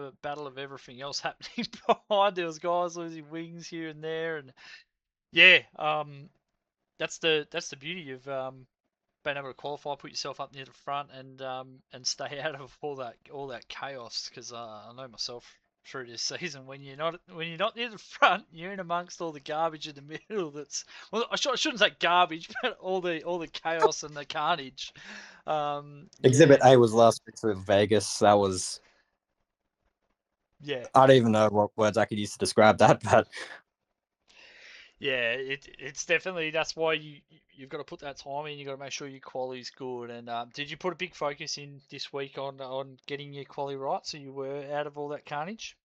of everything else happening behind. There was guys losing wings here and there, and yeah, that's the beauty of being able to qualify, put yourself up near the front, and stay out of all that chaos. Because I know myself through this season, when you're not near the front, you're in amongst all the garbage in the middle. I shouldn't say garbage, but all the chaos and the carnage. Exhibit Yeah, A was last week with Vegas. That was. yeah. I don't even know what words I could use to describe that, but Yeah, it's definitely, that's why you've got to put that time in. You've got to make sure your quality's good. And did you put a big focus in this week on getting your quality right, so you were out of all that carnage?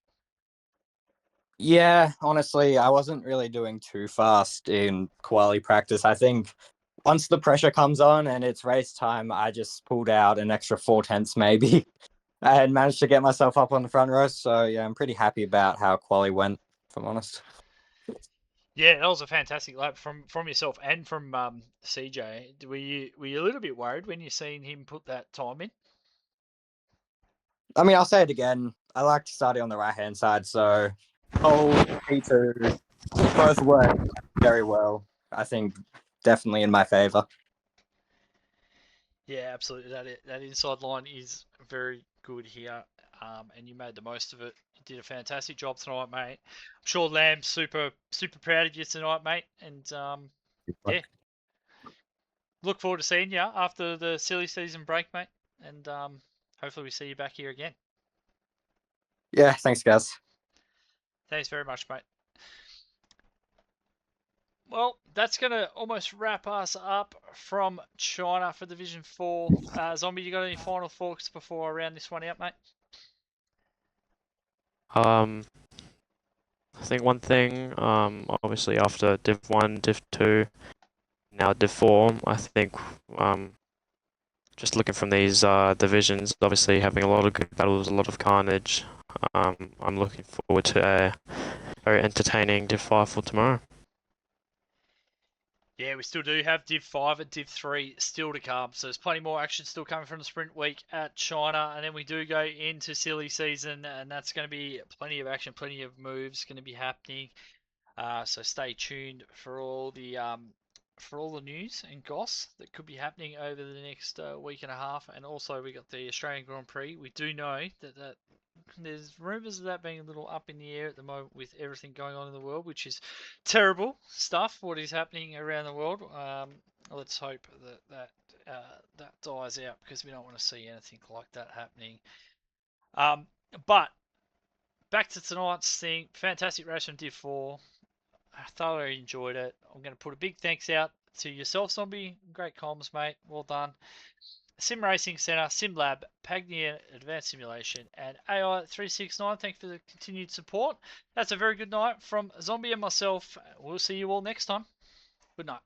yeah, honestly, I wasn't really doing too fast in quali practice. I think once the pressure comes on and it's race time, I just pulled out an extra 4 tenths maybe and managed to get myself up on the front row. So yeah, I'm pretty happy about how quali went, if I'm honest. Yeah, that was a fantastic lap from yourself and from CJ. Were you a little bit worried when you seen him put that time in? I mean, I'll say it again. I like to start it on the right hand side, so whole P2 both worked very well. I think definitely in my favor. Yeah, absolutely. That inside line is very good here, and you made the most of it. You did a fantastic job tonight, mate. I'm sure Lamb's super proud of you tonight, mate. And yeah, look forward to seeing you after the silly season break, mate. And hopefully we see you back here again. Yeah, thanks, guys. Thanks very much, mate. Well, that's going to almost wrap us up from China for Division 4. Zombie, you got any final thoughts before I round this one out, mate? I think one thing, obviously after Div 1, Div 2, now Div 4, I think just looking from these divisions, obviously having a lot of good battles, a lot of carnage. I'm looking forward to a very entertaining Div 5 for tomorrow. Yeah, we still do have Div 5 and Div 3 still to come. So there's plenty more action still coming from the sprint week at China. And then we do go into silly season, and that's going to be plenty of action, plenty of moves going to be happening. So stay tuned for all the news and goss that could be happening over the next week and a half. And also we got the Australian Grand Prix. We do know that there's rumours of that being a little up in the air at the moment with everything going on in the world, which is terrible stuff. What is happening around the world? Let's hope that dies out, because we don't want to see anything like that happening. But back to tonight's thing. Fantastic race from Div 4. I thoroughly enjoyed it. I'm going to put a big thanks out to yourself, Zombie. Great comms, mate. Well done. Sim Racing Centre, Sim Lab, Pagnia Advanced Simulation, and AI369. Thanks for the continued support. That's a very good night from Zombie and myself. We'll see you all next time. Good night.